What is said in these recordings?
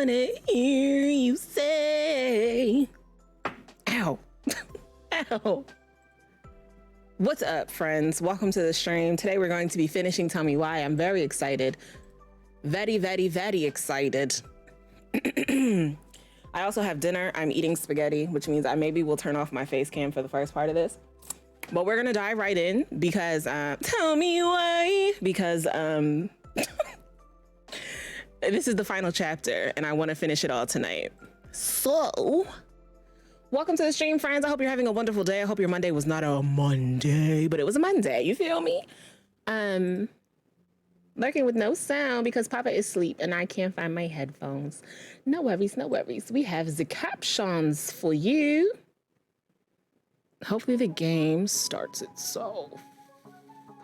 wanna hear you say. Ow. Ow. What's up, friends? Welcome to the stream. Today we're going to be finishing Tell Me Why. I'm very excited. Very, very, very excited. I also have dinner. I'm eating spaghetti, which means I maybe will turn off my face cam for the first part of this. But we're gonna dive right in because tell me why. Because this is the final chapter and I want to finish it all tonight. So, welcome to the stream, friends. I hope you're having a wonderful day. I hope your Monday was not a Monday, but it was a Monday. You feel me? Lurking with no sound because Papa is asleep and I can't find my headphones. No worries, no worries. We have the captions for you. Hopefully the game starts itself.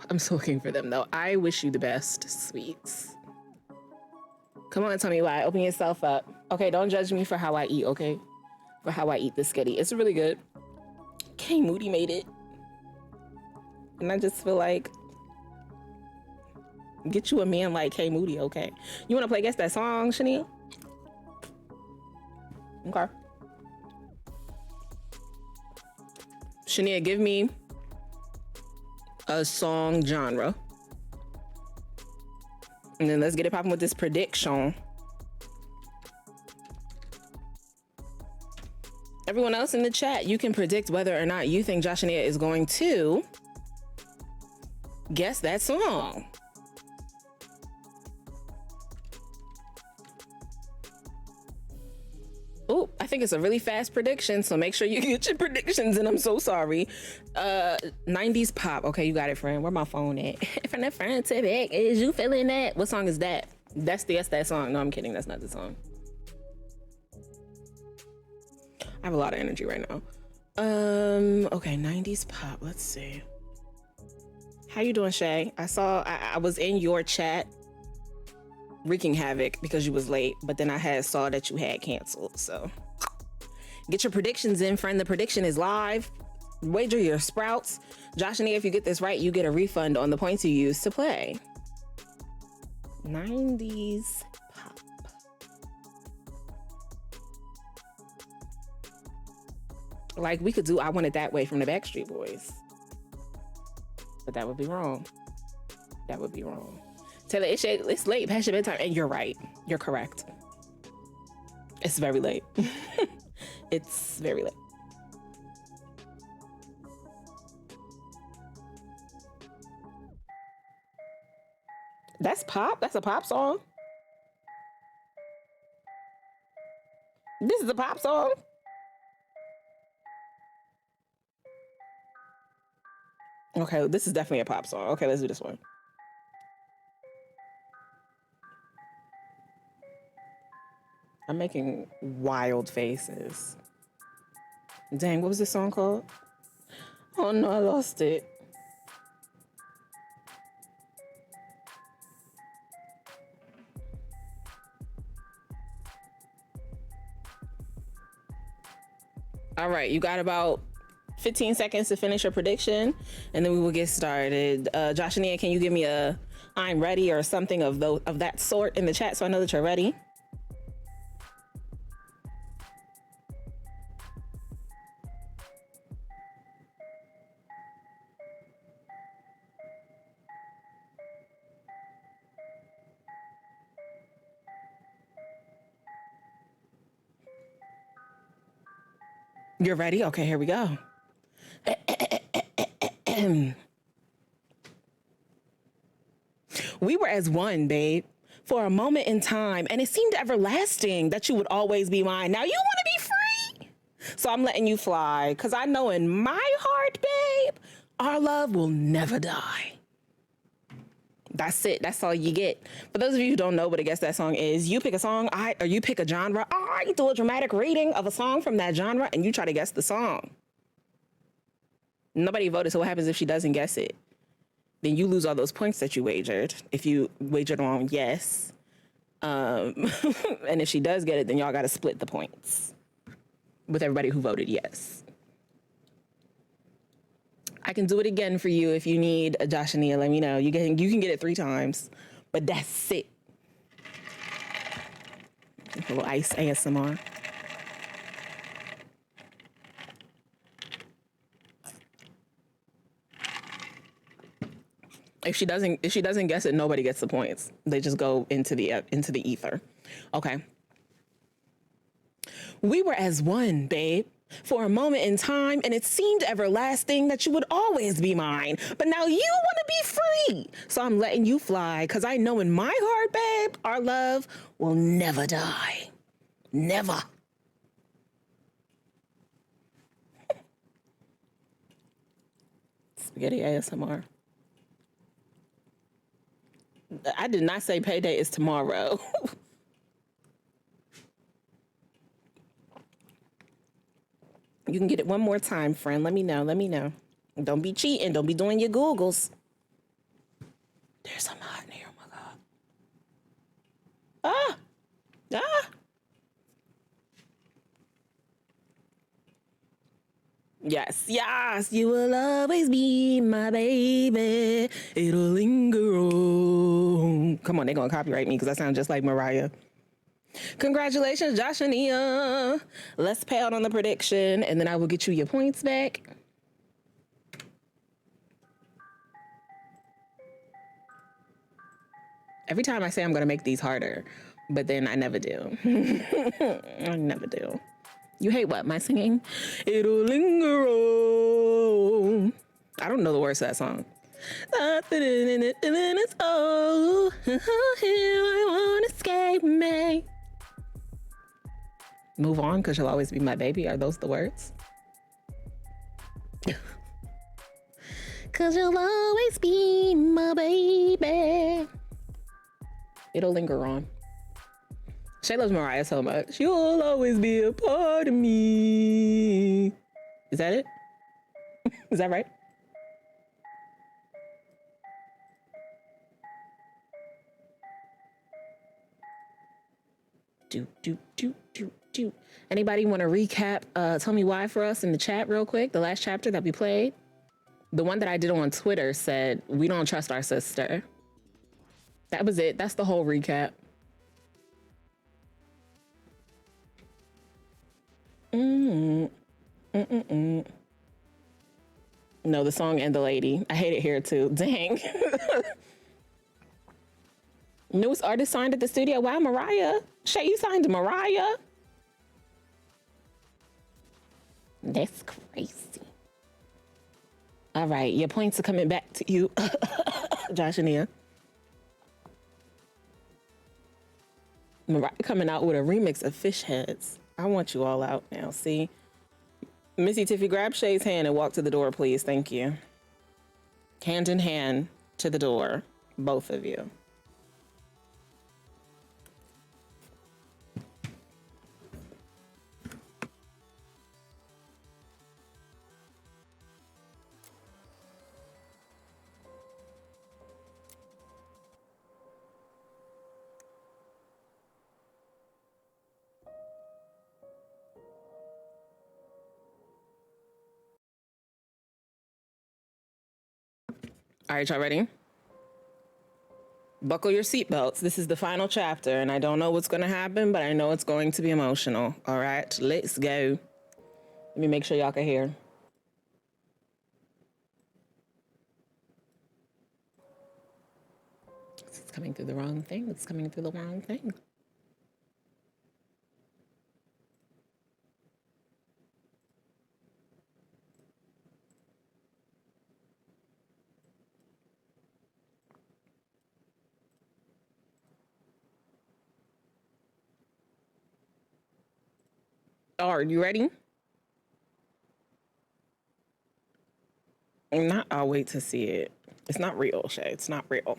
I'm still looking for them though. I wish you the best, sweets. Come on, tell me why. Open yourself up. Okay, don't judge me for how I eat, okay? For how I eat the skitty. It's really good. K Moody made it. And I just feel like, get you a man like K Moody, okay? You wanna play Guess That Song, Shania? Okay. Shania, give me a song genre. And then let's get it popping with this prediction. Everyone else in the chat, you can predict whether or not you think Joshania is going to guess that song. Oh, I think it's a really fast prediction, so make sure you get your predictions, and I'm so sorry. 90s pop. Okay, you got it, friend. Where my phone at? From the front to back, is you feeling that? What song is that? That's that song. No, I'm kidding. That's not the song. I have a lot of energy right now. Okay, 90s pop. Let's see. How you doing, Shay? I was in your chat wreaking havoc because you was late, but then I saw that you had canceled. So get your predictions in, friend. The prediction is live. Wager your sprouts. Josh and E, if you get this right, you get a refund on the points you used to play. 90s pop. Like we could do I Want It That Way from the Backstreet Boys. But that would be wrong. That would be wrong. Taylor, it's late past your bedtime. And you're right. You're correct. It's very late. It's very late. That's pop? That's a pop song? This is a pop song? Okay, this is definitely a pop song. Okay, let's do this one. I'm making wild faces. Dang, what was this song called? Oh no, I lost it. All right, you got about 15 seconds to finish your prediction, and then we will get started. Josh and Nia, can you give me a I'm ready or something of that sort in the chat so I know that you're ready? You're ready? Okay, here we go. We were as one, babe, for a moment in time, and it seemed everlasting that you would always be mine. Now you want to be free? So I'm letting you fly, because I know in my heart, babe, our love will never die. That's it. That's all you get. For those of you who don't know what I guess that song is, you pick a song, or you pick a genre. I do a dramatic reading of a song from that genre, and you try to guess the song. Nobody voted, so what happens if she doesn't guess it? Then you lose all those points that you wagered. If you wagered on yes. And if she does get it, then y'all got to split the points with everybody who voted yes. I can do it again for you if you need a Josh and Nia. Let me know. You can get it 3 times, but that's it. A little ice ASMR. If she doesn't guess it, nobody gets the points. They just go into the ether. Okay. We were as one, babe, for a moment in time, and it seemed everlasting that you would always be mine. But now you want to be free. So I'm letting you fly, because I know in my heart, babe, our love will never die. Never. Spaghetti ASMR. I did not say payday is tomorrow. You can get it one more time, friend. Let me know. Let me know. Don't be cheating. Don't be doing your Googles. There's some hot in here. Oh my God. Ah! Ah! Yes, yes, you will always be my baby. It'll linger on. Come on, they're going to copyright me because I sound just like Mariah. Congratulations, Josh and Nia. Let's pay out on the prediction, and then I will get you your points back. Every time I say I'm going to make these harder, but then I never do. I never do. You hate what? My singing? It'll linger on. I don't know the words to that song. It's oh, I won't escape me. Move on, because you'll always be my baby. Are those the words? Because you'll always be my baby. It'll linger on. Shay loves Mariah so much. You'll always be a part of me. Is that it? Is that right? Do. Anybody want to recap Tell Me Why for us in the chat real quick? The last chapter that we played? The one that I did on Twitter said, we don't trust our sister. That was it. That's the whole recap. No, the song and the lady. I hate it here too. Dang. Newest artist signed at the studio. Wow, Mariah. Shay, you signed to Mariah? That's crazy. All right, your points are coming back to you, Josh and Nia. Mariah coming out with a remix of Fish Heads. I want you all out now, see? Missy Tiffy, grab Shay's hand and walk to the door, please. Thank you. Hand in hand to the door, both of you. All right, y'all ready? Buckle your seatbelts. This is the final chapter, and I don't know what's going to happen, but I know it's going to be emotional. All right, let's go. Let me make sure y'all can hear. It's coming through the wrong thing. It's coming through the wrong thing. Are you ready? Not, I'll wait to see it. It's not real, Shay. It's not real.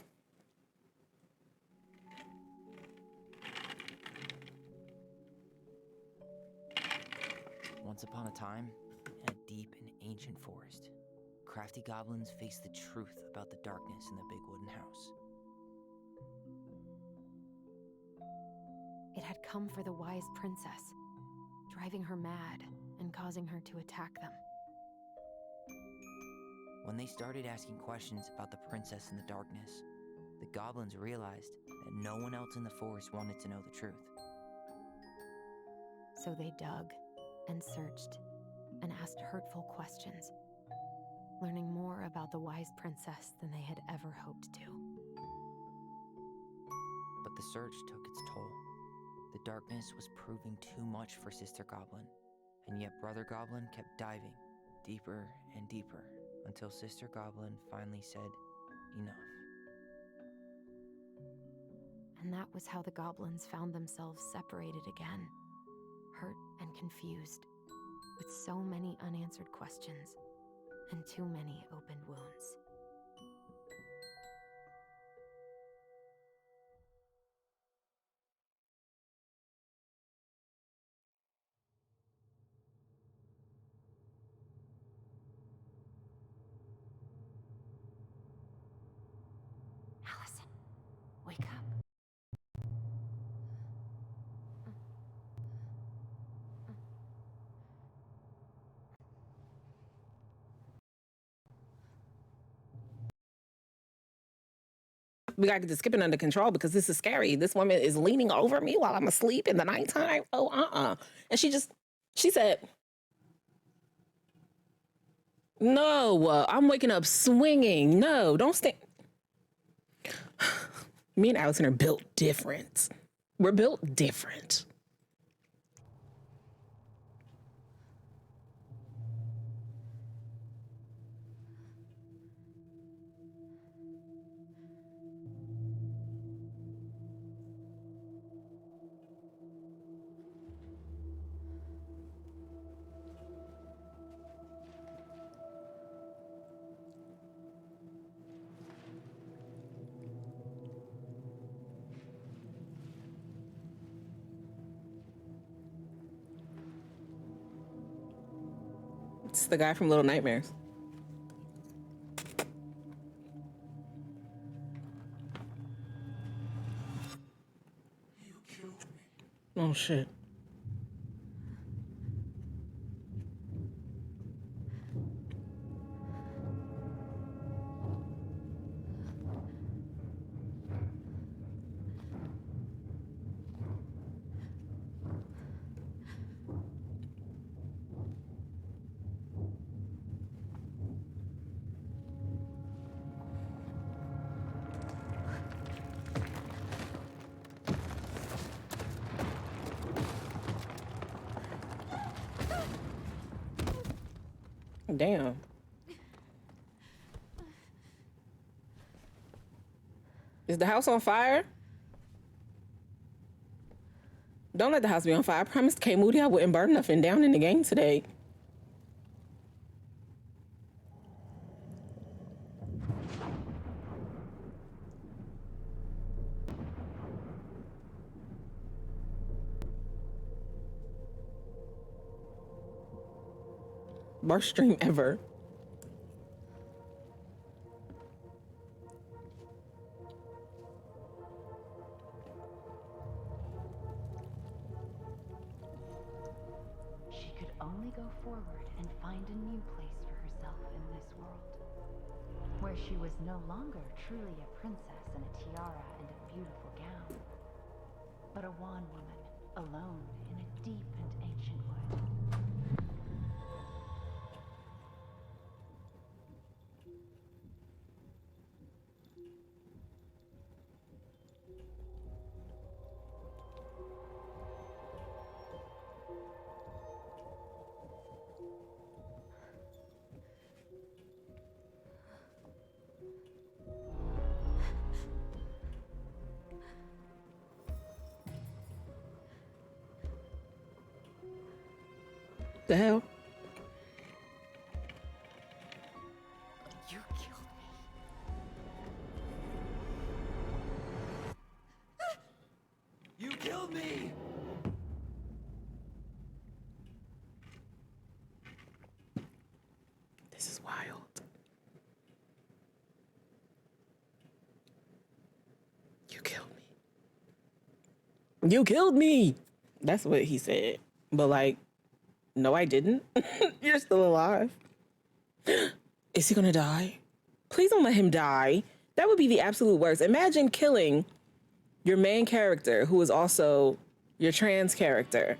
Once upon a time, in a deep and ancient forest, crafty goblins faced the truth about the darkness in the big wooden house. It had come for the wise princess, driving her mad and causing her to attack them. When they started asking questions about the princess in the darkness, the goblins realized that no one else in the forest wanted to know the truth. So they dug and searched and asked hurtful questions, learning more about the wise princess than they had ever hoped to. But the search took its toll. The darkness was proving too much for Sister Goblin, and yet Brother Goblin kept diving deeper and deeper until Sister Goblin finally said, enough. And that was how the goblins found themselves separated again, hurt and confused, with so many unanswered questions and too many opened wounds. Allison, wake up. We gotta get the skipping under control because this is scary. This woman is leaning over me while I'm asleep in the nighttime. Oh, And she said, no, I'm waking up swinging. No, don't stay. Me and Allison are built different. We're built different. It's the guy from Little Nightmares. You killed me. Oh, shit. Damn. Is the house on fire? Don't let the house be on fire. I promised K Moody I wouldn't burn nothing down in the game today. Worst stream ever. She could only go forward and find a new place for herself in this world, where she was no longer truly a princess in a tiara and a beautiful gown, but a wan woman alone in a deep and ancient wood. The hell? You killed me. You killed me! This is wild. You killed me. You killed me. That's what he said. But like, no, I didn't. You're still alive. Is he gonna die? Please don't let him die. That would be the absolute worst. Imagine killing your main character, who is also your trans character,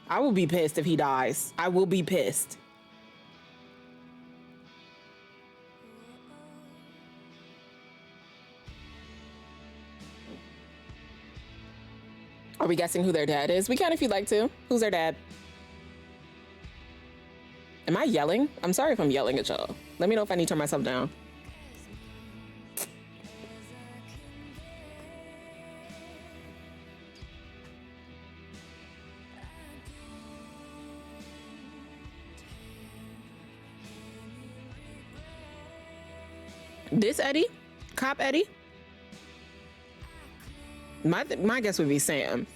I will be pissed if he dies. I will be pissed. Are we guessing who their dad is? We can if you'd like to. Who's their dad? Am I yelling? I'm sorry if I'm yelling at y'all. Let me know if I need to turn myself down. This Eddie? Cop Eddie? My guess would be Sam.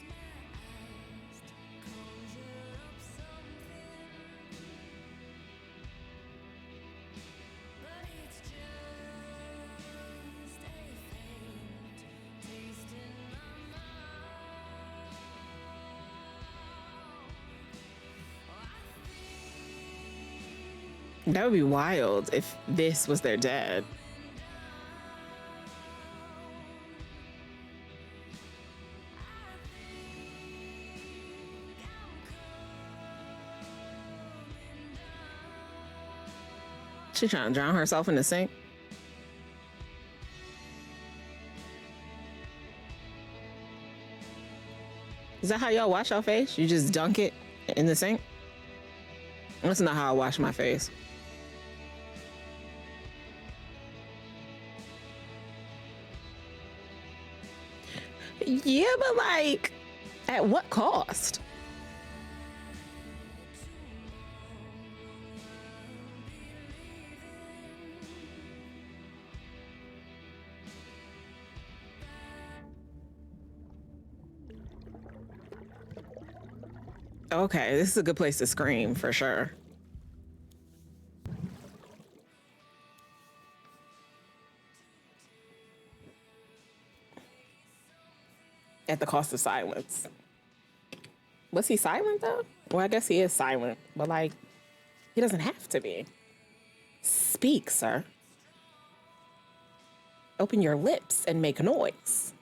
That would be wild if this was their dad. She trying to drown herself in the sink. Is that how y'all wash your face? You just dunk it in the sink? That's not how I wash my face. Yeah, but like, at what cost? Okay, this is a good place to scream for sure. At the cost of silence. Was he silent though? Well, I guess he is silent, but like, he doesn't have to be. Speak, sir. Open your lips and make noise.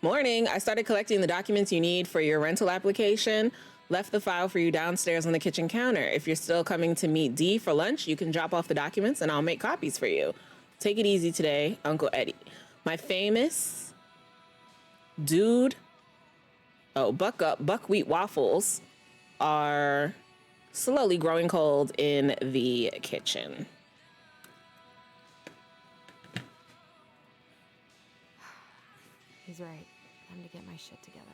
Morning. I started collecting the documents you need for your rental application. Left the file for you downstairs on the kitchen counter. If you're still coming to meet Dee for lunch, you can drop off the documents and I'll make copies for you. Take it easy today, Uncle Eddie. My famous dude, buckwheat waffles are slowly growing cold in the kitchen. He's right. Time to get my shit together.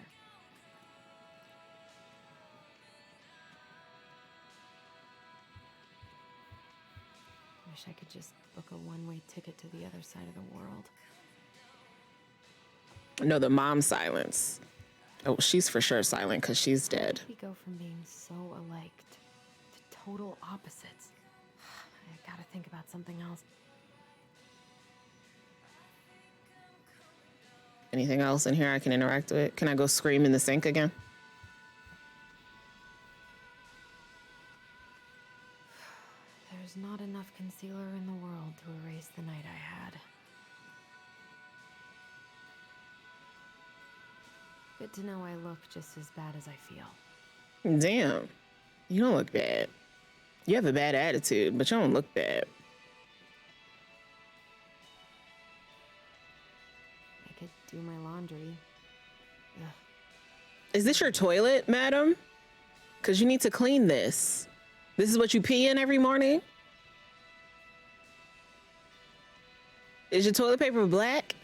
Wish I could just book a one-way ticket to the other side of the world. No, the mom's silence. Oh, she's for sure silent because she's dead. We go from being so alike to total opposites. I gotta think about something else. Anything else in here I can interact with? Can I go scream in the sink again? There's not enough concealer in the world to erase the night I had. Good to know I look just as bad as I feel. Damn, you don't look bad. You have a bad attitude, but you don't look bad. I could do my laundry. Ugh. Is this your toilet, madam? Because you need to clean this. This is what you pee in every morning? Is your toilet paper black?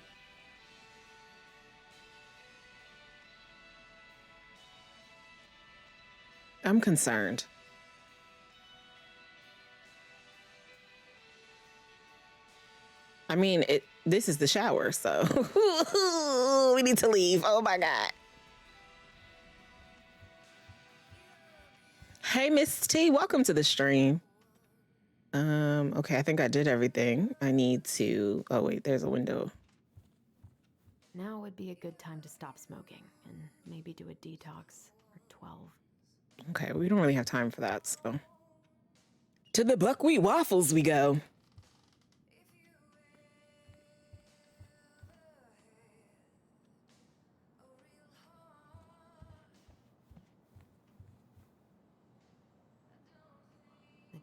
I'm concerned. I mean, this is the shower, so we need to leave. Oh my God. Hey, Miss T, welcome to the stream. Okay, I think I did everything. I need to, oh wait, there's a window. Now would be a good time to stop smoking and maybe do a detox for 12. Okay, we don't really have time for that, so. To the buckwheat waffles we go.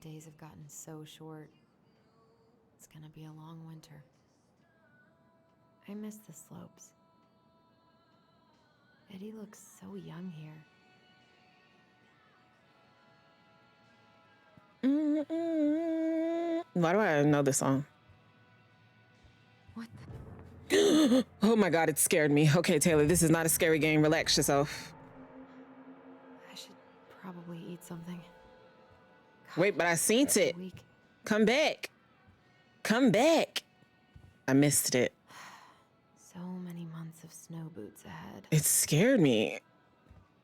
days have gotten so short. It's gonna be a long winter. I miss the slopes. Eddie looks so young here. Why do I know this song? What the? Oh my God, it scared me. Okay, Taylor, this is not a scary game. Relax yourself. I should probably eat something. Wait, but I seen I'm it. weak. Come back. Come back. I missed it. So many months of snow boots ahead. It scared me.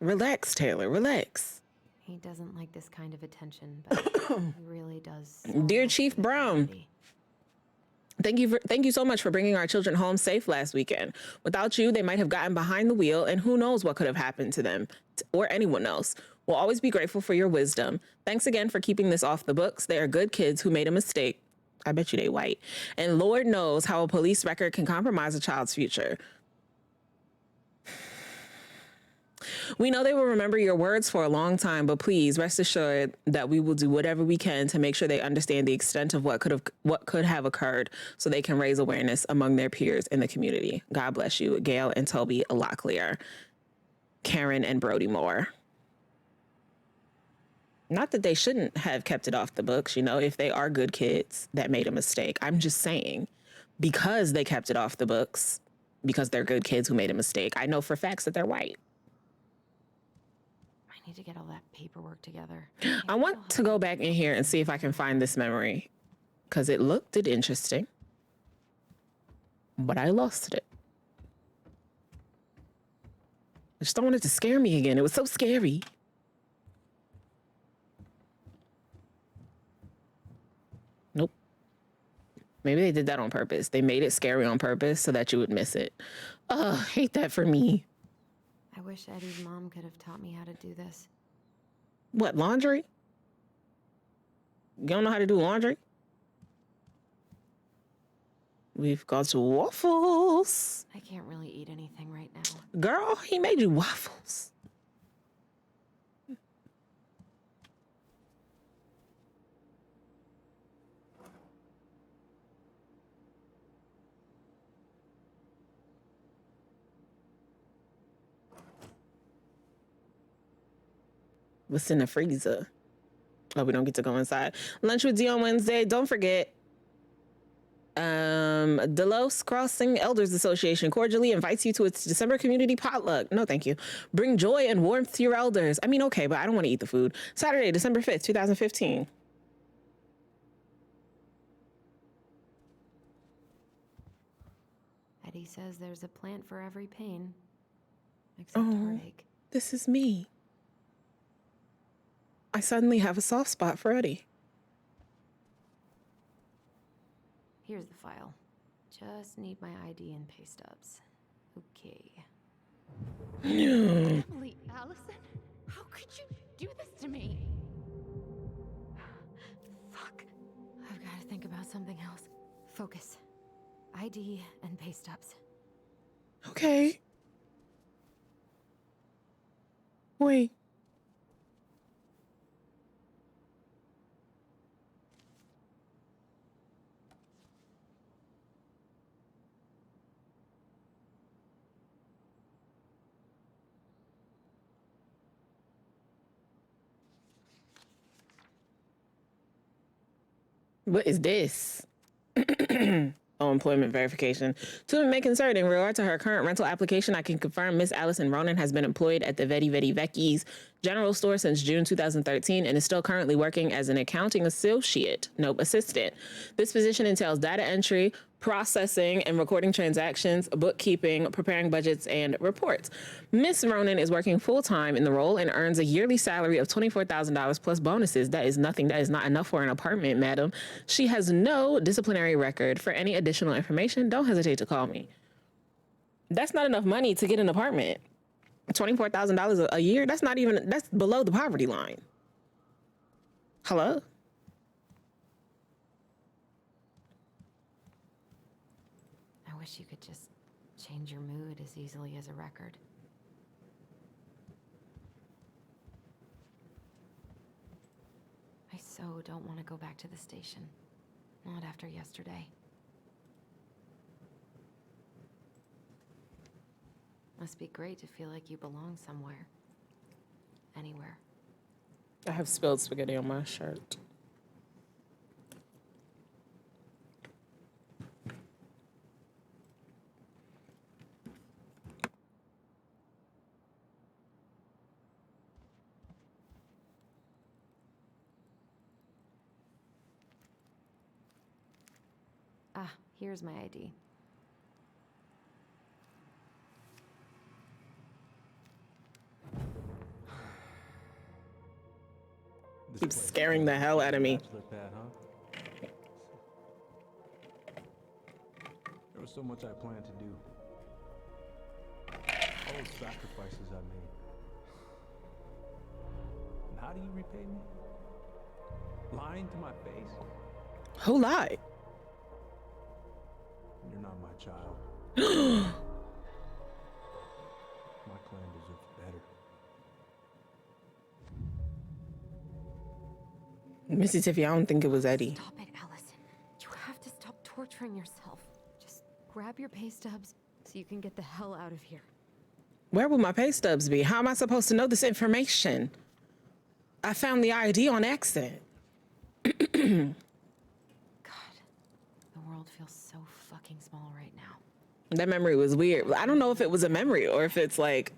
Relax, Taylor, relax. He doesn't like this kind of attention, but he really does. Dear much Chief for the Brown, community. Thank you so much for bringing our children home safe last weekend. Without you, they might have gotten behind the wheel, and who knows what could have happened to them or anyone else. We'll always be grateful for your wisdom. Thanks again for keeping this off the books. They are good kids who made a mistake. I bet you they white. And Lord knows how a police record can compromise a child's future. We know they will remember your words for a long time, but please rest assured that we will do whatever we can to make sure they understand the extent of what could have occurred so they can raise awareness among their peers in the community. God bless you, Gail and Toby Locklear, Karen and Brody Moore. Not that they shouldn't have kept it off the books, you know, if they are good kids that made a mistake. I'm just saying, because they kept it off the books, because they're good kids who made a mistake, I know for facts that they're white. I need to get all that paperwork together. I want to go back in here and see if I can find this memory, because it looked interesting, but I lost it. I just don't want it to scare me again. It was so scary. Nope. Maybe they did that on purpose. They made it scary on purpose so that you would miss it. Ugh, hate that for me. I wish Eddie's mom could have taught me how to do this. What, laundry? You don't know how to do laundry? We've got waffles. I can't really eat anything right now. Girl, he made you waffles. What's in the freezer? Oh, we don't get to go inside. Lunch with D on Wednesday. Don't forget. Delos Crossing Elders Association cordially invites you to its December community potluck. No, thank you. Bring joy and warmth to your elders. I mean, okay, but I don't want to eat the food. Saturday, December 5th, 2015. Eddie says there's a plant for every pain, except heartache. This is me. I suddenly have a soft spot for Eddie. Here's the file. Just need my ID and pay stubs. Okay. Emily, Allison? How could you do this to me? Fuck. I've got to think about something else. Focus. ID and pay stubs. Okay. Wait. What is this? Oh, employment verification. To make concern in regard to her current rental application, I can confirm Miss Allison Ronan has been employed at the Veti Veti Vecchi's general store since June 2013 and is still currently working as an accounting assistant. This position entails data entry, processing and recording transactions, bookkeeping, preparing budgets, and reports. Miss Ronan is working full-time in the role and earns a yearly salary of $24,000 plus bonuses. That is nothing. That is not enough for an apartment, madam. She has no disciplinary record. For any additional information, don't hesitate to call me. That's not enough money to get an apartment. $24,000 a year, that's below the poverty line. Hello? I wish you could just change your mood as easily as a record. I so so don't want to go back to the station. Not after yesterday. Must be great to feel like you belong somewhere. Anywhere. I have spilled spaghetti on my shirt. Ah, here's my ID. Keeps scaring the hell out of me. Pad, huh? There was so much I planned to do. All those sacrifices I made. And how do you repay me? Lying to my face? Who lied? You're not my child. My clan deserves better. Missy Tiffy, I don't think it was Eddie. Stop it, Allison. You have to stop torturing yourself. Just grab your pay stubs so you can get the hell out of here. Where would my pay stubs be? How am I supposed to know this information? I found the ID on accident. God, the world feels so fucking small right now. That memory was weird. I don't know if it was a memory or if it's like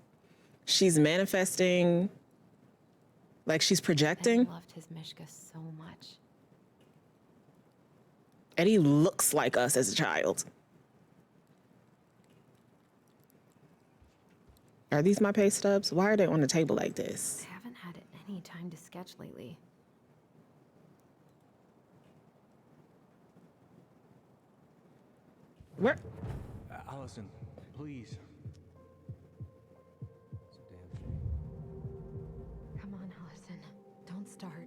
she's manifesting, like she's projecting. Eddie loved his Mishka so much. Eddie looks like us as a child. Are these my pay stubs? Why are they on the table like this? I haven't had any time to sketch lately. Where? Allison, please. It's a damn shame. Come on, Allison. Don't start.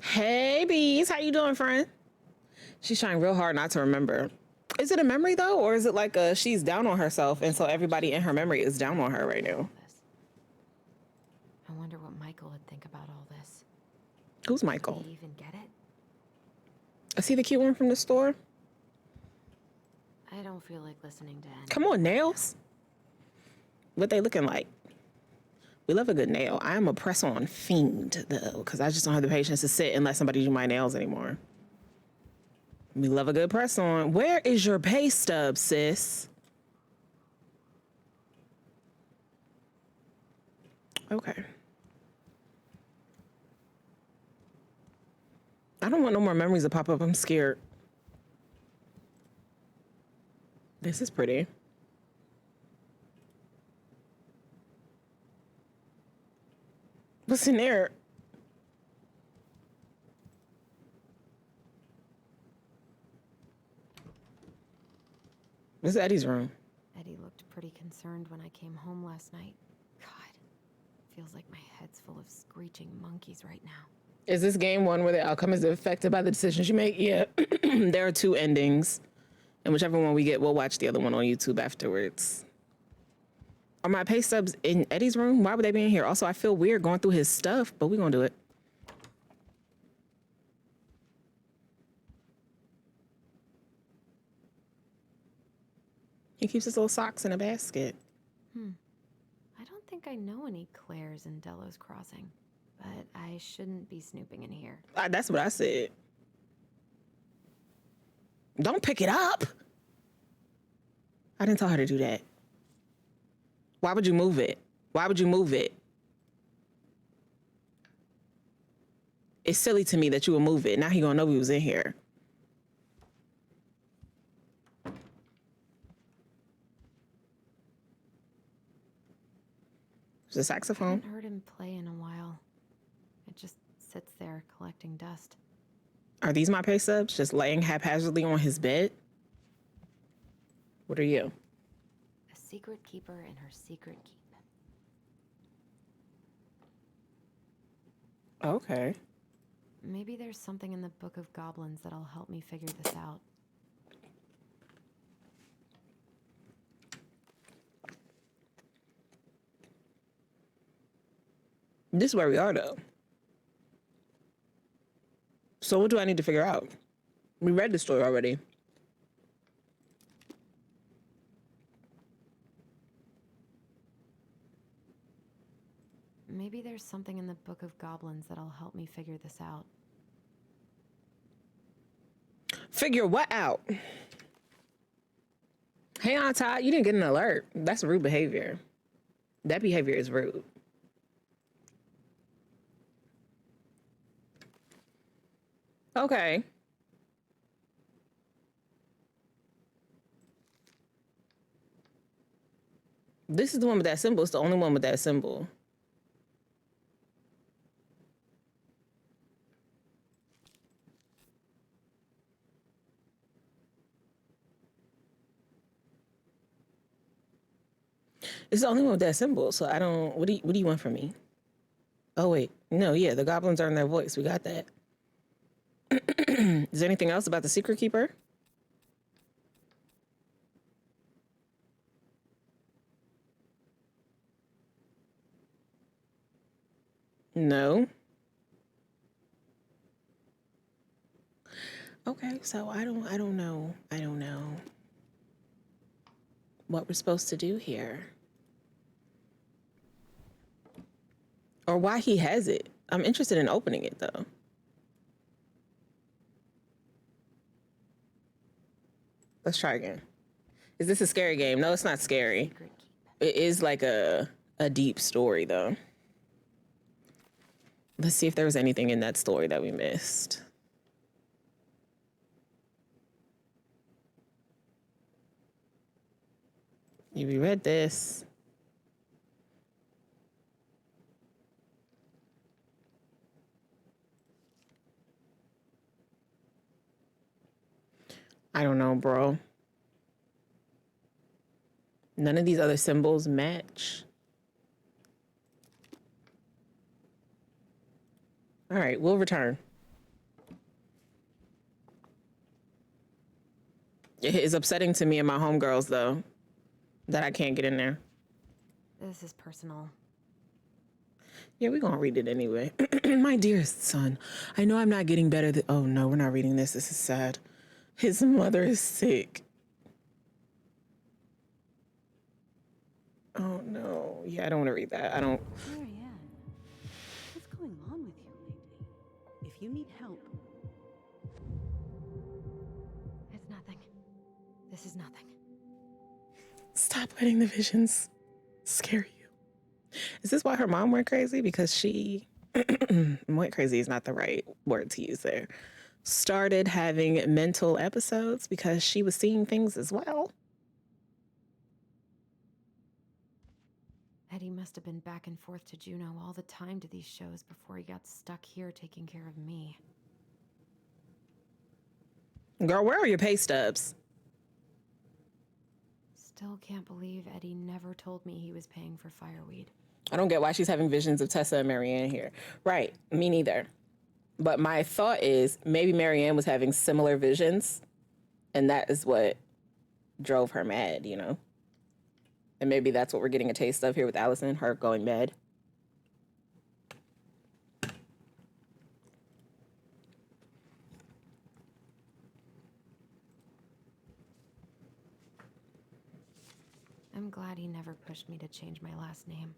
Hey, bees. How you doing, friend? She's trying real hard not to remember. Is it a memory, though? Or is it like she's down on herself, and so everybody in her memory is down on her right now? I wonder what Michael would think about all this. Who's Michael? Did he even get it? Is he the cute one from the store? I don't feel like listening to any. Come on, nails. What they looking like? We love a good nail. I am a press-on fiend, though, because I just don't have the patience to sit and let somebody do my nails anymore. We love a good press-on. Where is your pay stub, sis? Okay. I don't want no more memories to pop up. I'm scared. This is pretty. What's in there? This is Eddie's room. Eddie looked pretty concerned when I came home last night. God, feels like my head's full of screeching monkeys right now. Is this game one where the outcome is affected by the decisions you make? Yeah. There are 2 endings. And whichever one we get, we'll watch the other one on YouTube afterwards. Are my pay stubs in Eddie's room? Why would they be in here? Also, I feel weird going through his stuff, but we're going to do it. He keeps his little socks in a basket. I don't think I know any Claires in Delos Crossing, but I shouldn't be snooping in here. That's what I said. Don't pick it up. I didn't tell her to do that. Why would you move it? Why would you move it? It's silly to me that you would move it. Now he gonna know we was in here. There's a I saxophone. haven't heard him play in a while. It just sits there collecting dust. Are these my pay stubs? Just laying haphazardly on his bed? What are you? A secret keeper in her secret keep. Okay. Maybe there's something in the Book of Goblins that'll help me figure this out. This is where we are, though. So what do I need to figure out? We read the story already. Maybe there's something in the Book of Goblins that'll help me figure this out. Figure what out? Hey, on Todd, you didn't get an alert. That's rude behavior. That behavior is rude. Okay. This is the one with that symbol. It's the only one with that symbol. It's the only one with that symbol. So I don't. What do you want from me? Oh wait, no, yeah, the goblins are in their voice. We got that. Is there anything else about the secret keeper? No. Okay, so I don't know. I don't know what we're supposed to do here. Or why he has it. I'm interested in opening it though. Let's try again. Is this a scary game? No, it's not scary. It is like a deep story though. Let's see if there was anything in that story that we missed. You read this. I don't know, bro. None of these other symbols match. All right, we'll return. It is upsetting to me and my homegirls, though, that I can't get in there. This is personal. Yeah, we're going to read it anyway. My dearest son, I know I'm not getting better. Oh, no, we're not reading this. This is sad. His mother is sick. Oh, no. Yeah, I don't want to read that. I don't. Marianne, what's going on with you lately? If you need help, It's nothing. This is nothing. Stop letting the visions scare you. Is this why her mom went crazy? Because she went crazy is not the right word to use there. Started having mental episodes because she was seeing things as well. Eddie must have been back and forth to Juneau all the time to these shows before he got stuck here taking care of me. Girl, where are your pay stubs? Still can't believe Eddie never told me he was paying for fireweed. I don't get why she's having visions of Tessa and Marianne here. Right, me neither. But my thought is maybe Marianne was having similar visions, and that is what drove her mad, you know? And maybe that's what we're getting a taste of here with Allison, her going mad. I'm glad he never pushed me to change my last name.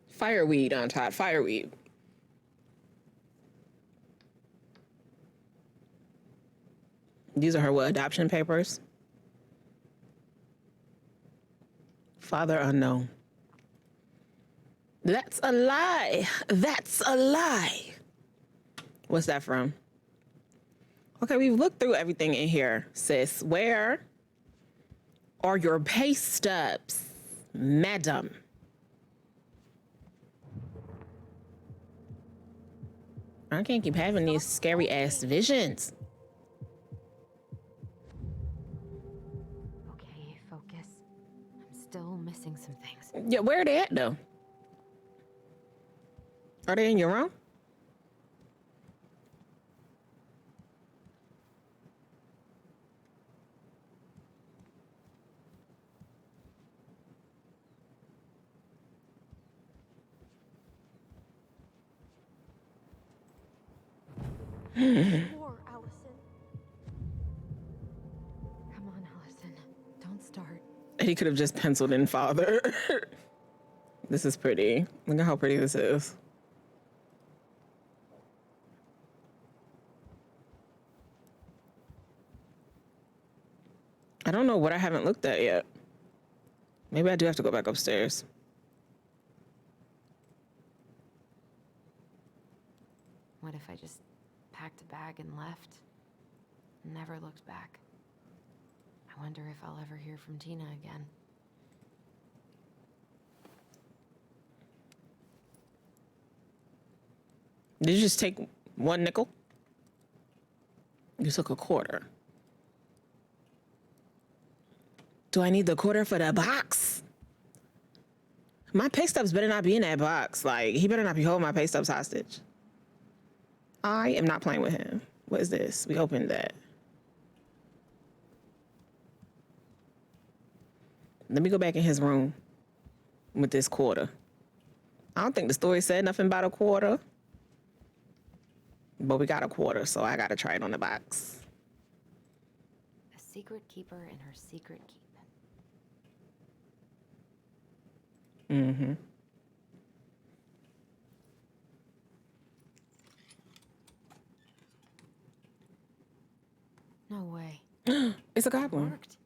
Fireweed on top, fireweed. These are her what, adoption papers? Father unknown. That's a lie. That's a lie. What's that from? Okay, we've looked through everything in here, sis. Where are your pay stubs, madam? I can't keep having these scary ass visions. Okay, focus. I'm still missing some things. Yeah, where are they at though? Are they in your room? More, Allison. Come on, Allison. Don't start. He could have just penciled in father. This is pretty. Look at how pretty this is. I don't know what I haven't looked at yet. Maybe I do have to go back upstairs. What if I just packed a bag and left? Never looked back. I wonder if I'll ever hear from Tina again. Did you just take one nickel? You took a quarter. Do I need the quarter for the box? My pay stubs better not be in that box. Like, he better not be holding my pay stubs hostage. I am not playing with him. What is this? We opened that. Let me go back in his room with this quarter. I don't think the story said nothing about a quarter. But we got a quarter, so I gotta try it on the box. A secret keeper and her secret keep. Mm-hmm. No way. It's a It goblin. worked.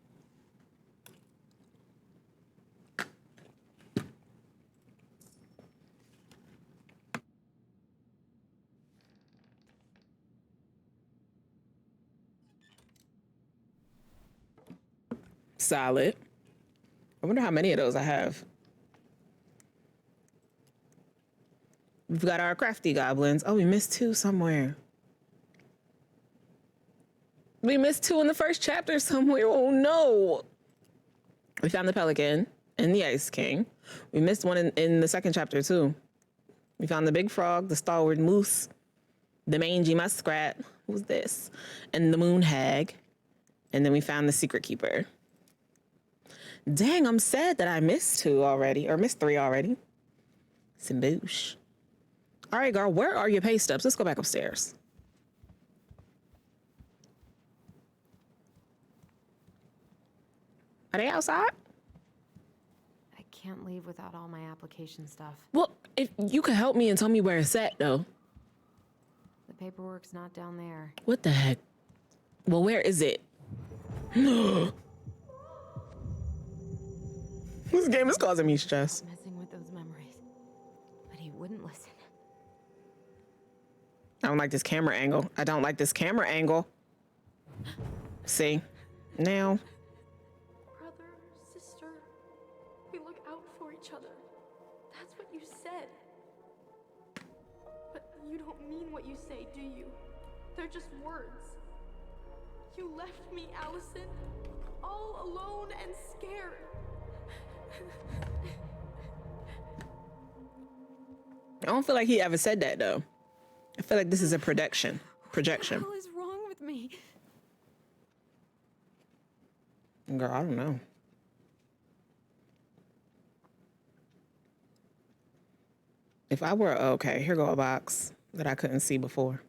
Solid. I wonder how many of those I have. We've got our crafty goblins. Oh, we missed 2 somewhere. We missed 2 in the first chapter somewhere. Oh no. We found the pelican and the ice king. We missed one in the second chapter too. We found the big frog, the stalwart moose, the mangy muskrat. Who's this? And the moon hag. And then we found the secret keeper. Dang, I'm sad that I missed 2 already, or missed 3 already. Some boosh. All right, girl, where are your pay stubs? Let's go back upstairs. Are they outside? I can't leave without all my application stuff. Well, if you could help me and tell me where it's at, though. The paperwork's not down there. What the heck? Well, where is it? This game is causing me stress. Messing with those memories. But he wouldn't listen. I don't like this camera angle. I don't like this camera angle. See? Now. Brother, sister, we look out for each other. That's what you said. But you don't mean what you say, do you? They're just words. You left me, Allison, all alone and scared. I don't feel like he ever said that, though. I feel like this is a projection. What the hell is wrong with me? Girl, I don't know. If I were, okay, here go a box that I couldn't see before.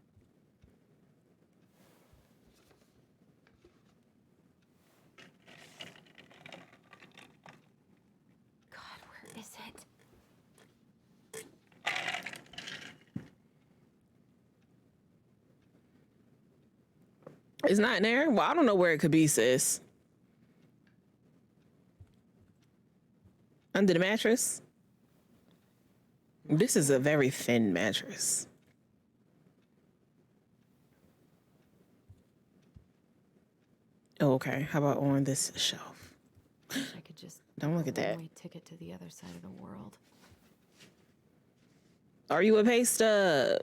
God, where is it? It's not in there? Well, I don't know where it could be, sis. Under the mattress? This is a very thin mattress. Oh, okay, how about on this shelf? I could just Don't look at that. one-way ticket to the other side of the world. Are you a pay stub?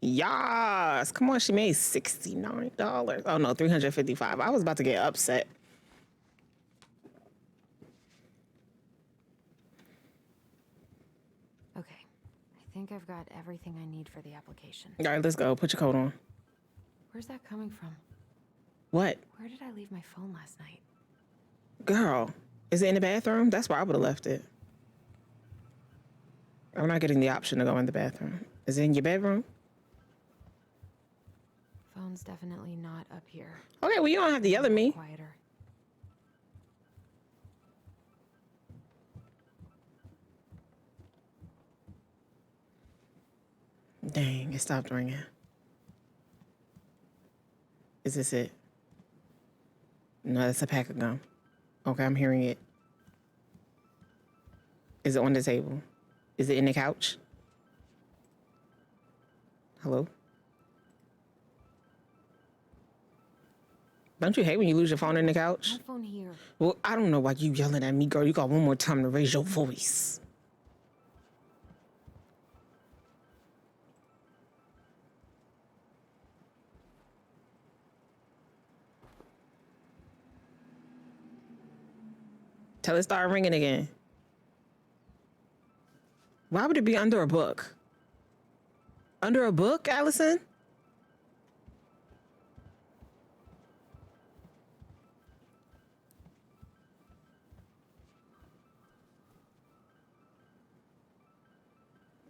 Yas. Come on, she made $69. Oh no, $355. I was about to get upset. Okay, I think I've got everything I need for the application. All right, let's go. Put your coat on. Where's that coming from? What? Where did I leave my phone last night? Girl, is it in the bathroom? That's where I would have left it. I'm not getting the option to go in the bathroom. Is it in your bedroom? Phone's definitely not up here. Okay, well, you don't have to yell at me. Quieter. Dang, it stopped ringing. Is this it? No, that's a pack of gum. Okay, I'm hearing it. Is it on the table? Is it in the couch? Hello? Don't you hate when you lose your phone in the couch? No phone here. Well, I don't know why you yelling at me, girl. You got one more time to raise your voice. Till it start ringing again. Why would it be under a book? Under a book, Allison?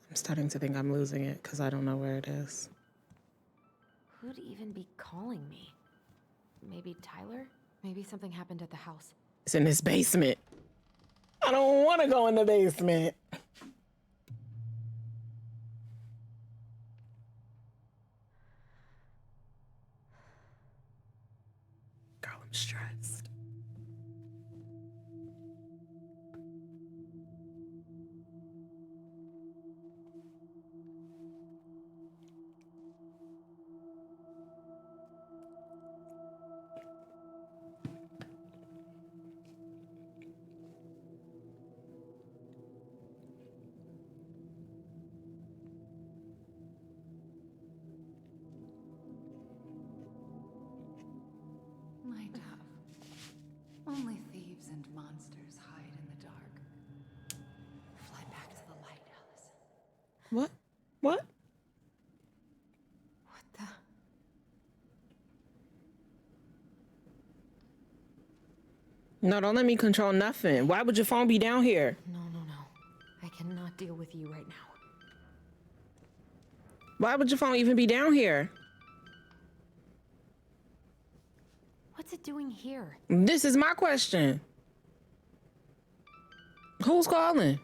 I'm starting to think I'm losing it because I don't know where it is. Who'd even be calling me? Maybe Tyler? Maybe something happened at the house. It's in this basement. I don't want to go in the basement. Girl, I'm stressed. My dove. Only thieves and monsters hide in the dark. Fly back to the light, Allison. What? What? What the? No, don't let me control nothing. Why would your phone be down here? No. I cannot deal with you right now. Why would your phone even be down here? What's it doing here? This is my question. Who's calling?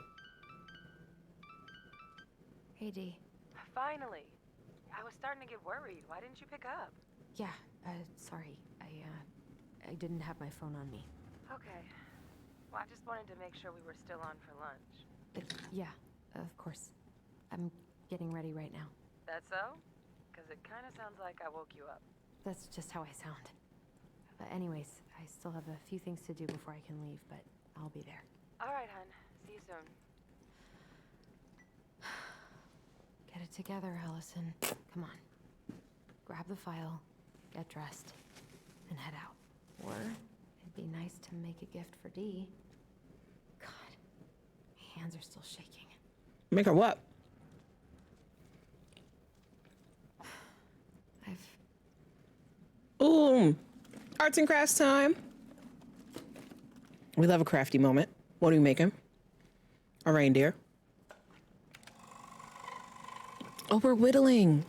Hey, Dee. Finally. I was starting to get worried. Why didn't you pick up? Yeah, sorry. I didn't have my phone on me. Okay. Well, I just wanted to make sure we were still on for lunch. Yeah, of course. I'm getting ready right now. That so? Because it kind of sounds like I woke you up. That's just how I sound. But anyways, I still have a few things to do before I can leave, but I'll be there. All right, hun. See you soon. Get it together, Allison. Come on. Grab the file, get dressed, and head out. Or it'd be nice to make a gift for Dee. God, my hands are still shaking. Make her what? Ooh, arts and crafts time. We love a crafty moment. What are you making? A reindeer. Oh, we're whittling.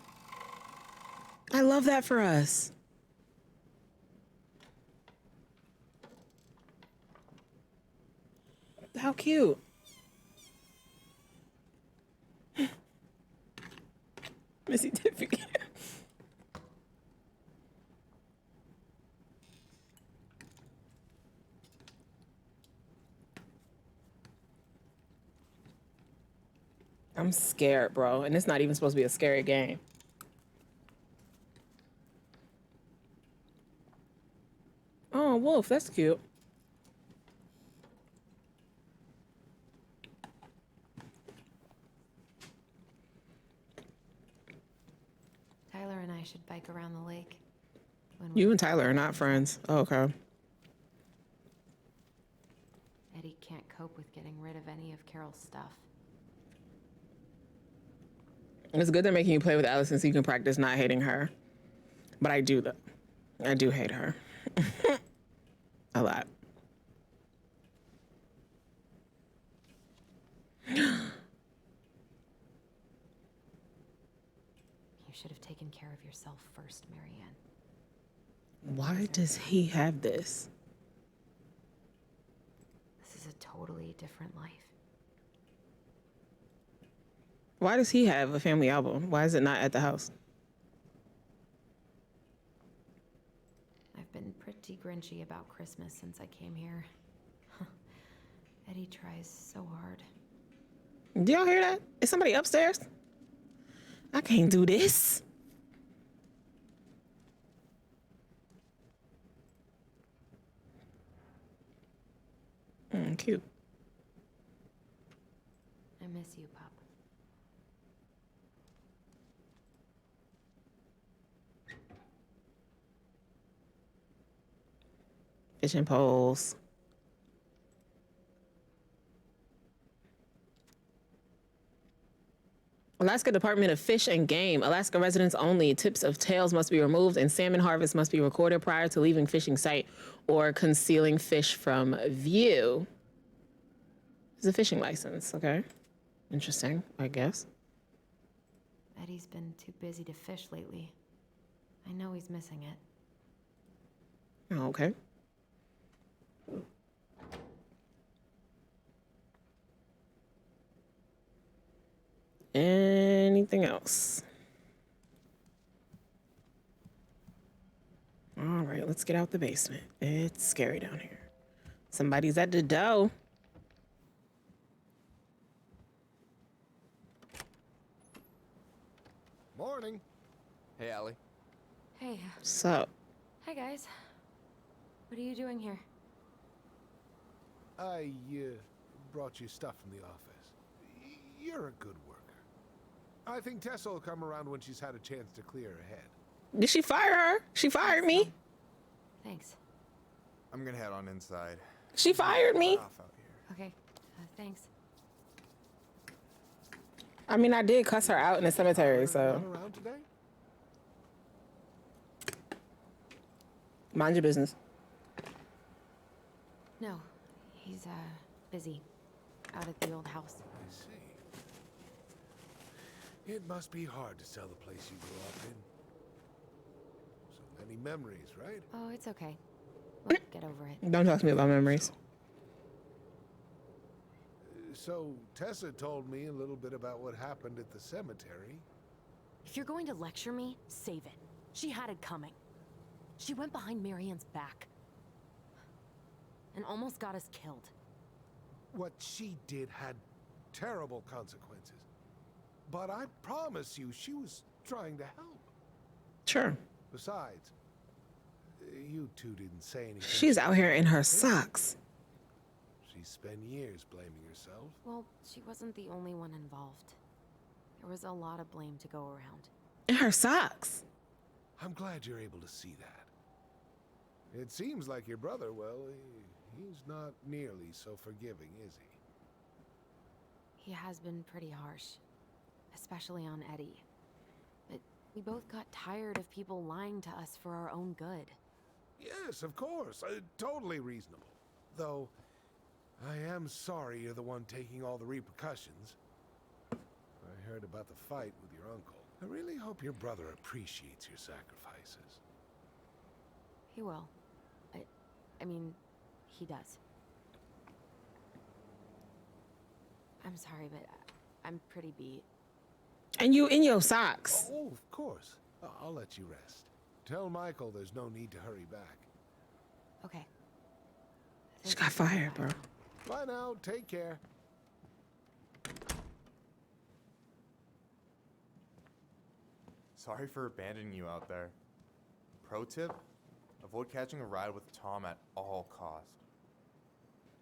I love that for us. How cute. Missy Tiffy. I'm scared, bro. And it's not even supposed to be a scary game. Oh, wolf. That's cute. Tyler and I should bike around the lake. You and Tyler are not friends. Oh, okay. Eddie can't cope with getting rid of any of Carol's stuff. It's good they're making you play with Allison so you can practice not hating her. But I do, though. I do hate her. A lot. You should have taken care of yourself first, Marianne. Why does he have this? This is a totally different life. Why does he have a family album? Why is it not at the house? I've been pretty grinchy about Christmas since I came here. Eddie tries so hard. Do y'all hear that? Is somebody upstairs? I can't do this. Cute. I miss you, Pup. Fishing poles. Alaska Department of Fish and Game. Alaska residents only. Tips of tails must be removed and salmon harvest must be recorded prior to leaving fishing site or concealing fish from view. It's a fishing license, okay. Interesting, I guess. Eddie's been too busy to fish lately. I know he's missing it. Oh, okay. Anything else? All right, let's get out the basement. It's scary down here. Somebody's at the door. Morning. Hey, Allie. Hey. So, Hi, guys. What are you doing here? I brought you stuff from the office. You're a good worker. I think Tessa will come around when she's had a chance to clear her head. did she fire her? She fired me. Thanks. I'm gonna head on inside. She fired me. Off out here. Okay. Thanks. I mean, I did cuss her out in the cemetery, so Run around today? mind your business. No, he's busy. Out at the old house. I see. It must be hard to sell the place you grew up in. So many memories, right? Oh, it's okay. We'll get over it. Don't talk to me about memories. So Tessa told me a little bit about what happened at the cemetery. If you're going to lecture me, save it. She had it coming. She went behind Marianne's back. And almost got us killed. What she did had terrible consequences. But I promise you, she was trying to help. Sure. Besides, you two didn't say anything. She's out here in her socks. She spent years blaming herself. Well, she wasn't the only one involved. There was a lot of blame to go around. In her socks. I'm glad you're able to see that. It seems like your brother, well, he's not nearly so forgiving, is he? He has been pretty harsh. Especially on Eddie. But we both got tired of people lying to us for our own good. Yes, of course. Totally reasonable. Though, I am sorry you're the one taking all the repercussions. I heard about the fight with your uncle. I really hope your brother appreciates your sacrifices. He will. I mean, he does. I'm sorry, but I'm pretty beat. And you in your socks. Oh, of course. I'll let you rest. Tell Michael there's no need to hurry back. Okay. She got fired, bro. Bye now. Take care. Sorry for abandoning you out there. Pro tip? Avoid catching a ride with Tom at all costs.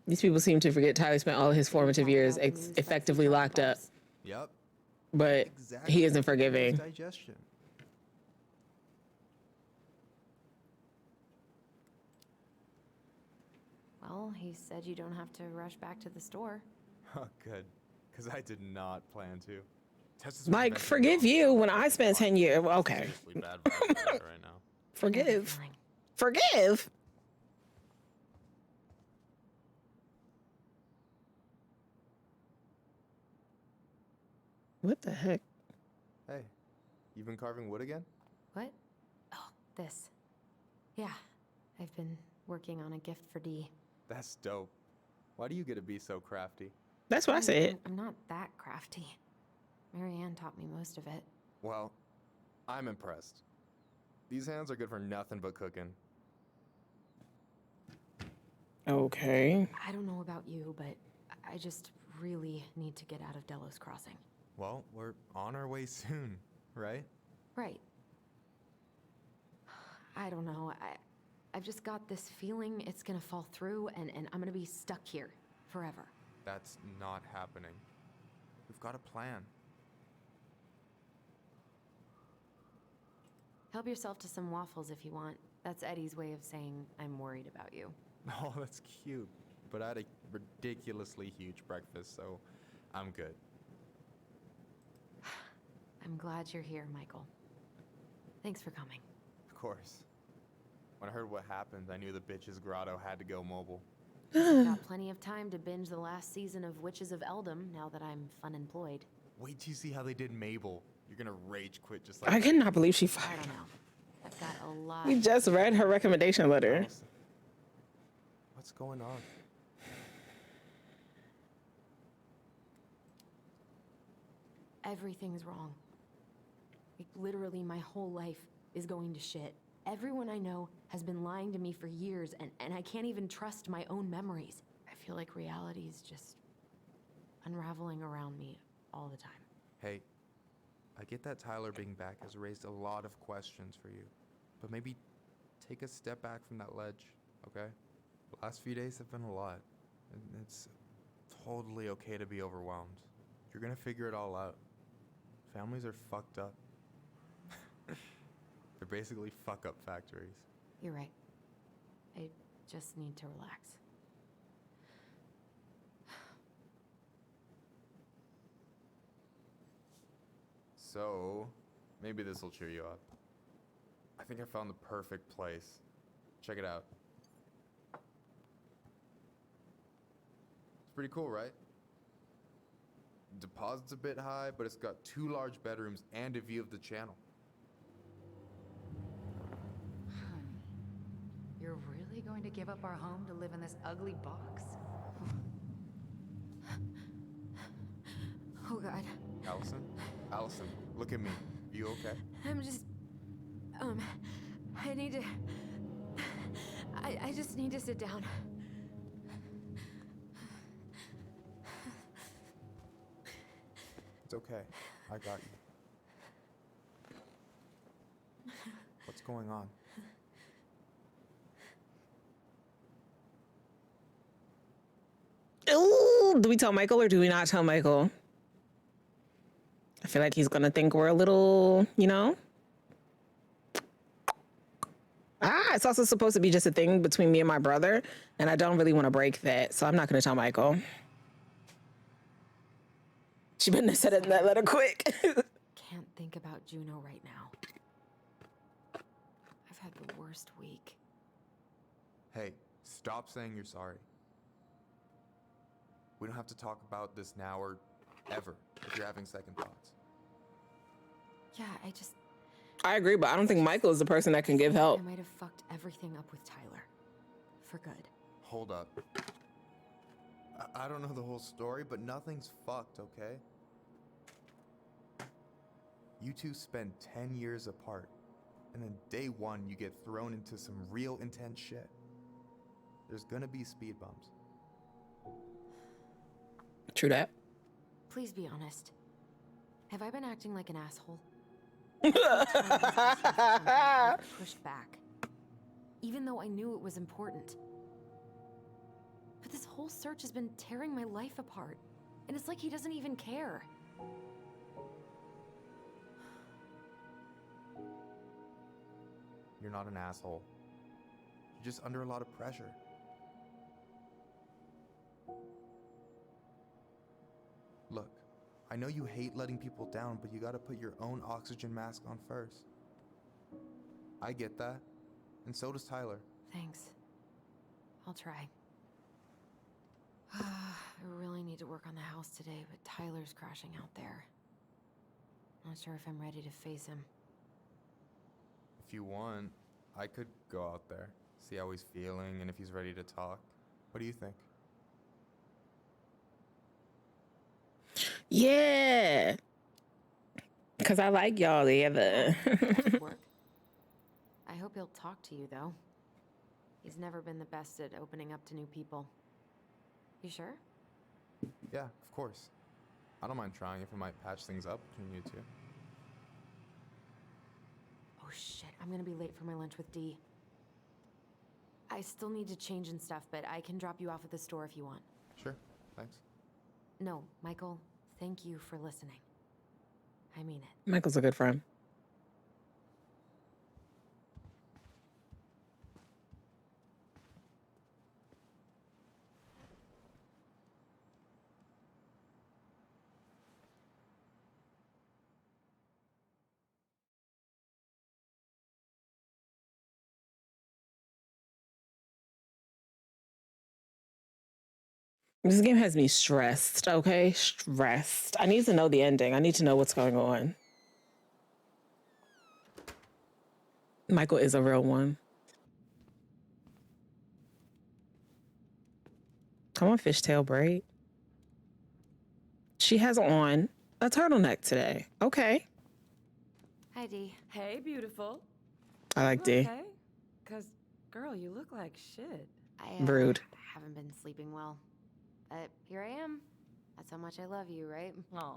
These people seem to forget Tyler spent all his formative years effectively locked up. Yep. But he isn't forgiving. Digestion. Well, he said you don't have to rush back to the store. Oh, good. Because I did not plan to. Like, forgive you when I spent 10 years. Well, okay. Seriously bad vibes right now. Forgive. Forgive. What the heck? Hey, You've been carving wood again? What? Oh, this. Yeah, I've been working on a gift for Dee. That's dope. Why do you get to be so crafty? That's what I said. I'm not that crafty. Marianne taught me most of it. Well, I'm impressed. These hands are good for nothing but cooking. Okay. I don't know about you, but I just really need to get out of Delos Crossing. Well, we're on our way soon, right? Right. I don't know. I've just got this feeling it's gonna fall through and I'm gonna be stuck here forever. That's not happening. We've got a plan. Help yourself to some waffles if you want. That's Eddie's way of saying I'm worried about you. Oh, that's cute. But I had a ridiculously huge breakfast, so I'm good. I'm glad you're here, Michael. Thanks for coming. Of course. When I heard what happened, I knew the bitch's grotto had to go mobile. Got plenty of time to binge the last season of Witches of Eldom now that I'm unemployed. Wait till you see how they did Mabel. You're gonna rage quit just like I cannot believe she I fired. don't know. I've got a lot. We just read her recommendation letter. What's going on? Everything's wrong. Like, literally, my whole life is going to shit. Everyone I know has been lying to me for years, and I can't even trust my own memories. I feel like reality's just unraveling around me all the time. Hey, I get that Tyler being back has raised a lot of questions for you, but maybe take a step back from that ledge, okay? The last few days have been a lot, and it's totally okay to be overwhelmed. You're gonna figure it all out. Families are fucked up. They're basically fuck-up factories. You're right. I just need to relax. So, maybe this will cheer you up. I think I found the perfect place. Check it out. It's pretty cool, right? Deposit's a bit high, but it's got 2 large bedrooms and a view of the channel. Honey, you're really going to give up our home to live in this ugly box? Oh, God. Allison? Allison, look at me. You okay? I'm just... I need to... I just need to sit down. It's okay. I got you. What's going on? Ooh, do we tell Michael or do we not tell Michael? I feel like he's gonna think we're a little, you know? It's also supposed to be just a thing between me and my brother, and I don't really want to break that, so I'm not gonna tell Michael. She better have said it in that letter quick. Can't think about Juno right now. I've had the worst week. Hey, stop saying you're sorry. We don't have to talk about this now or ever if you're having second thoughts. Yeah, I agree, but I don't think Michael is the person that can give help. I might have fucked everything up with Tyler. For good. Hold up. I don't know the whole story, but nothing's fucked, okay? You two spend 10 years apart, and then day one you get thrown into some real intense shit. There's gonna be speed bumps. True that. Please be honest. Have I been acting like an asshole? Pushed back. Even though I knew it was important. But this whole search has been tearing my life apart. And it's like he doesn't even care. You're not an asshole. You're just under a lot of pressure. Look, I know you hate letting people down, but you gotta put your own oxygen mask on first. I get that, and so does Tyler. Thanks. I'll try. I really need to work on the house today, but Tyler's crashing out there. Not sure if I'm ready to face him. If you want, I could go out there, see how he's feeling, and if he's ready to talk. What do you think? Yeah. Because I like y'all together. That could work. I hope he'll talk to you, though. He's never been the best at opening up to new people. You sure? Yeah, of course. I don't mind trying if it might patch things up between you two. Oh shit, I'm gonna be late for my lunch with Dee. I still need to change and stuff, but I can drop you off at the store if you want. Sure, thanks. No, Michael, thank you for listening. I mean it. Michael's a good friend. This game has me stressed, okay? Stressed. I need to know the ending. I need to know what's going on. Michael is a real one. Come on, fishtail braid. She has on a turtleneck today. Okay. Hi, Dee. Hey, beautiful. I like Dee. Okay. Cause, girl, you look like shit. I Rude. haven't been sleeping well. But here I am. That's how much I love you, right? Aw.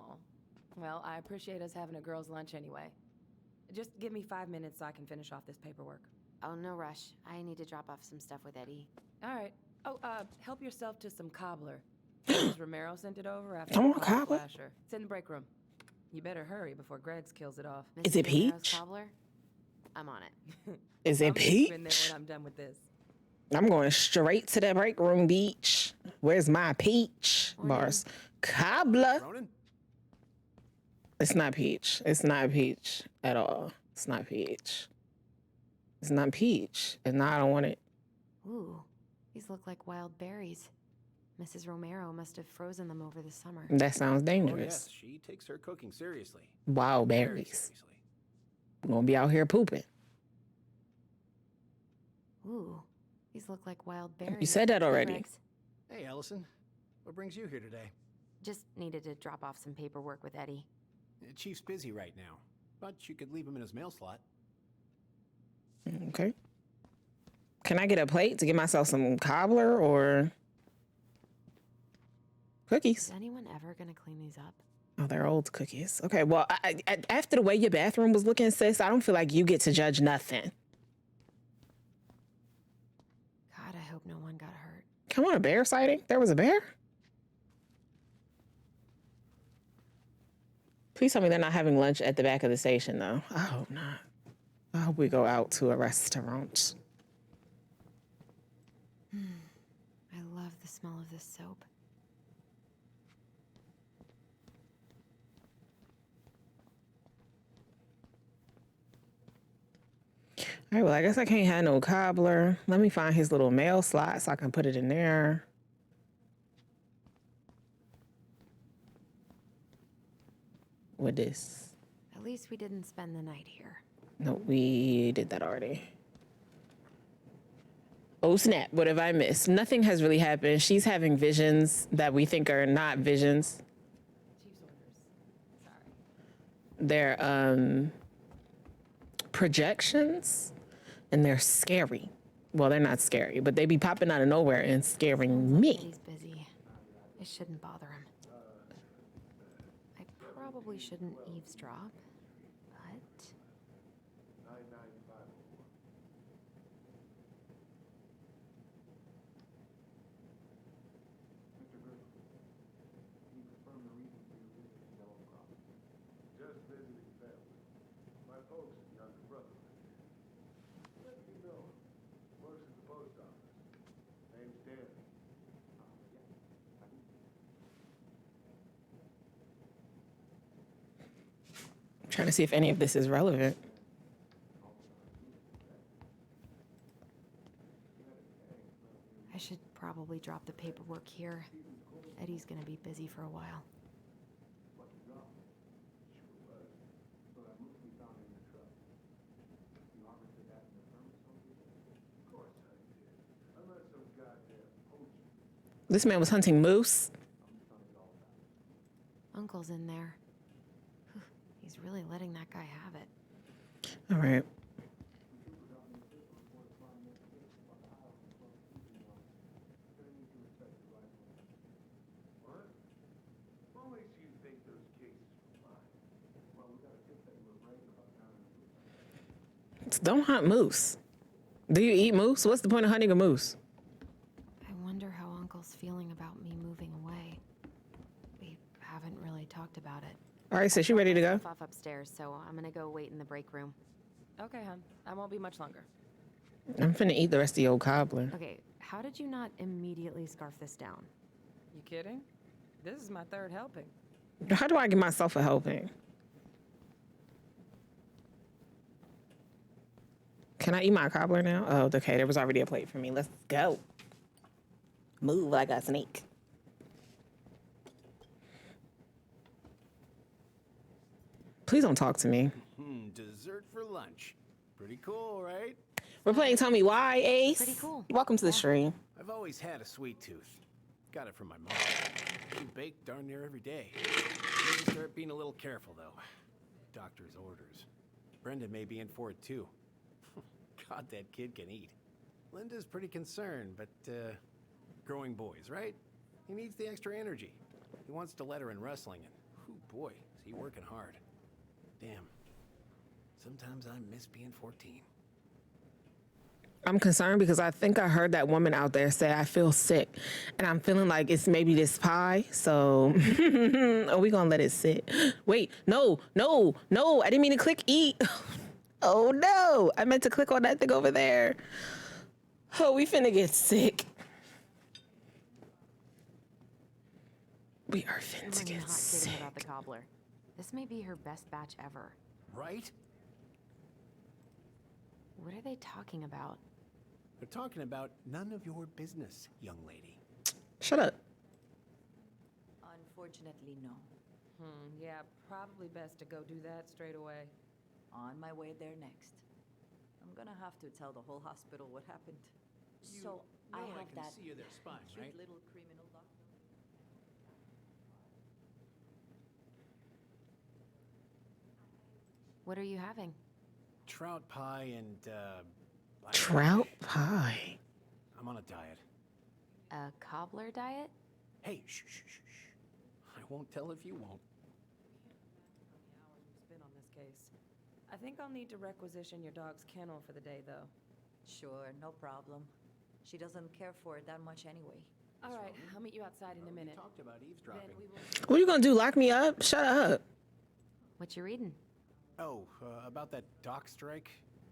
Well, I appreciate us having a girls' lunch anyway. Just give me 5 minutes so I can finish off this paperwork. Oh, no rush. I need to drop off some stuff with Eddie. All right. Oh, help yourself to some cobbler. Mrs. Romero sent it over after Come the on, call cobbler. Flasher. It's in the break room. You better hurry before Greggs kills it off. Is it Romero's peach? cobbler? I'm on it. Is it I'll meet you in there peach? when I'm done with this. I'm going straight to the break room, beach. Where's my peach? Morning. Bars. Cobbler. Ronan? It's not peach. It's not peach at all. It's not peach. It's not peach. And now I don't want it. Ooh, these look like wild berries. Mrs. Romero must have frozen them over the summer. That sounds Oh, dangerous. yes, she takes her cooking seriously. Wild Very berries. seriously. We're gonna be out here pooping. Ooh, these look like wild berries. You said that Hey, already. Greggs. Hey, Allison. What brings you here today? Just needed to drop off some paperwork with Eddie. Chief's busy right now, but you could leave him in his mail slot. Okay. Can I get a plate to get myself some cobbler or cookies? Is anyone ever gonna clean these up? Oh, they're old cookies. Okay, well, after the way your bathroom was looking, sis, I don't feel like you get to judge nothing. God, I hope no one got hurt. Come on, a bear sighting? There was a bear? Please tell me they're not having lunch at the back of the station, though. I hope not. I hope we go out to a restaurant. I love the smell of this soap. All right, well, I guess I can't have no cobbler. Let me find his little mail slot so I can put it in there. With this. At least we didn't spend the night here. No, we did that already. Oh, snap. What have I missed? Nothing has really happened. She's having visions that we think are not visions. Chief's orders. Sorry. They're projections, and they're scary. Well, they're not scary, but they be popping out of nowhere and scaring me. He's busy. I shouldn't bother him. I probably shouldn't eavesdrop, but... Just visiting family. My folks and younger brother live here. Let me know. Works at the post office. Name's Danny. I'm trying to see if any of this is relevant. I should probably drop the paperwork here. Eddie's gonna be busy for a while. This man was hunting moose. Uncle's in there. He's really letting that guy have it. All right. Don't hunt moose. Do you eat moose? What's the point of hunting a moose? I wonder how Uncle's feeling about me moving away. We haven't really talked about it. All right, sis, you ready to go? Off upstairs, so I'm gonna go wait in the break room. Okay, hon. I won't be much longer. I'm finna eat the rest of the old cobbler. Okay, how did you not immediately scarf this down? You kidding? This is my third helping. How do I give myself a helping? Can I eat my cobbler now? Oh, okay. There was already a plate for me. Let's go. Move like a snake. Please don't talk to me. Dessert for lunch. Pretty cool, right? We're playing Tell Me Why, Ace. Pretty cool. Welcome to the stream. I've always had a sweet tooth. Got it from my mom. She baked darn near every day. Need to start being a little careful, though. Doctor's orders. Brenda may be in for it, too. God, that kid can eat. Linda's pretty concerned, but, growing boys, right? He needs the extra energy. He wants to let her in wrestling, and, oh boy, is he working hard. Damn. Sometimes I miss being 14. I'm concerned because I think I heard that woman out there say, I feel sick. And I'm feeling like it's maybe this pie. So are we going to let it sit? Wait, no. I didn't mean to click eat. Oh, no. I meant to click on that thing over there. Oh, we finna get sick. We are finna get sick. Kidding about the cobbler. This may be her best batch ever. Right? What are they talking about? They're talking about none of your business, young lady. Shut up. Unfortunately, no. Yeah, probably best to go do that straight away. On my way there next. I'm gonna have to tell the whole hospital what happened. So I have can that see you their spine, cute right? little criminal doctor. What are you having? Trout pie and, Trout pie. I'm on a diet. A cobbler diet? Hey, shh. I won't tell if you won't. Spin on this case. I think I'll need to requisition your dog's kennel for the day, though. Sure, no problem. She doesn't care for it that much anyway. All right, I'll meet you outside in a minute. Talked about eavesdropping. What are you going to do? Lock me up? Shut up. What you reading? Oh, about that dock strike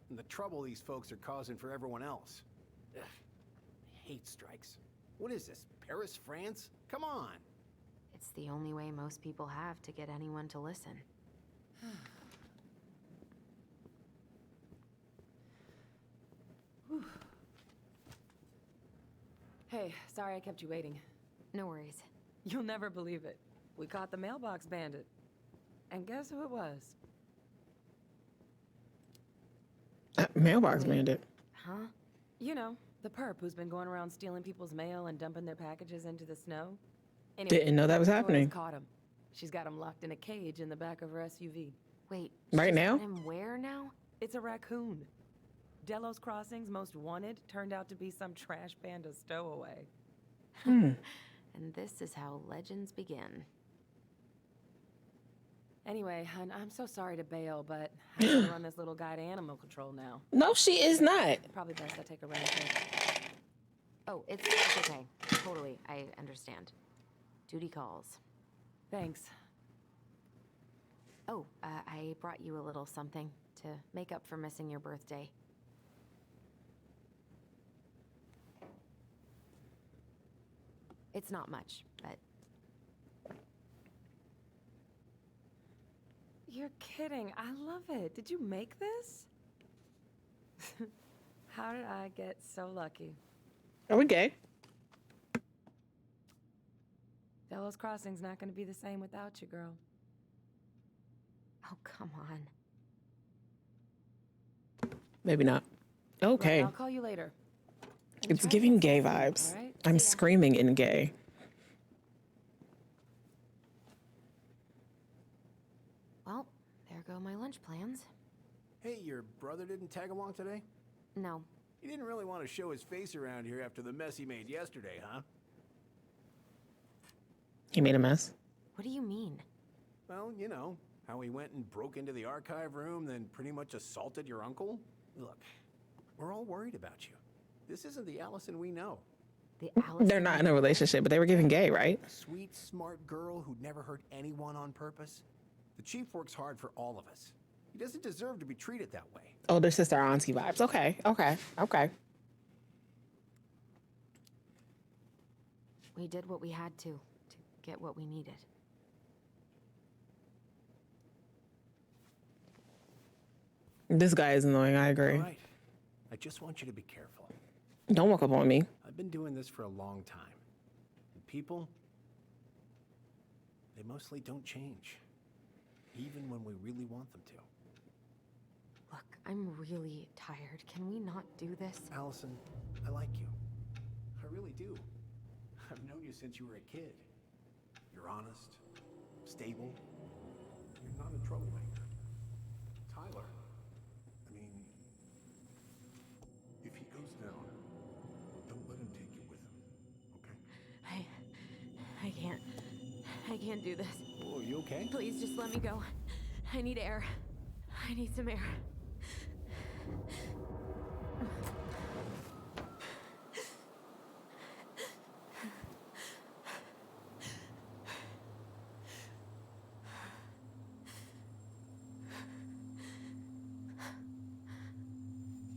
and the trouble these folks are causing for everyone else. Ugh, I hate strikes. What is this, Paris, France? Come on. It's the only way most people have to get anyone to listen. Hey, sorry I kept you waiting. No worries. You'll never believe it. We caught the mailbox bandit. And guess who it was? Mailbox bandit. Huh? You know, the perp who's been going around stealing people's mail and dumping their packages into the snow. Didn't know that was happening. Caught him. She's got him locked in a cage in the back of her SUV. Wait. Right now? And where now? It's a raccoon. Delos Crossing's most wanted turned out to be some trash panda stowaway. And this is how legends begin. Anyway, I'm so sorry to bail, but I have to run this little guy to animal control now. No, she is not. Probably best I take a round trip. Oh, it's okay. Totally, I understand. Duty calls. Thanks. Oh, I brought you a little something to make up for missing your birthday. It's not much, but... You're kidding. I love it. Did you make this? How did I get so lucky? Are we gay? Delos Crossing's not going to be the same without you, girl. Oh, come on. Maybe not. Okay. Right, I'll call you later. It's giving gay vibes. All right. I'm screaming in gay. Well, there go my lunch plans. Hey, your brother didn't tag along today? No. He didn't really want to show his face around here after the mess he made yesterday, huh? He made a mess. What do you mean? Well, you know, how he went and broke into the archive room, then pretty much assaulted your uncle. Look, we're all worried about you. This isn't the Allison we know. The Allison? They're not in a relationship, but they were giving gay, right? Sweet, smart girl who'd never hurt anyone on purpose. The chief works hard for all of us. He doesn't deserve to be treated that way. Older sister auntie vibes. Okay. We did what we had to get what we needed. This guy is annoying, I agree. All right. I just want you to be careful. Don't walk up on me. I've been doing this for a long time. And people, they mostly don't change. Even when we really want them to. Look, I'm really tired. Can we not do this? Allison, I like you. I really do. I've known you since you were a kid. You're honest, stable. You're not a troublemaker. Tyler, I mean, if he goes down, don't let him take you with him, okay? I can't do this. Oh, you okay? Please just let me go. I need air. I need some air.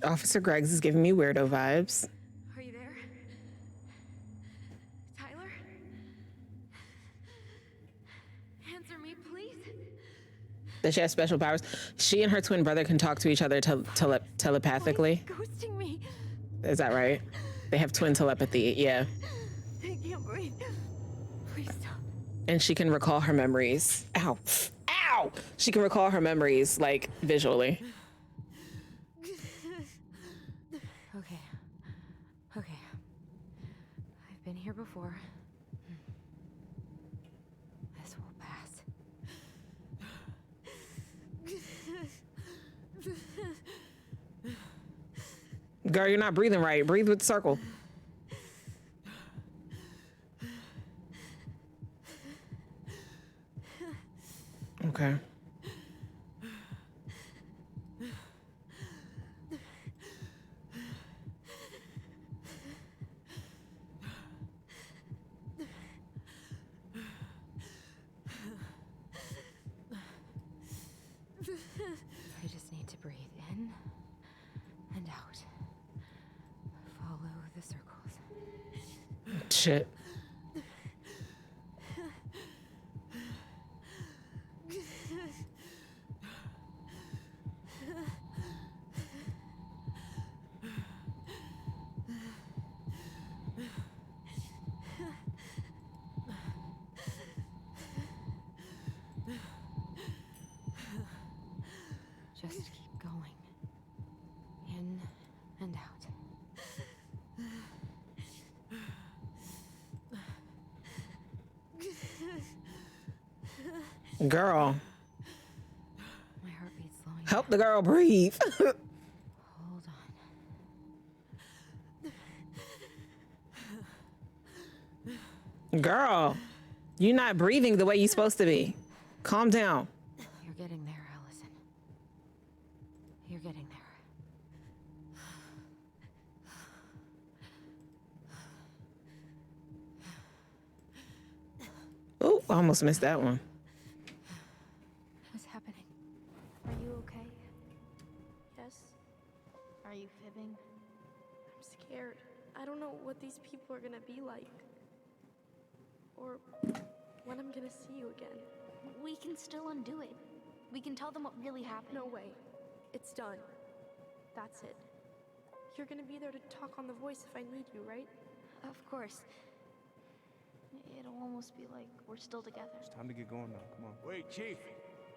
Officer Greggs is giving me weirdo vibes. Are you there? Tyler? Answer me, please. Does she have special powers? She and her twin brother can talk to each other telepathically. Ghosting me. Is that right? They have twin telepathy, yeah. I can't breathe. Please stop. And she can recall her memories. Ow. Ow! She can recall her memories, like, visually. Okay. I've been here before. This will pass. Girl, you're not breathing right. Breathe with the circle. Okay. I just need to breathe in and out. Follow the circles. Shit. Just keep going. In and out. Girl. My heartbeat's slowing. Help the girl breathe. Hold on. Girl, you're not breathing the way you're supposed to be. Calm down. You're getting there, Allison. You're getting there. Oh, I almost missed that one. What's happening? Are you okay? Yes? Are you fibbing? I'm scared. I don't know what these people are gonna be like. Or when I'm gonna see you again. We can still undo it. We can tell them what really happened. No way. It's done. That's it. You're gonna be there to talk on the voice if I need you, right? Of course. It'll almost be like we're still together. It's time to get going now. Come on. Wait, Chief.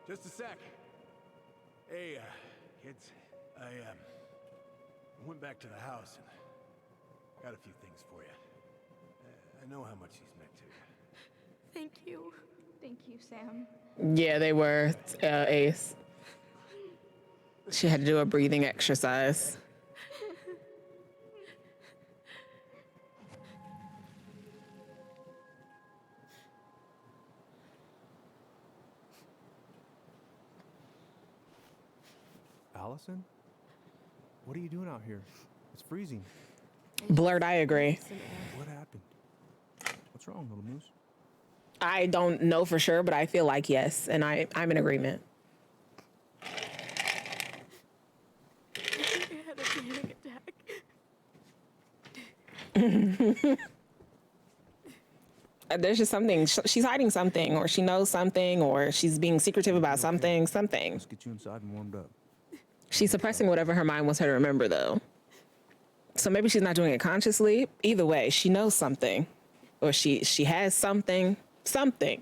Just a sec. Hey, kids. I went back to the house and Got a few things for you. I know how much he's meant to you. Thank you. Thank you, Sam. Yeah, they were, Ace. She had to do a breathing exercise. Allison? What are you doing out here? It's freezing. Blurred, I agree. What happened? What's wrong, little moose? I don't know for sure, but I feel like yes, and I'm in agreement. I think I had a panic attack. There's just something. She's hiding something, or she knows something, or she's being secretive about something. Let's get you inside and warmed up. She's suppressing whatever her mind wants her to remember, though. So maybe she's not doing it consciously. Either way, she knows something, or she has something. Something.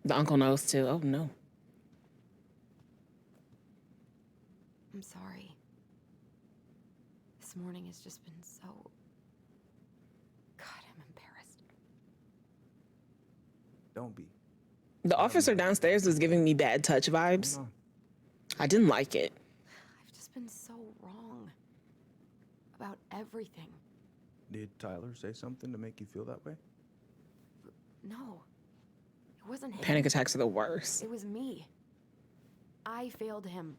The uncle knows too. Oh no. I'm sorry. This morning has just been so... God, I'm embarrassed. Don't be. The officer downstairs was giving me bad touch vibes. I didn't like it. I've just been so wrong about everything. Did Tyler say something to make you feel that way? No, it wasn't him. Panic attacks are the worst. It was me. I failed him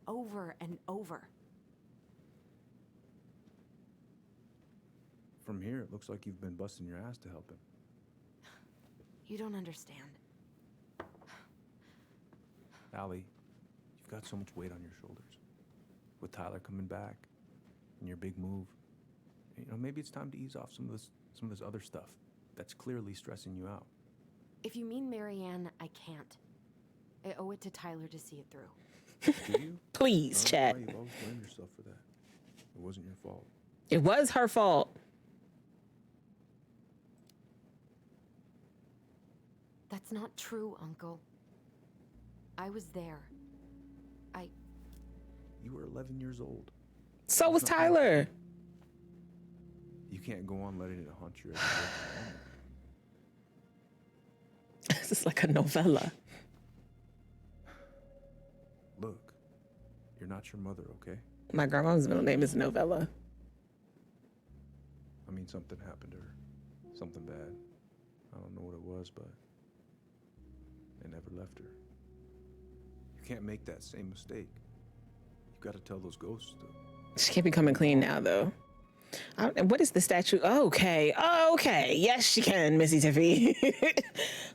over and over. From here, it looks like you've been busting your ass to help him. You don't understand. Allie, you've got so much weight on your shoulders. With Tyler coming back and your big move, you know, maybe it's time to ease off some of this other stuff that's clearly stressing you out. If you mean Marianne, I can't. I owe it to Tyler to see it through. Do you? Please, Chad. You've always blamed yourself for that. It wasn't your fault. It was her fault. That's not true, Uncle. I was there. You were 11 years old. So was Tyler. You can't go on letting it haunt you every day. This is like a novella. Look, you're not your mother, okay? My grandma's middle name is Novella. I mean, something happened to her. Something bad. I don't know what it was, but it never left her. You can't make that same mistake. You gotta tell those ghosts to. She can't be coming clean now, though. What is the statue? Okay. Yes, she can, Missy Tiffy.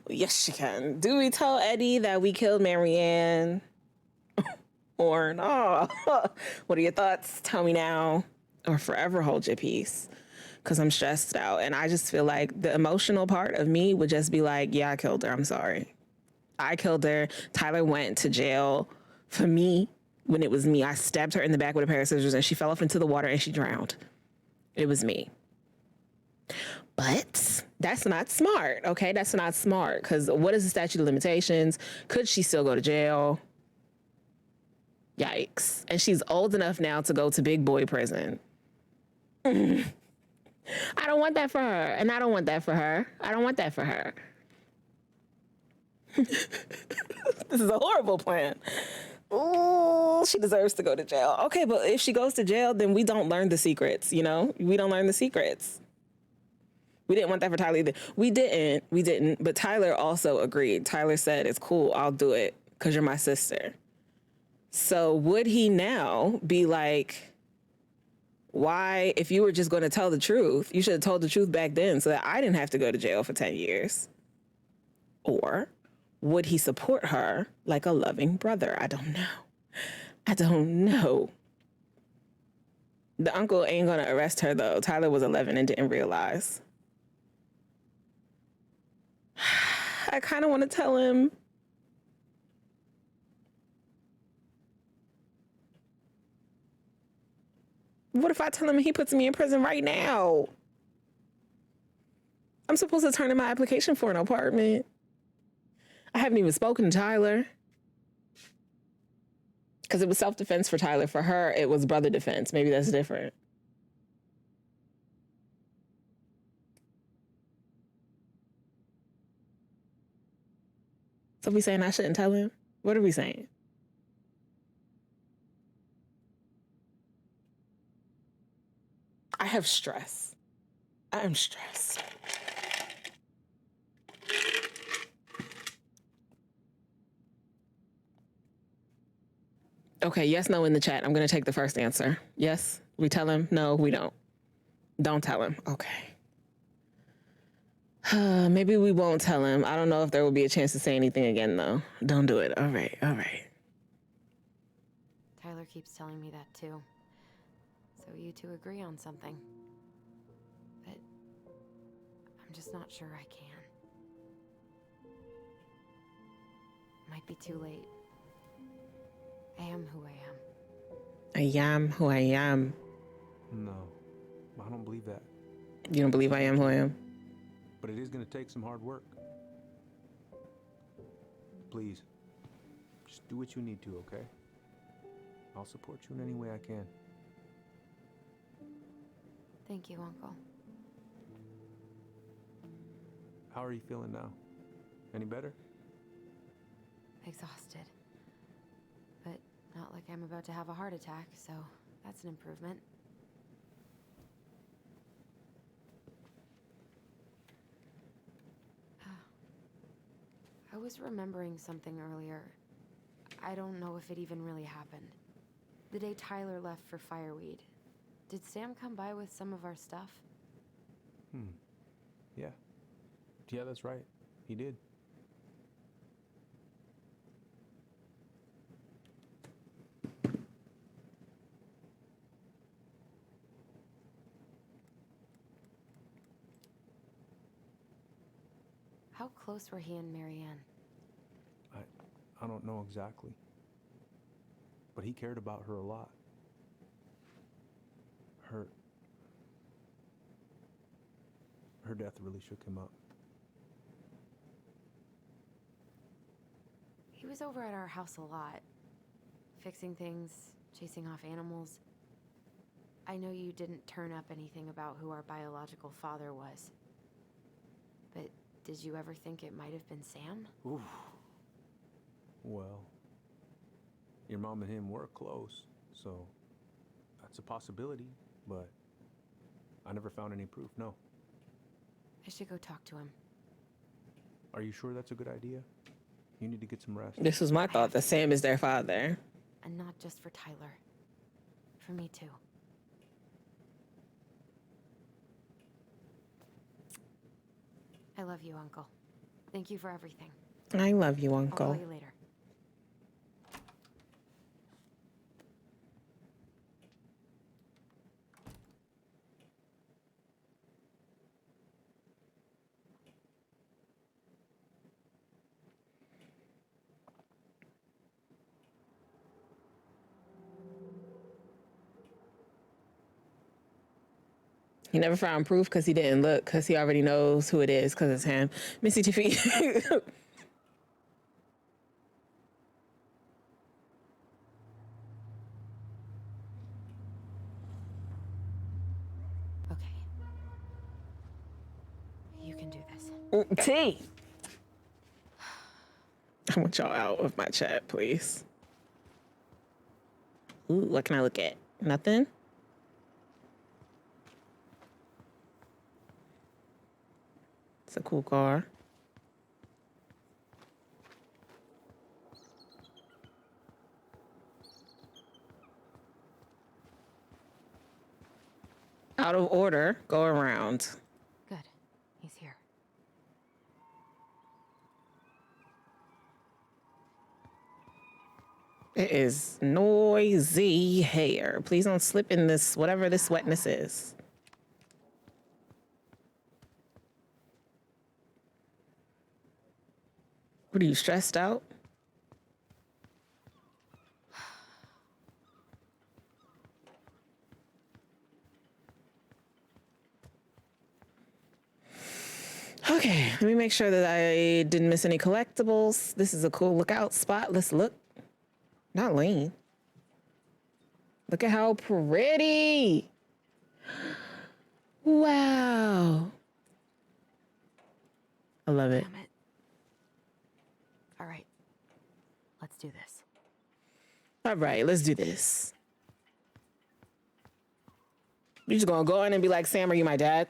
Yes, she can. Do we tell Eddie that we killed Marianne? Or no? What are your thoughts? Tell me now. Or forever hold your peace. Because I'm stressed out. And I just feel like the emotional part of me would just be like, yeah, I killed her. I'm sorry. I killed her. Tyler went to jail for me. When it was me, I stabbed her in the back with a pair of scissors and she fell off into the water and she drowned. It was me. But that's not smart, okay? That's not smart, because what is the statute of limitations? Could she still go to jail? Yikes. And she's old enough now to go to big boy prison. I don't want that for her, and I don't want that for her. I don't want that for her. This is a horrible plan. Ooh, she deserves to go to jail. Okay, but if she goes to jail, then we don't learn the secrets, you know? We don't learn the secrets. We didn't want that for Tyler either. We didn't, but Tyler also agreed. Tyler said, it's cool, I'll do it, because you're my sister. So would he now be like, why, if you were just going to tell the truth, you should have told the truth back then so that I didn't have to go to jail for 10 years? Or would he support her like a loving brother? I don't know. The uncle ain't gonna arrest her though. Tyler was 11 and didn't realize. I kind of want to tell him. What if I tell him he puts me in prison right now? I'm supposed to turn in my application for an apartment. haven't even spoken to Tyler. Because it was self-defense for Tyler. For her, it was brother defense. Maybe that's different. So we saying I shouldn't tell him? What are we saying? I have stress. I am stressed. Okay, yes, no in the chat. I'm going to take the first answer. Yes, we tell him. No, we don't. Don't tell him. Okay. Maybe we won't tell him. I don't know if there will be a chance to say anything again, though. Don't do it. All right, all right. Tyler keeps telling me that too. So you two agree on something. But I'm just not sure I can. Might be too late. I am who I am. I am who I am. No, I don't believe that. You don't believe I am who I am? But it is going to take some hard work. Please, just do what you need to, okay? I'll support you in any way I can. Thank you, Uncle. How are you feeling now? Any better? Exhausted. But not like I'm about to have a heart attack, so that's an improvement. I was remembering something earlier. I don't know if it even really happened. The day Tyler left for Fireweed, did Sam come by with some of our stuff? Yeah. Yeah, that's right. He did. How close were he and Marianne? I don't know exactly. But he cared about her a lot. Her death really shook him up. He was over at our house a lot. Fixing things, chasing off animals. I know you didn't turn up anything about who our biological father was. But did you ever think it might have been Sam? Oof. Well, your mom and him were close, so that's a possibility, but I never found any proof, no. I should go talk to him. Are you sure that's a good idea? You need to get some rest. This was my thought, that Sam is their father. And not just for Tyler. For me too. I love you, Uncle. Thank you for everything. I love you, I'll Uncle. call you later. He never found proof because he didn't look, because he already knows who it is, because it's him. Missy TV. Okay. You can do this. T. I want y'all out of my chat, please. Ooh, what can I look at? Nothing? It's a cool car. Out of order. Go around. Good. He's here. It is noisy here. Please don't slip in this, whatever this wetness is. What are you, stressed out? Okay, let me make sure that I didn't miss any collectibles. This is a cool lookout spot. Let's look. Not lean. Look at how pretty. Wow. I love it. Damn it. All right. Let's do this. All right, let's do this. You're just gonna go in and be like, Sam, are you my dad?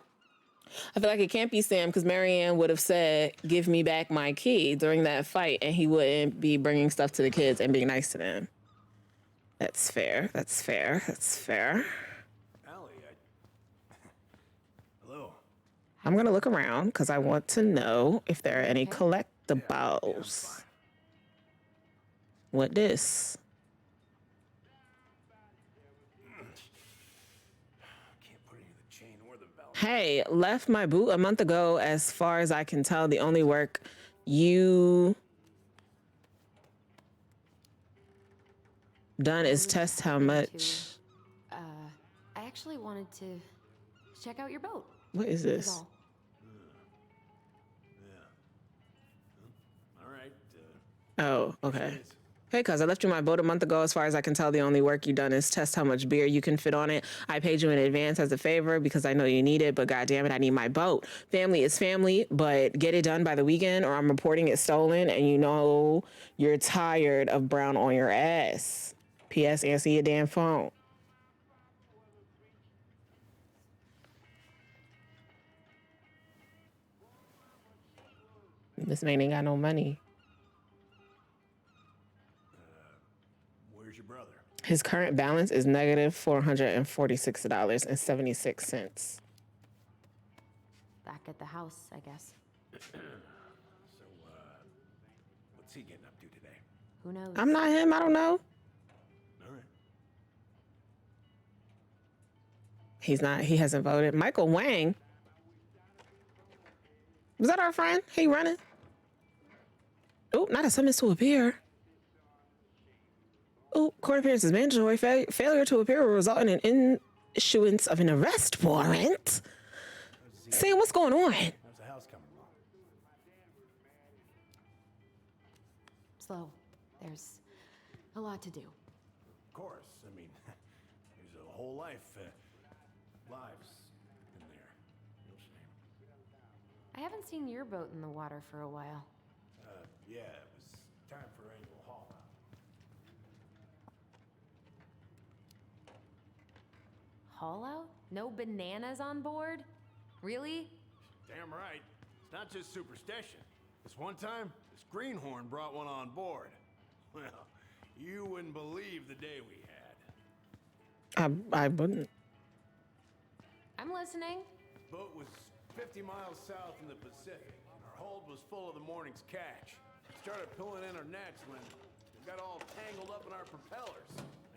I feel like it can't be Sam because Marianne would have said, give me back my key during that fight, and he wouldn't be bringing stuff to the kids and being nice to them. That's fair. That's fair. That's fair. Allie, Hello. I'm gonna look around because I want to know if there are any collectibles. What this? Hey, left my boot a month ago. As far as I can tell, the only work you done is test how much. I actually wanted to check out your boat. What is That's this? all. All right. Oh, okay. Hey, cuz I left you my boat a month ago. As far as I can tell, the only work you done is test how much beer you can fit on it. I paid you in advance as a favor because I know you need it, but goddamn it, I need my boat. Family is family, but get it done by the weekend or I'm reporting it stolen and you know you're tired of brown on your ass. P.S. Answer your damn phone. This man ain't got no money. Where's your brother? His current balance is negative $446.76. Back at the house, I guess. So, what's he getting up to today? Who knows? I'm not him. I don't know. All right. He's not. He hasn't voted. Michael Wang. Was that our friend? He running? Oh, not a summons to appear. Oh, court appearance is mandatory. Failure to appear will result in an issuance of an arrest warrant. Sam, what's going on? How's the house coming along? Slow. There's a lot to do. Of course. I mean, there's a whole lives in there. No shame. I haven't seen your boat in the water for a while. Yeah, it was time for annual haul out. Haul out? No bananas on board? Really? Damn right. It's not just superstition. This one time, this greenhorn brought one on board. Well, you wouldn't believe the day we had. I wouldn't. I'm listening. The boat was 50 miles south in the Pacific. Our hold was full of the morning's catch. Started pulling in our nets when we got all tangled up in our propellers.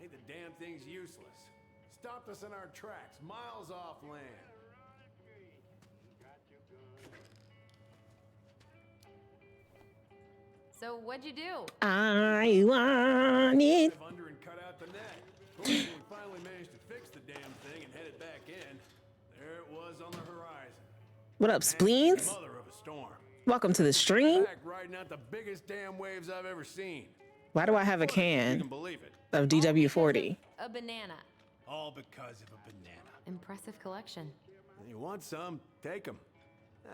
Made the damn things useless. Stopped us in our tracks, miles off land. So what'd you do? I want it. Dive under and cut out the net. Of course, when we finally managed to fix the damn thing and head it back in, there it was on the horizon. What up, spleens? Mother of a storm. Welcome to the stream. Back riding out the biggest damn waves I've ever seen. Why do I have a You can can believe it. of DW40? A banana. All because of a banana. Impressive collection. You want some? Take them.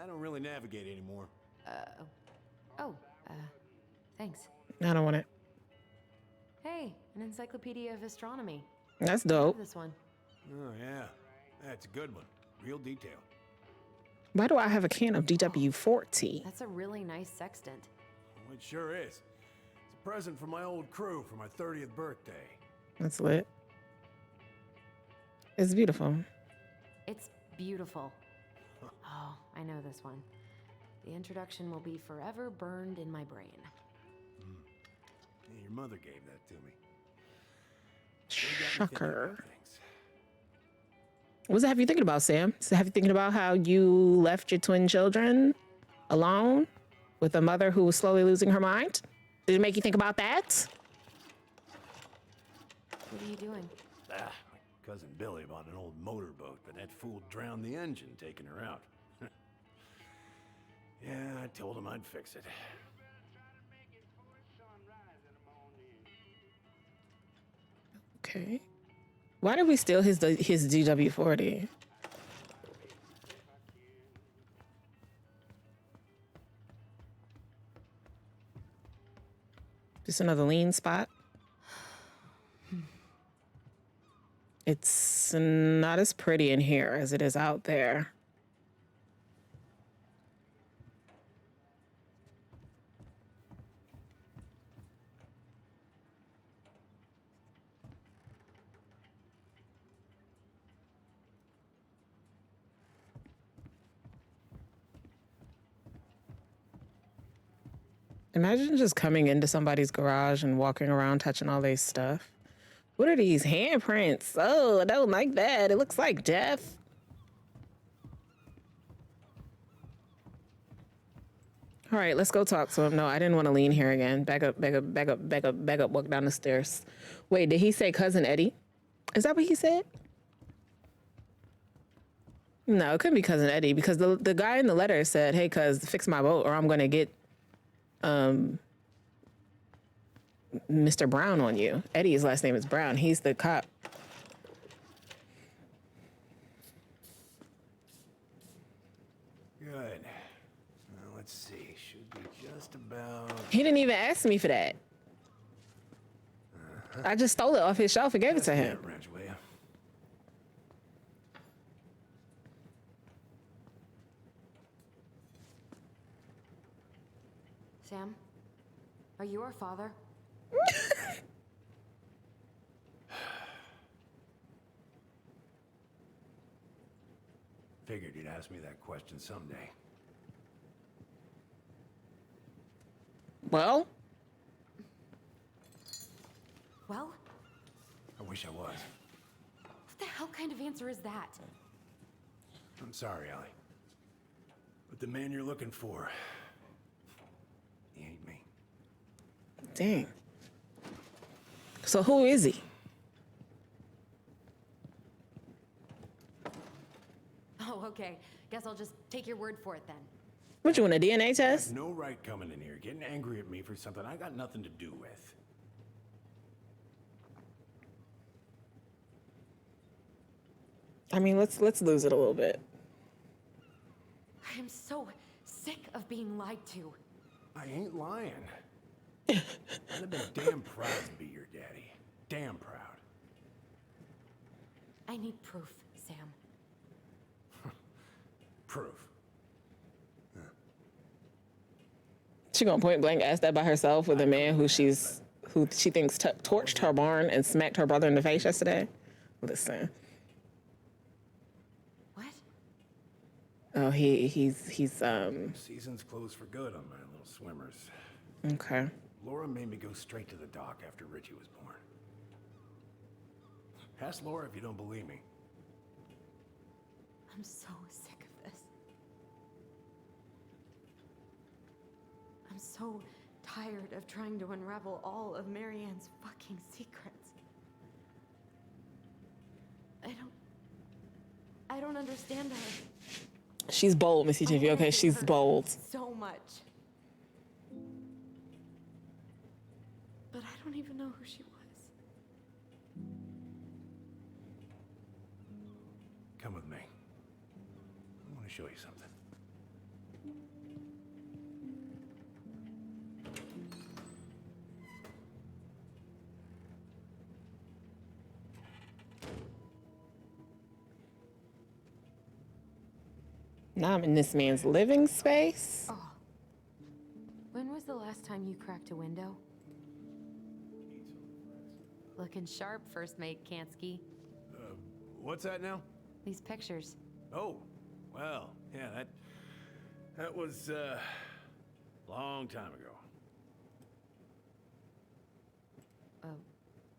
I don't really navigate anymore. Thanks. I don't want it. Hey, an encyclopedia of astronomy. That's I love dope. this one. Oh, yeah. That's a good one. Real detail. Why do I have a can of DW40? That's a really nice sextant. Oh, it sure is. It's a present from my old crew for my 30th birthday. That's lit. It's beautiful. It's beautiful. Oh, I know this one. The introduction will be forever burned in my brain. Yeah, your mother gave that to me. Shocker. What does it have you thinking about, Sam? Does it have you thinking about how you left your twin children alone with a mother who was slowly losing her mind? Did it make you think about that? What are you doing? My cousin Billy bought an old motorboat, but that fool drowned the engine taking her out. told him I'd fix it. Okay. Why did we steal his DW40? Just another lean spot. It's not as pretty in here as it is out there. Imagine just coming into somebody's garage and walking around touching all their stuff. What are these handprints? Oh, I don't like that. It looks like death. All right, let's go talk to him. No, I didn't want to lean here again. Back up, walk down the stairs. Wait, did he say Cousin Eddie? Is that what he said? No, it couldn't be Cousin Eddie because the guy in the letter said, hey, cuz, fix my boat or I'm going to get Mr. Brown on you. Eddie's last name is Brown. He's the cop. Good. Well, let's see. Should be just about... He didn't even ask me for that. I just stole it off his shelf and gave it to him. Wrench, will ya? Sam, are you our father? Figured you'd ask me that question someday. Well? Well? I wish I was. What the hell kind of answer is that? I'm sorry, Allie. But the man you're looking for, he ain't me. Dang. So who is he? Oh, okay. Guess I'll just take your word for it then. What, you want a DNA test? No right coming in here, getting angry at me for something I got nothing to do with. I mean, let's lose it a little bit. I am so sick of being lied to. I ain't lying. I'd have been damn proud to be your daddy. Damn proud. I need proof, Sam. Proof. She gonna point blank ask that by herself with a man who she thinks torched her barn and smacked her brother in the face yesterday? Listen. What? Oh, he's Season's closed for good on my little swimmers. Okay. Laura made me go straight to the dock after Richie was born. Ask Laura if you don't believe me. I'm so sick of this. I'm so tired of trying to unravel all of Marianne's fucking secrets. I don't understand her. She's bold, Missy TV. Okay, she's bold. So much. But I don't even know who she was. Come with me. I want to show you something. Now I'm in this man's living space. Oh. When was the last time you cracked a window? Looking sharp, first mate Kansky. What's that now? These pictures. Oh, well, yeah, that was long time ago.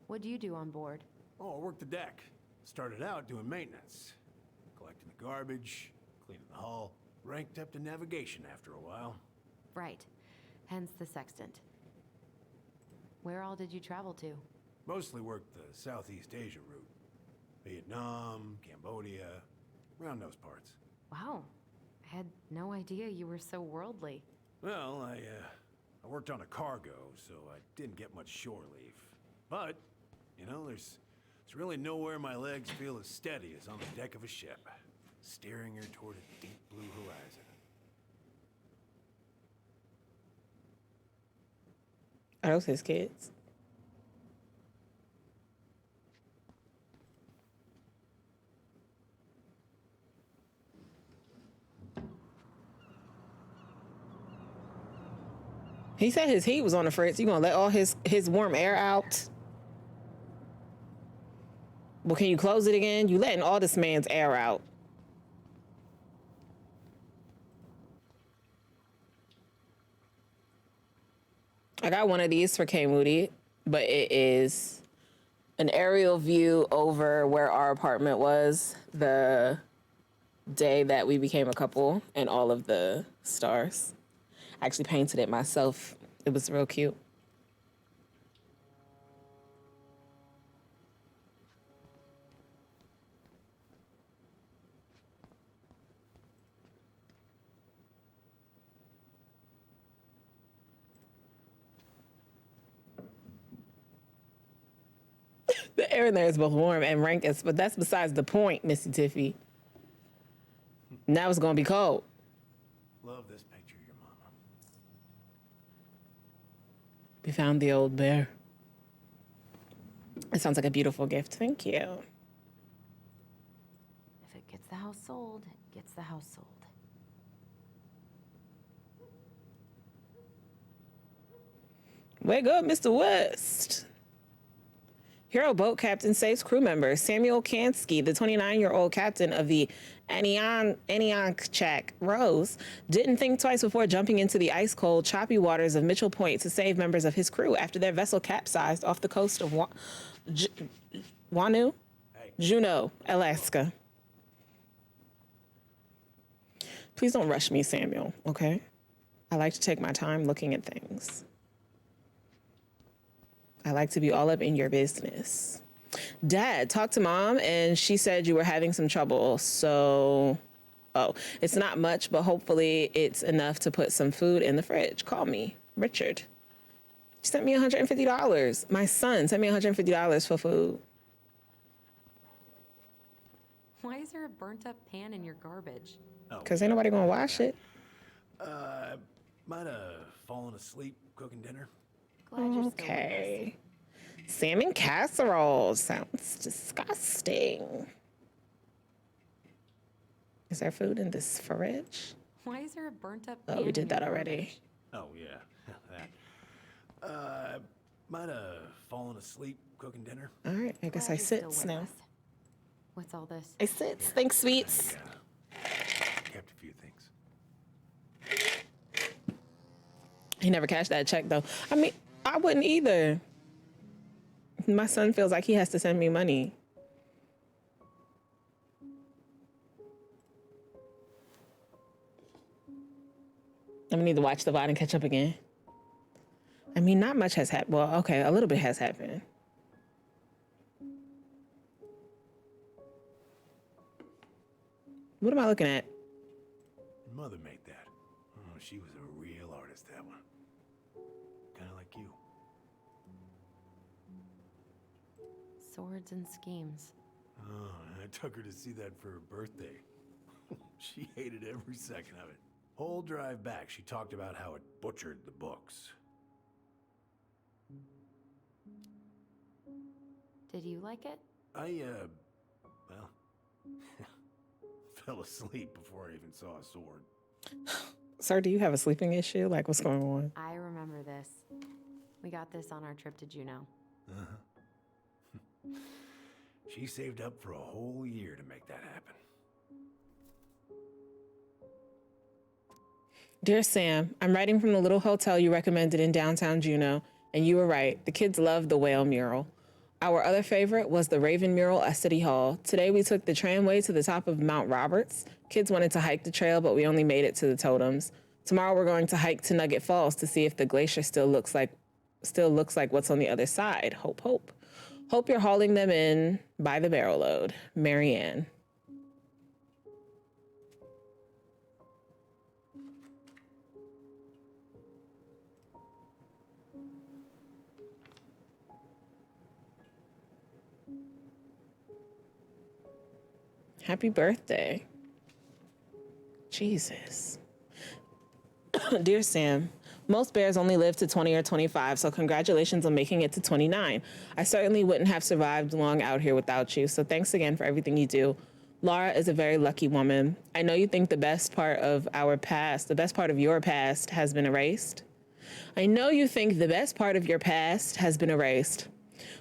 What do you do on board? Oh, I worked the deck. Started out doing maintenance, collecting the garbage, cleaning the hull, ranked up to navigation after a while. Right. Hence the sextant. Where all did you travel to? Mostly worked the Southeast Asia route. Vietnam, Cambodia, around those parts. Wow. I had no idea you were so worldly. Well, I worked on a cargo, so I didn't get much shore leave. But, you know, there's really nowhere my legs feel as steady as on the deck of a ship, steering her toward a deep blue horizon. Are those his kids? He said his heat was on the fritz. You gonna let all his warm air out? Well, can you close it again? You letting all this man's air out. I got one of these for K Moody, but it is an aerial view over where our apartment was the day that we became a couple and all of the stars. I actually painted it myself. It was real cute. The air in there is both warm and rank, but that's besides the point, Missy Tiffy. Now it's gonna be cold. Love this picture of your mama. We found the old bear. It sounds like a beautiful gift. Thank you. If it gets the house sold, it gets the house sold. Wake up, Mr. West. Hero boat captain saves crew member Samuel Kansky, the 29-year-old captain of the Antioch Rose, didn't think twice before jumping into the ice-cold, choppy waters of Mitchell Point to save members of his crew after their vessel capsized off the coast of Juneau, Alaska. Please don't rush me, Samuel, okay? I like to take my time looking at things. I like to be all up in your business. Dad, talked to Mom, and she said you were having some trouble. So, it's not much, but hopefully it's enough to put some food in the fridge. Call me, Richard. She sent me $150. My son sent me $150 for food. Why is there a burnt up pan in your garbage? Because ain't nobody gonna wash it. Might have fallen asleep cooking dinner. Okay. Salmon casserole sounds disgusting. Is there food in this fridge? Why is there a burnt up pan? Oh, we did that already. Oh, yeah, that. Might have fallen asleep cooking dinner. All right, I guess I sits now. What's all this? I sits. Thanks, sweets. Kept a few things. He never cashed that check, though. I mean, I wouldn't either. My son feels like he has to send me money. I'm gonna need to watch the VOD and catch up again. I mean, not much has happened. Well, okay, a little bit has happened. What am I looking at? Your mother made that. Oh, she was a real artist, that one. Kind of like you. Swords and schemes. Oh, I took her to see that for her birthday. She hated every second of it. Whole drive back, she talked about how it butchered the books. Did you like it? Well, fell asleep before I even saw a sword. Sir, do you have a sleeping issue? Like, what's going on? I remember this. We got this on our trip to Juneau. Uh-huh. She saved up for a whole year to make that happen. Dear Sam, I'm writing from the little hotel you recommended in downtown Juneau, and you were right. The kids loved the whale mural. Our other favorite was the Raven mural at City Hall. Today we took the tramway to the top of Mount Roberts. Kids wanted to hike the trail, but we only made it to the totems. Tomorrow we're going to hike to Nugget Falls to see if the glacier still looks like what's on the other side. Hope, hope. Hope you're hauling them in by the barrel load. Marianne. Happy birthday. Jesus. Dear Sam, most bears only live to 20 or 25, so congratulations on making it to 29. I certainly wouldn't have survived long out here without you, so thanks again for everything you do. Laura is a very lucky woman. I know you think the best part of your past has been erased. I know you think the best part of your past has been erased.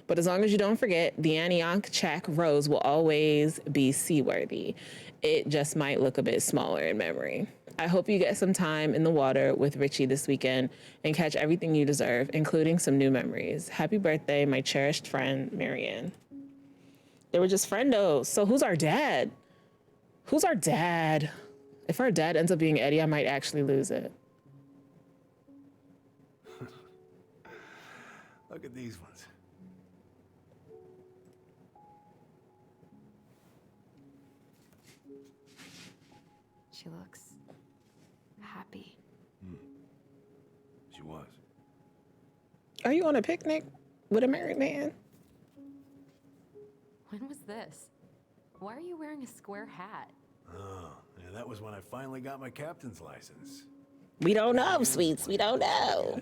But as long as you don't forget, the Antioch Chac Rose will always be seaworthy. It just might look a bit smaller in memory. I hope you get some time in the water with Richie this weekend and catch everything you deserve, including some new memories. Happy birthday, my cherished friend, Marianne. They were just friendos. So who's our dad? Who's our dad? If our dad ends up being Eddie, I might actually lose it. Look at these ones. She looks happy. She was. Are you on a picnic with a married man? When was this? Why are you wearing a square hat? Oh, yeah, that was when I finally got my captain's license. We don't know, sweets. We don't know.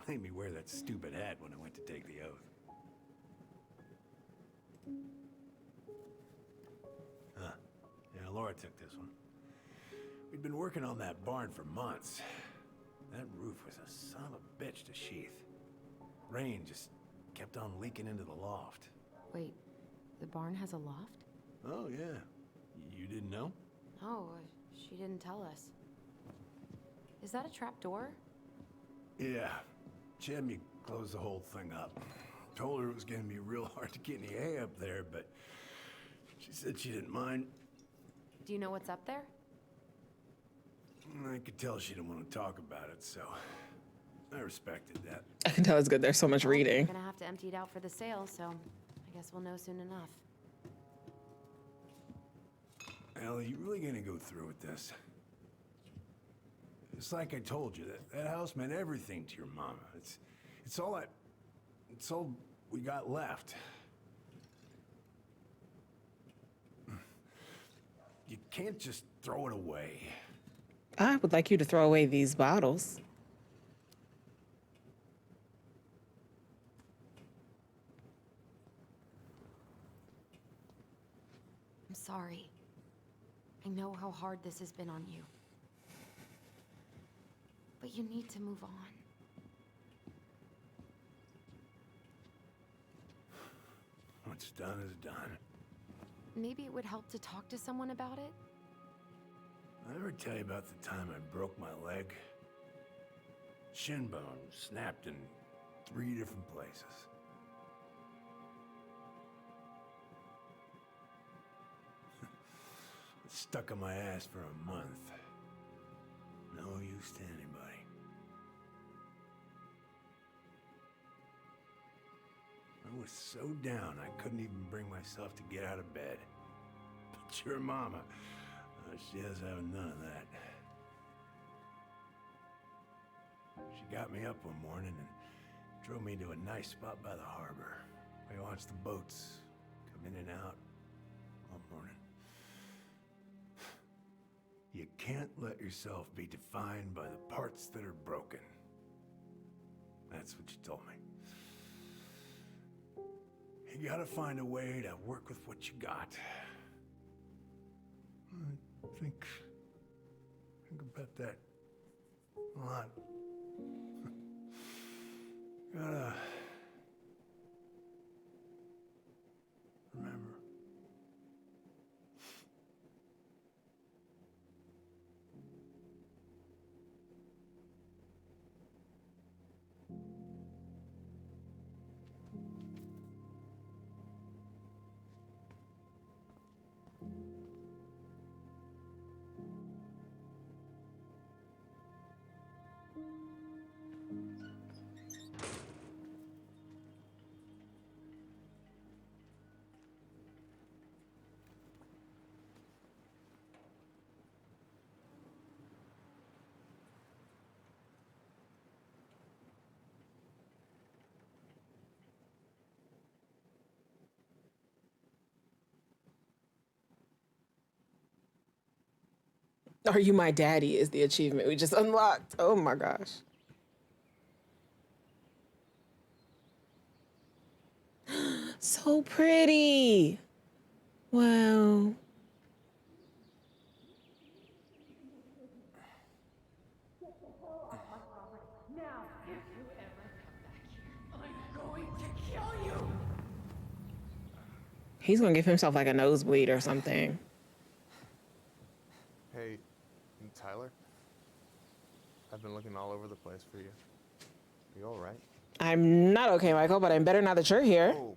Made me wear that stupid hat when I went to take the oath. Huh. Yeah, Laura took this one. We'd been working on that barn for months. That roof was a son of a bitch to sheath. Rain just kept on leaking into the loft. Wait, the barn has a loft? Oh, yeah. You didn't know? Oh, she didn't tell us. Is that a trap door? Yeah. She had me close the whole thing up. Told her it was gonna be real hard to get any hay up there, but she said she didn't mind. Do you know what's up there? I could tell she didn't want to talk about it, so I respected that. I can tell it's good. There's so much reading. We're gonna have to empty it out for the sale, so I guess we'll know soon enough. Allie, you really gonna go through with this? It's like I told you, that house meant everything to your mama. It's all we got left. You can't just throw it away. I would like you to throw away these bottles. I'm sorry. I know how hard this has been on you. But you need to move on. What's done is done. Maybe it would help to talk to someone about it? I ever tell you about the time I broke my leg? Shin bone snapped in 3 different places. It's stuck in my ass for a month. No use to anybody. I was so down I couldn't even bring myself to get out of bed. But your mama, she has having none of that. She got me up one morning and drove me to a nice spot by the harbor. I watched the boats come in and out all morning. You can't let yourself be defined by the parts that are broken. That's what you told me. You gotta find a way to work with what you got. Think about that a lot. Gotta remember. Are You My Daddy is the achievement we just unlocked. Oh my gosh. So pretty. Wow. Now, if you ever come back here, I'm going to kill you! He's gonna give himself like a nosebleed or something. Hey, Tyler? I've been looking all over the place for you. You alright? I'm not okay, Michael, but I'm better now that you're here. Oh,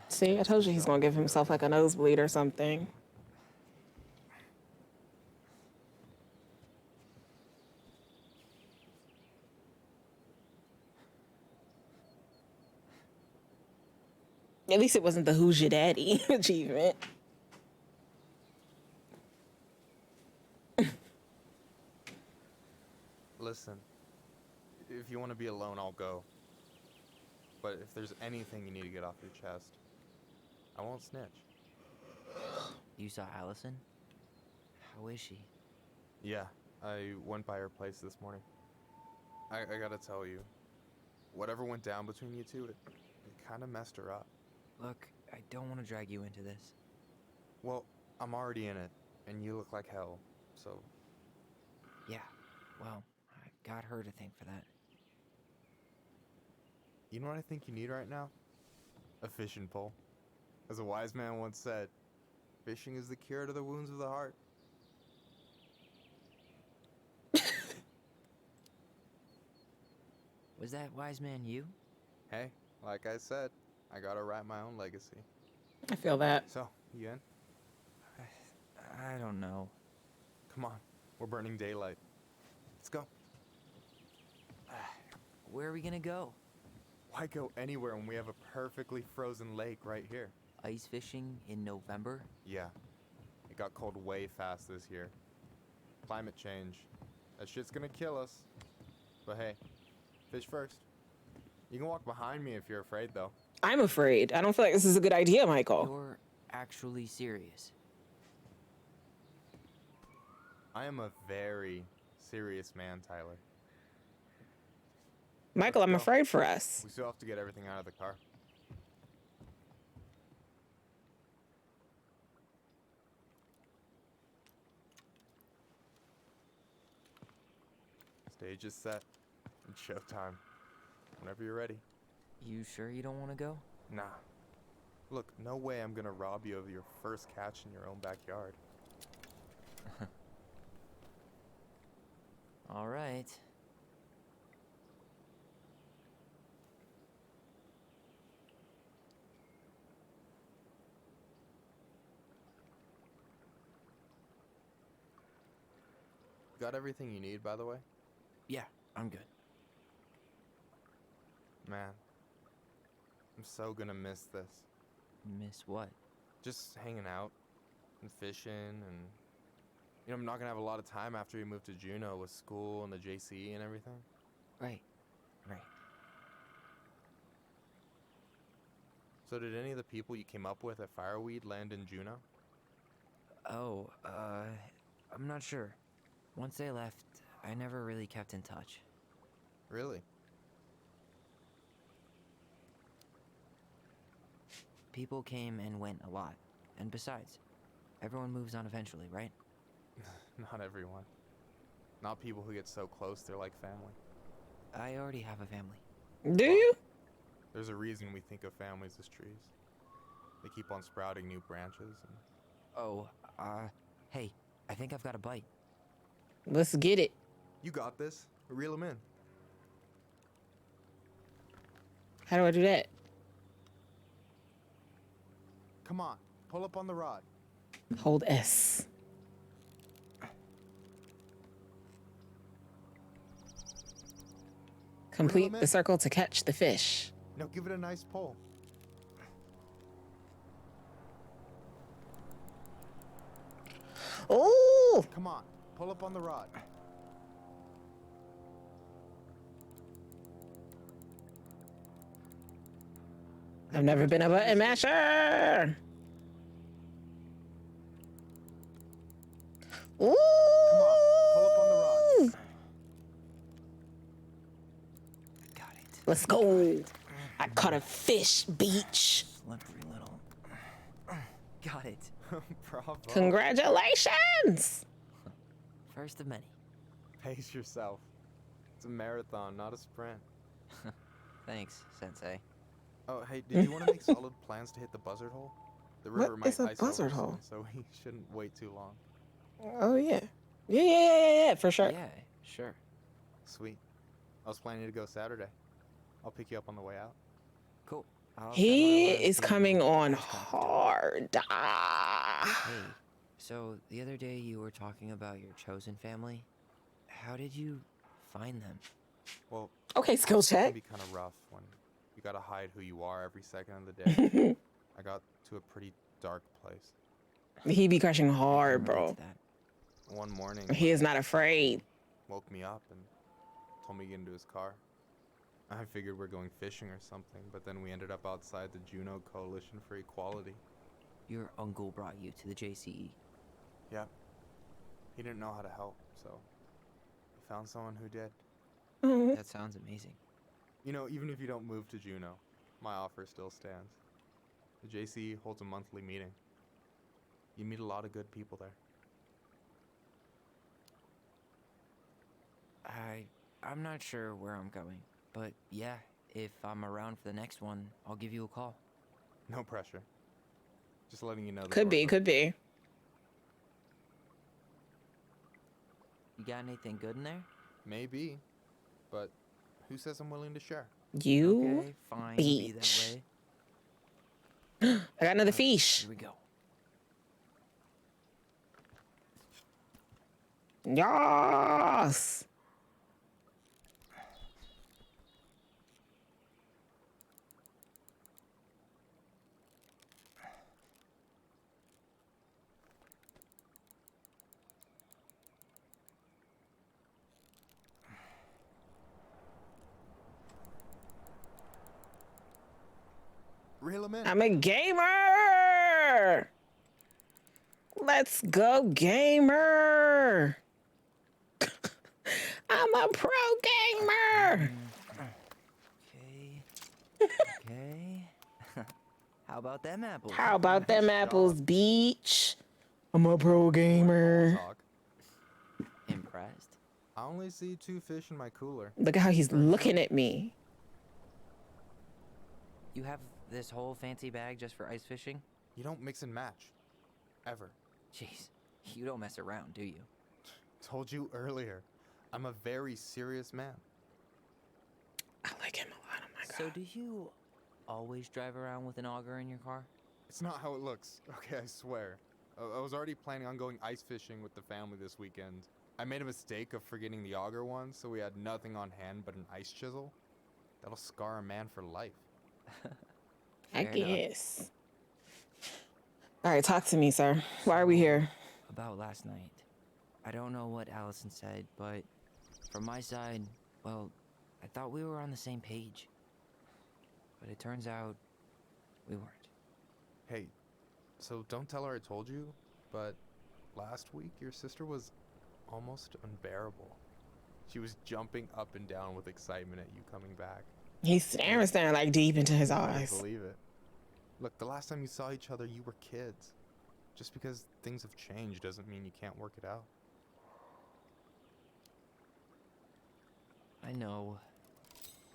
See, I told you he's gonna give himself like a nosebleed or something. At least it wasn't the Who's Your Daddy achievement. listen. If you want to be alone, I'll go. But if there's anything you need to get off your chest, I won't snitch. You saw Allison? How is she? Yeah, I went by her place this morning. I gotta tell you, whatever went down between you two, it kind of messed her up. Look, I don't want to drag you into this. Well, I'm already in it, and you look like hell, so... Yeah, well, I got her to thank for that. You know what I think you need right now? A fishing pole. As a wise man once said, fishing is the cure to the wounds of the heart. Was that wise man you? Hey, like I said, I gotta write my own legacy. I feel that. So, you in? I don't know. Come on, we're burning daylight. Let's go. Where are we gonna go? Why go anywhere when we have a perfectly frozen lake right here? Ice fishing in November? Yeah. It got cold way fast this year. Climate change. That shit's gonna kill us. But hey, fish first. You can walk behind me if you're afraid, though. I'm afraid. I don't feel like this is a good idea, Michael. You're actually serious. I am a very serious man, Tyler. Michael, Let's I'm go. afraid for us. We still have to get everything out of the car. Stage is set. It's showtime. Whenever you're ready. You sure you don't want to go? Nah. Look, no way I'm gonna rob you of your first catch in your own backyard. All right. Got everything you need, by the way? Yeah, I'm good. Man, I'm so gonna miss this. Miss what? Just hanging out and fishing and... You know, I'm not gonna have a lot of time after we move to Juneau with school and the JC and everything. Right. So did any of the people you came up with at Fireweed land in Juneau? Oh, I'm not sure. Once they left, I never really kept in touch. Really? People came and went a lot. And besides, everyone moves on eventually, right? Not everyone. Not people who get so close they're like family. I already have a family. Do you? There's a reason we think of families as trees. They keep on sprouting new branches and... Oh, hey, I think I've got a bite. Let's get it. You got this. Reel them in. How do I do that? Come on, pull up on the rod. Hold S. Complete the circle to catch the fish. Now give it a nice pull. Oh! Come on, pull up on the rod. I've never been a button masher. Ooh. Come on, pull up on the rocks. Got it. Let's go. I caught a fish, beach. Slippery little. Got it. Bravo. Congratulations. First of many. Pace yourself. It's a marathon, not a sprint. Thanks, Sensei. Oh, hey, did you want to make solid plans to hit the buzzard hole? The river What might is a ice over buzzard soon, hole? so we shouldn't wait too long. Oh, yeah. Yeah, for sure. Yeah, sure. Sweet. I was planning to go Saturday. I'll pick you up on the way out. Cool. He is coming on hard. Ah. Hey, so the other day you were talking about your chosen family. How did you find them? Well, Okay, skill it can check. be kind of rough when you gotta hide who you are every second of the day. I got to a pretty dark place. He be crushing hard, bro. One morning, He is not afraid. woke me up and told me to get into his car. I figured we're going fishing or something, but then we ended up outside the Juneau Coalition for Equality. Your uncle brought you to the JCE. Yep. He didn't know how to help, so he found someone who did. That sounds amazing. You know, even if you don't move to Juneau, my offer still stands. The JCE holds a monthly meeting. You meet a lot of good people there. I'm not sure where I'm going, but yeah, if I'm around for the next one, I'll give you a call. No pressure. Just letting you know. Could be. You got anything good in there? Maybe, but who says I'm willing to share? You Okay, fine, be that beach. way. I got another fish. Here we go. Yes. Reel him in. I'm a gamer. Let's go, gamer. I'm a pro gamer. Okay. How about them apples? How about them apples, beach? I'm a pro gamer. Impressed? I only see 2 fish in my cooler. Look at how he's looking at me. You have this whole fancy bag just for ice fishing? You don't mix and match. Ever. Jeez, you don't mess around, do you? Told you earlier. I'm a very serious man. I like him a lot. Oh my god. So do you always drive around with an auger in your car? It's not how it looks. Okay, I swear. I was already planning on going ice fishing with the family this weekend. I made a mistake of forgetting the auger one, so we had nothing on hand but an ice chisel. That'll scar a man for life. I guess. All right, talk to me, sir. Why are we here? About last night. I don't know what Allison said, but from my side, well, I thought we were on the same page. But it turns out we weren't. Hey, so don't tell her I told you, but last week your sister was almost unbearable. She was jumping up and down with excitement at you coming back. He's staring like deep into his I eyes. can't believe it. Look, the last time you saw each other, you were kids. Just because things have changed doesn't mean you can't work it out. I know.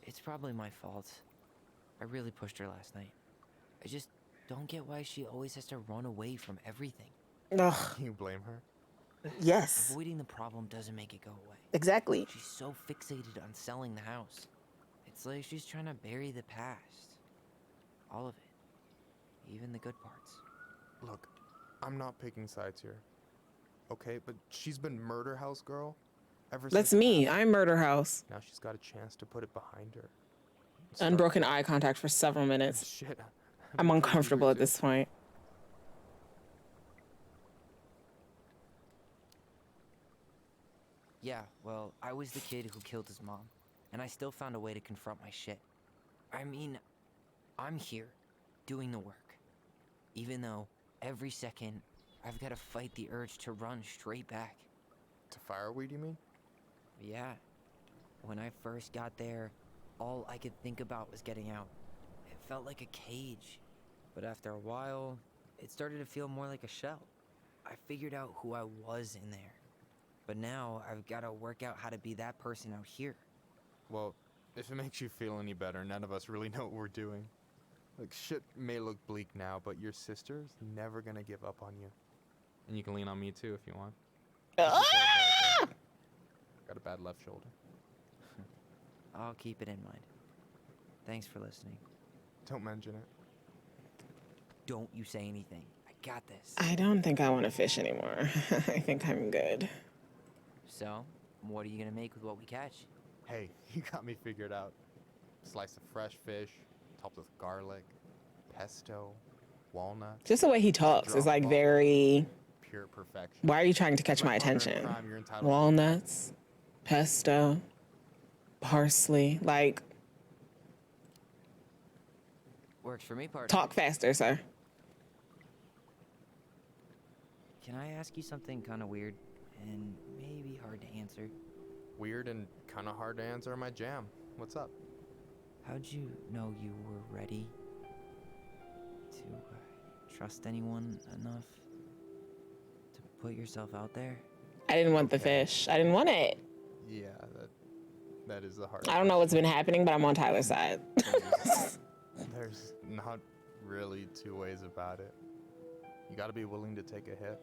It's probably my fault. I really pushed her last night. I just don't get why she always has to run away from everything. Ugh. You blame her? Yes. Avoiding the problem doesn't make it go away. Exactly. She's so fixated on selling the house. It's like she's trying to bury the past. All of it. Even the good parts. Look, I'm not picking sides here. Okay, but she's been murder house girl ever since. That's me. I'm Murder House. Now she's got a chance to put it behind her. Unbroken eye contact for several minutes. Shit. I'm uncomfortable at this point. Yeah, well, I was the kid who killed his mom, and I still found a way to confront my shit. I mean, I'm here, doing the work. Even though every second I've got to fight the urge to run straight back. To fireweed, you mean? Yeah. When I first got there, all I could think about was getting out. It felt like a cage. But after a while, it started to feel more like a shell. I figured out who I was in there. But now I've got to work out how to be that person out here. Well, if it makes you feel any better, none of us really know what we're doing. Like, shit may look bleak now, but your sister's never gonna give up on you. And you can lean on me too if you want. Got a bad left shoulder. I'll keep it in mind. Thanks for listening. Don't mention it. Don't you say anything. I got this. I don't think I want to fish anymore. I think I'm good. So, what are you gonna make with what we catch? Hey, you got me figured out. Slice of fresh fish, topped with garlic, pesto, walnuts. Just the way he talks is like very... Pure perfection. Why are you trying to catch my attention? Walnuts, pesto, parsley, like... Works for me, partner. Talk faster, sir. Can I ask you something kind of weird and maybe hard to answer? Weird and kind of hard to answer my jam. What's up? How'd you know you were ready to trust anyone enough to put yourself out there? I didn't want the fish. I didn't want it. Yeah, that is the hard. I don't know what's been happening, but I'm on Tyler's side. There's not really two ways about it. You gotta be willing to take a hit.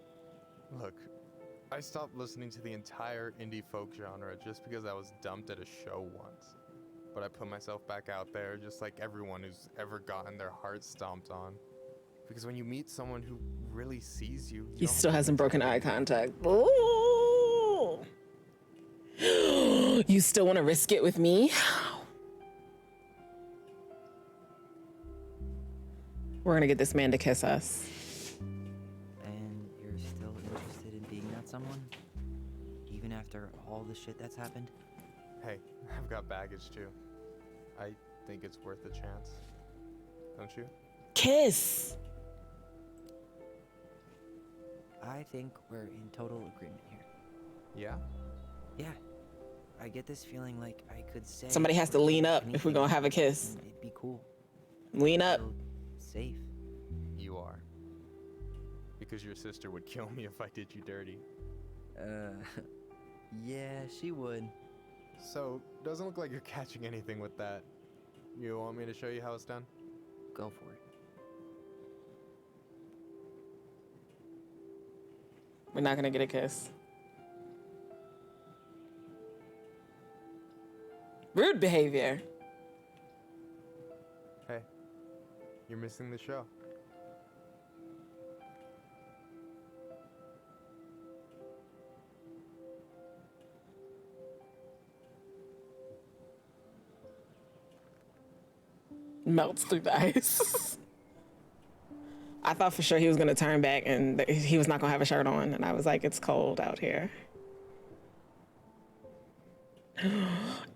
Look, I stopped listening to the entire indie folk genre just because I was dumped at a show once. But I put myself back out there just like everyone who's ever gotten their heart stomped on. Because when you meet someone who really sees you... He still hasn't broken eye contact. Ooh. You still want to risk it with me? We're gonna get this man to kiss us. And you're still interested in being that someone? Even after all the shit that's happened? Hey, I've got baggage too. I think it's worth a chance. Don't you? Kiss! I think we're in total agreement here. Yeah? Yeah. I get this feeling like I could say... Somebody has to lean up if we're gonna have a kiss. It'd be cool. Lean up. Safe. You are. Because your sister would kill me if I did you dirty. Yeah, she would. So, doesn't look like you're catching anything with that. You want me to show you how it's done? Go for it. We're not gonna get a kiss. Rude behavior. Hey, you're missing the show. Melts through the ice. I thought for sure he was gonna turn back and he was not gonna have a shirt on, and I was like, it's cold out here.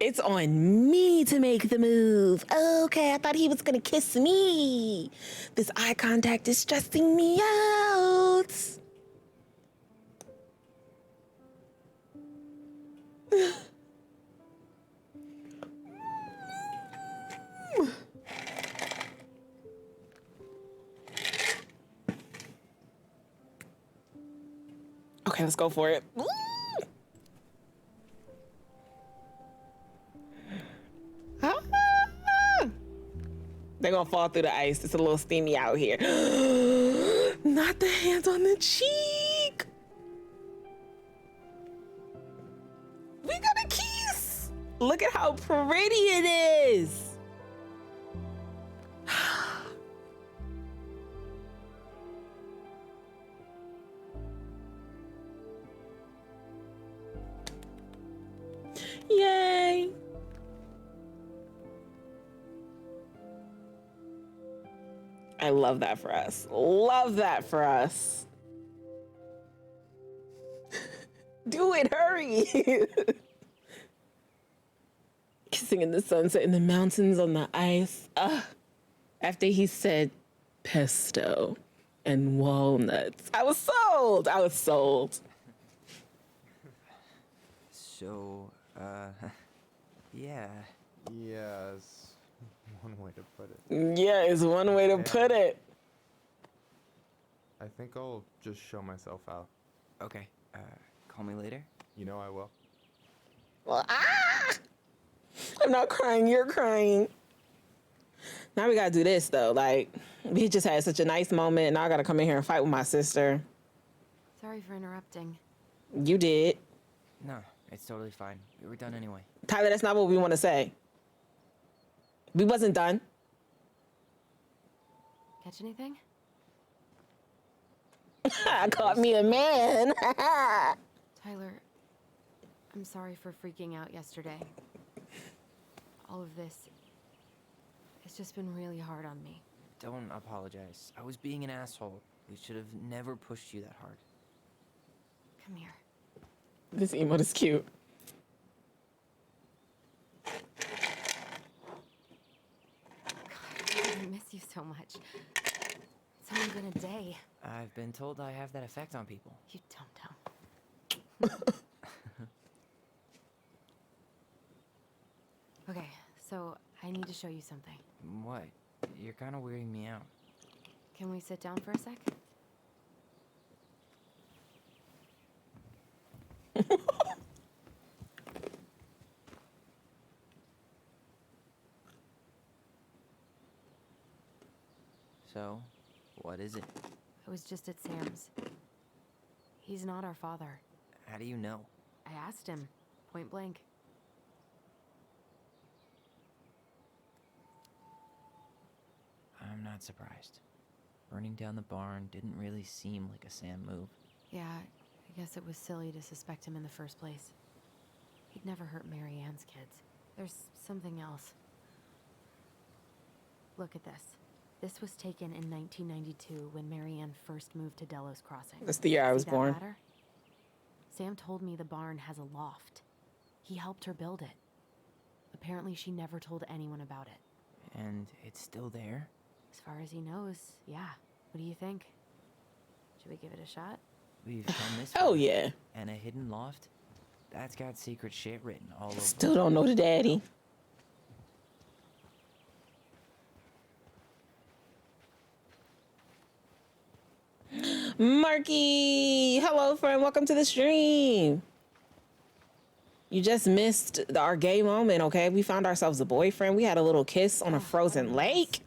It's on me to make the move. Okay, I thought he was gonna kiss me. This eye contact is stressing me out. Okay, let's go for it. Woo! Ah! They're gonna fall through the ice. It's a little steamy out here. Not the hands on the cheek. We got a kiss. Look at how pretty it is. Yay! I love that for us. Love that for us. Do it, hurry! Kissing in the sunset, in the mountains, on the ice. After he said pesto. and walnuts. I was sold. I was sold. So, yeah. Yes, one way to put it. Yeah, is one way to put it. I think I'll just show myself out. Okay, call me later. You know I will. Well, I'm not crying. You're crying. Now we gotta do this though. Like, we just had such a nice moment. Now I gotta come in here and fight with my sister. Sorry for interrupting. You did. No, it's totally fine. We were done anyway. Tyler, that's not what we want to say. We wasn't done. Catch anything? I caught me a man. Tyler, I'm sorry for freaking out yesterday. All of this, it's just been really hard on me. Don't apologize. I was being an asshole. We should have never pushed you that hard. Come here. This emote is cute. God, I miss you so much. It's only been a day. I've been told I have that effect on people. You don't know. Okay, so I need to show you something. What? You're kind of weirding me out. Can we sit down for a sec? So, what is it? I was just at Sam's. He's not our father. How do you know? I asked him, point blank. I'm not surprised. Burning down the barn didn't really seem like a Sam move. Yeah, I guess it was silly to suspect him in the first place. He'd never hurt Mary Ann's kids. There's something else. Look at this. This was taken in 1992 when Mary Ann first moved to Delos Crossing. That's the year I was See that born. ladder? Sam told me the barn has a loft. He helped her build it. Apparently she never told anyone about it. And it's still there? As far as he knows, yeah. What do you think? Should we give it a shot? We've done this. Oh, before. yeah. And a hidden loft? That's got secret shit written all over. Still don't know the daddy. Marky, hello friend, welcome to the stream. You just missed our gay moment, okay? We found ourselves a boyfriend. We had a little kiss on a frozen lake.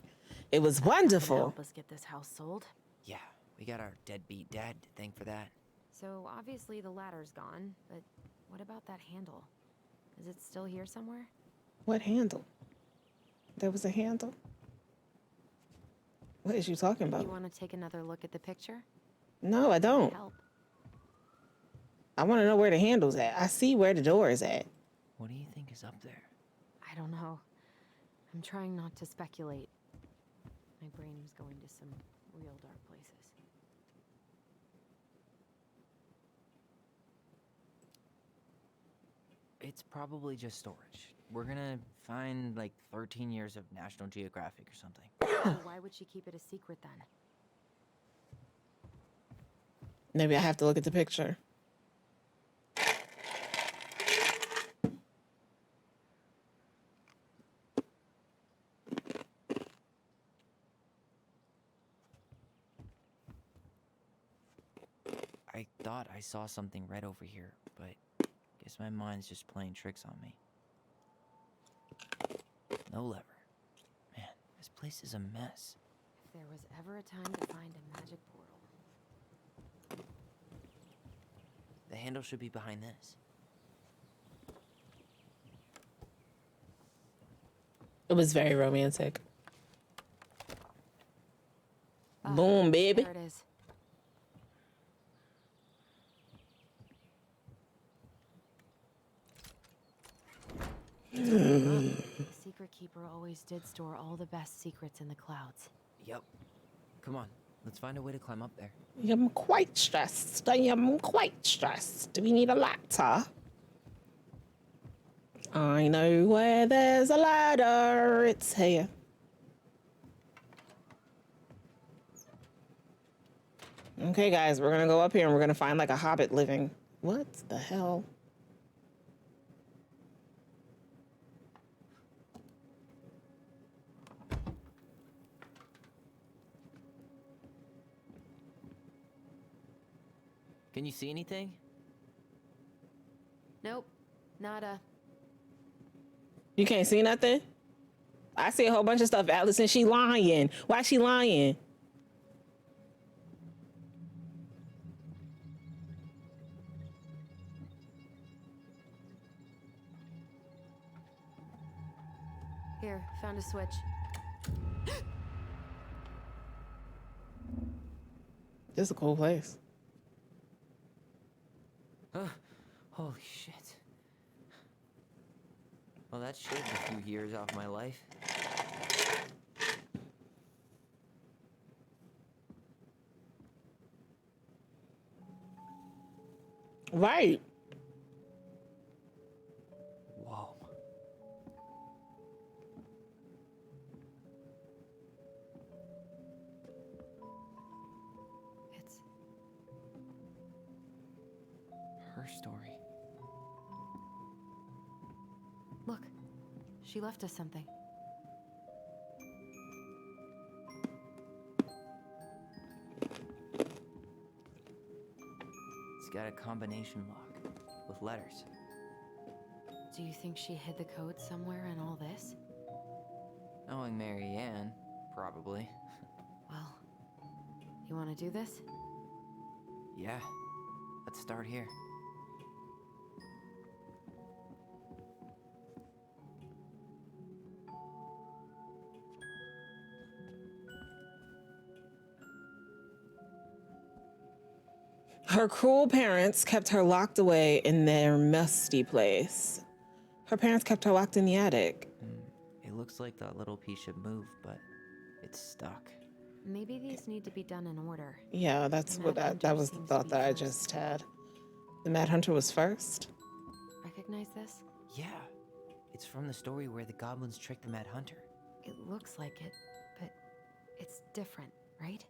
It was wonderful. Help us get this house sold. Yeah, we got our deadbeat dad to thank for that. So obviously the ladder's gone, but what about that handle? Is it still here somewhere? What handle? There was a handle? What is you talking about? You want to take another look at the picture? No, I don't. Help. I want to know where the handle's at. I see where the door is at. What do you think is up there? I don't know. I'm trying not to speculate. My brain was going to some real dark places. It's probably just storage. We're gonna find like 13 years of National Geographic or something. So why would she keep it a secret then? Maybe I have to look at the picture. I thought I saw something red over here, but guess my mind's just playing tricks on me. No lever. Man, this place is a mess. If there was ever a time to find a magic portal. The handle should be behind this. It was very romantic. Boom, baby. There it is. The secret keeper always did store all the best secrets in the clouds. Yep. Come on, let's find a way to climb up there. I'm quite stressed. I am quite stressed. Do we need a ladder? I know where there's a ladder. It's here. Okay, guys, we're gonna go up here and we're gonna find like a hobbit living. What the hell? Can you see anything? Nope. Nada. You can't see nothing? I see a whole bunch of stuff, Alice, and she lying. Why she lying? Here, found a switch. This is a cool place. Holy shit. Well, that shaved a few years off my life. Right. Whoa. It's her story. Look. She left us something. It's got a combination lock with letters. Do you think she hid the code somewhere in all this? Knowing Mary Ann, probably. Well, you want to do this? Yeah. Let's start here. Her cruel parents kept her locked away in their musty place. Her parents kept her locked in the attic. It looks like that little piece should move, but it's stuck. Maybe these need to be done in order. Yeah, that's what that was the thought that I just had. The Mad Hunter was first. Recognize this? Yeah. It's from the story where the goblins tricked the Mad Hunter. It looks like it, but it's different, right?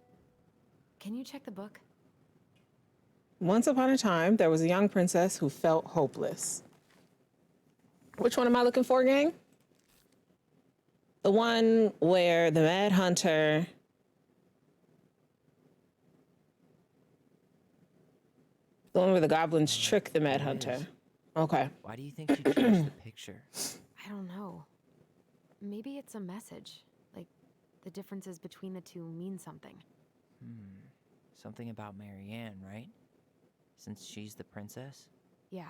Can you check the book? Once upon a time, there was a young princess who felt hopeless. Which one am I looking for, gang? The one where the Mad Hunter... The one where the goblins trick the Mad Hunter. Okay. Why do you think she changed the picture? I don't know. Maybe it's a message. Like, the differences between the two mean something. Something about Mary Ann, right? Since she's the princess? Yeah.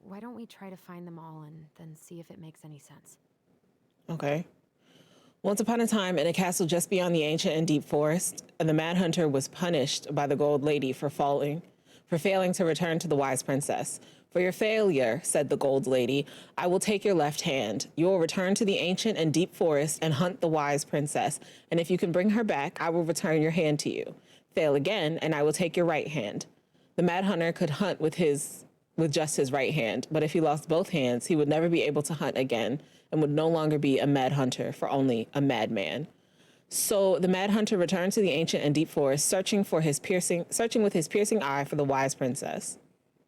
Why don't we try to find them all and then see if it makes any sense? Okay. Once upon a time, in a castle just beyond the ancient and deep forest, the Mad Hunter was punished by the Gold Lady for failing to return to the wise princess. For your failure, said the Gold Lady, I will take your left hand. You will return to the ancient and deep forest and hunt the wise princess. And if you can bring her back, I will return your hand to you. Fail again, and I will take your right hand. The Mad Hunter could hunt with just his right hand, but if he lost both hands, he would never be able to hunt again and would no longer be a Mad Hunter, for only a madman. So the Mad Hunter returned to the ancient and deep forest, searching with his piercing eye for the wise princess.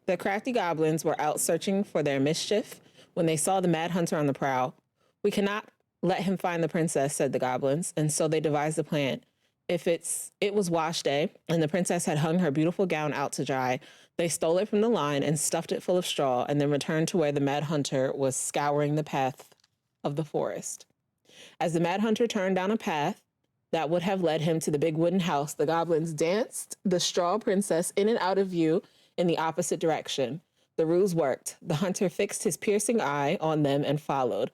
The crafty goblins were out searching for their mischief when they saw the Mad Hunter on the prowl. We cannot let him find the princess, said the goblins, and so they devised a plan. It was wash day, and the princess had hung her beautiful gown out to dry. They stole it from the line and stuffed it full of straw, and then returned to where the Mad Hunter was scouring the path of the forest. As the Mad Hunter turned down a path that would have led him to the big wooden house, the goblins danced the straw princess in and out of view in the opposite direction. The ruse worked. The hunter fixed his piercing eye on them and followed.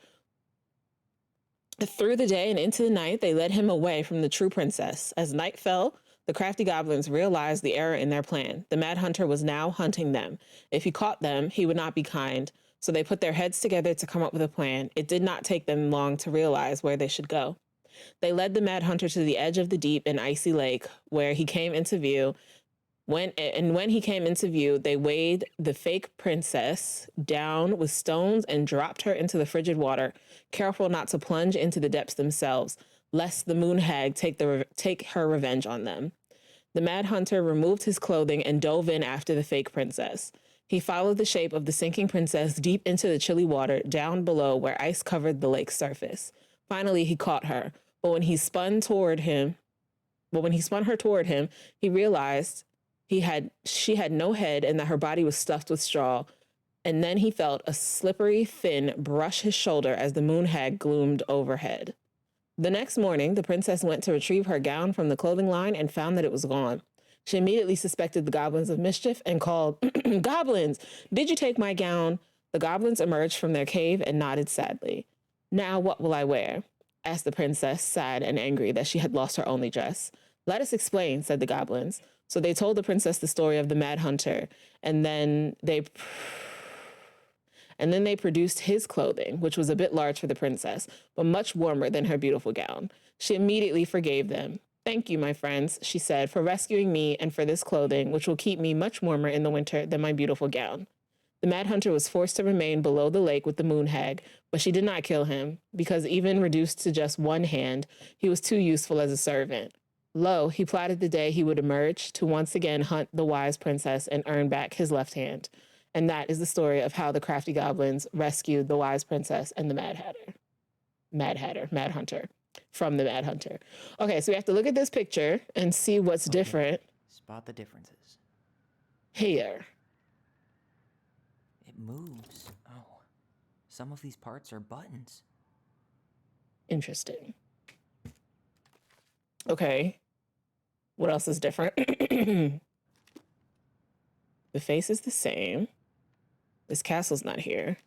Through the day and into the night, they led him away from the true princess. As night fell, the crafty goblins realized the error in their plan. The Mad Hunter was now hunting them. If he caught them, he would not be kind. So they put their heads together to come up with a plan. It did not take them long to realize where they should go. They led the Mad Hunter to the edge of the deep and icy lake, where he came into view. When he came into view, they weighed the fake princess down with stones and dropped her into the frigid water, careful not to plunge into the depths themselves, lest the moon hag take her revenge on them. The Mad Hunter removed his clothing and dove in after the fake princess. He followed the shape of the sinking princess deep into the chilly water down below where ice covered the lake's surface. Finally, he caught her, but when he spun her toward him, he realized she had no head and that her body was stuffed with straw. And then he felt a slippery fin brush his shoulder as the moon hag gloomed overhead. The next morning, the princess went to retrieve her gown from the clothing line and found that it was gone. She immediately suspected the goblins of mischief and called, "Goblins, did you take my gown?" The goblins emerged from their cave and nodded sadly. "Now what will I wear?" asked the princess, sad and angry that she had lost her only dress. "Let us explain," said the goblins. So they told the princess the story of the Mad Hunter, and then they produced his clothing, which was a bit large for the princess, but much warmer than her beautiful gown. She immediately forgave them. "Thank you, my friends," she said, "for rescuing me and for this clothing, which will keep me much warmer in the winter than my beautiful gown." The Mad Hunter was forced to remain below the lake with the moon hag, but she did not kill him, because even reduced to just one hand, he was too useful as a servant. Lo, he plotted the day he would emerge to once again hunt the wise princess and earn back his left hand. And that is the story of how the crafty goblins rescued the wise princess and the Mad Hunter from the Mad Hunter. Okay, so we have to look at this picture and see what's different. Spot the differences. Here. It moves. Oh, some of these parts are buttons. Interesting. Okay. What else is different? The face is the same. This castle's not here.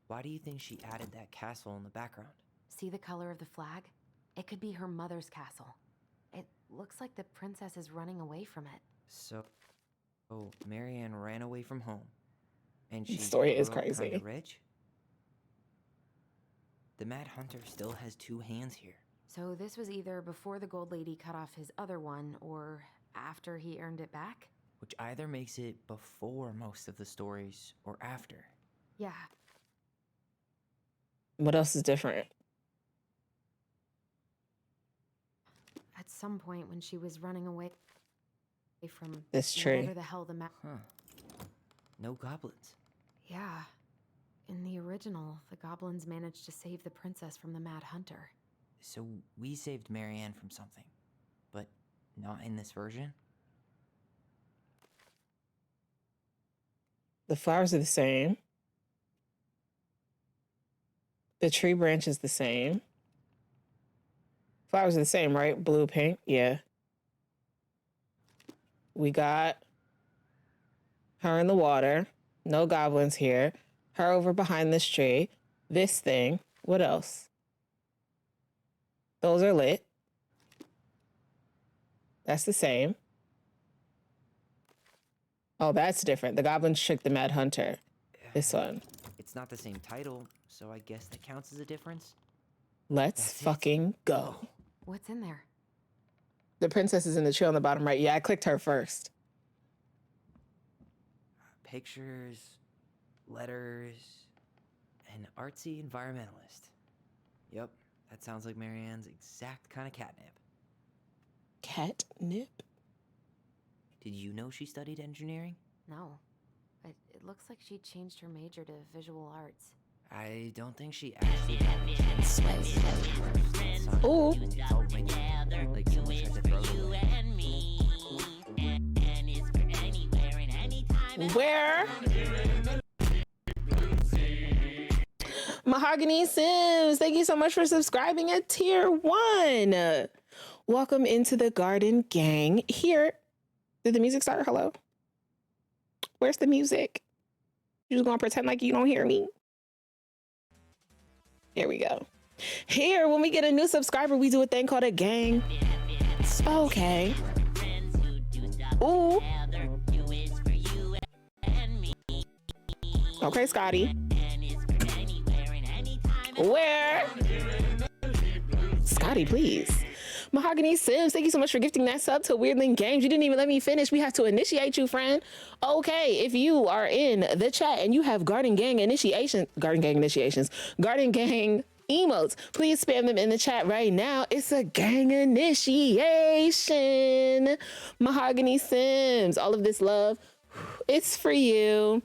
Why do you think she added that castle in the background? See the color of the flag? It could be her mother's castle. It looks like the princess is running away from it. So, Marianne ran away from home, and she The story is grew up crazy. kinda rich? The Mad Hunter still has two hands here. So this was either before the gold lady cut off his other one, or after he earned it back? Which either makes it before most of the stories or after. Yeah. What else is different? At some point when she was running away from This tree. whatever the hell the Huh. No goblins. Yeah. In the original, the goblins managed to save the princess from the Mad Hunter. So we saved Marianne from something, but not in this version? The flowers are the same. The tree branch is the same. Flowers are the same, right? Blue, pink, yeah. We got her in the water. No goblins here. Her over behind this tree. This thing. What else? Those are lit. That's the same. Oh, that's different. The goblins tricked the Mad Hunter. This one. It's not the same title, so I guess that counts as a difference. Let's fucking go. What's in there? The princess is in the tree on the bottom right. Yeah, I clicked her first. Pictures, letters, an artsy environmentalist. Yep, that sounds like Marianne's exact kind of catnip. Catnip? Did you know she studied engineering? No. But it looks like she changed her major to visual arts. I don't think she actually Ooh. Like someone tried to throw it away. Where? Mahogany Sims, thank you so much for subscribing at tier 1. Welcome into the garden gang. Here, did the music start? Hello? Where's the music? You just gonna pretend like you don't hear me? Here we go. Here, when we get a new subscriber, we do a thing called a gang. Okay. Ooh. Okay, Scotty. Where? Scotty, please. Mahogany Sims, thank you so much for gifting that sub to Weirdling Games. You didn't even let me finish. We have to initiate you, friend. Okay, if you are in the chat and you have Garden Gang initiations, Garden Gang emotes. Please spam them in the chat right now. It's a gang initiation. Mahogany Sims, all of this love, it's for you.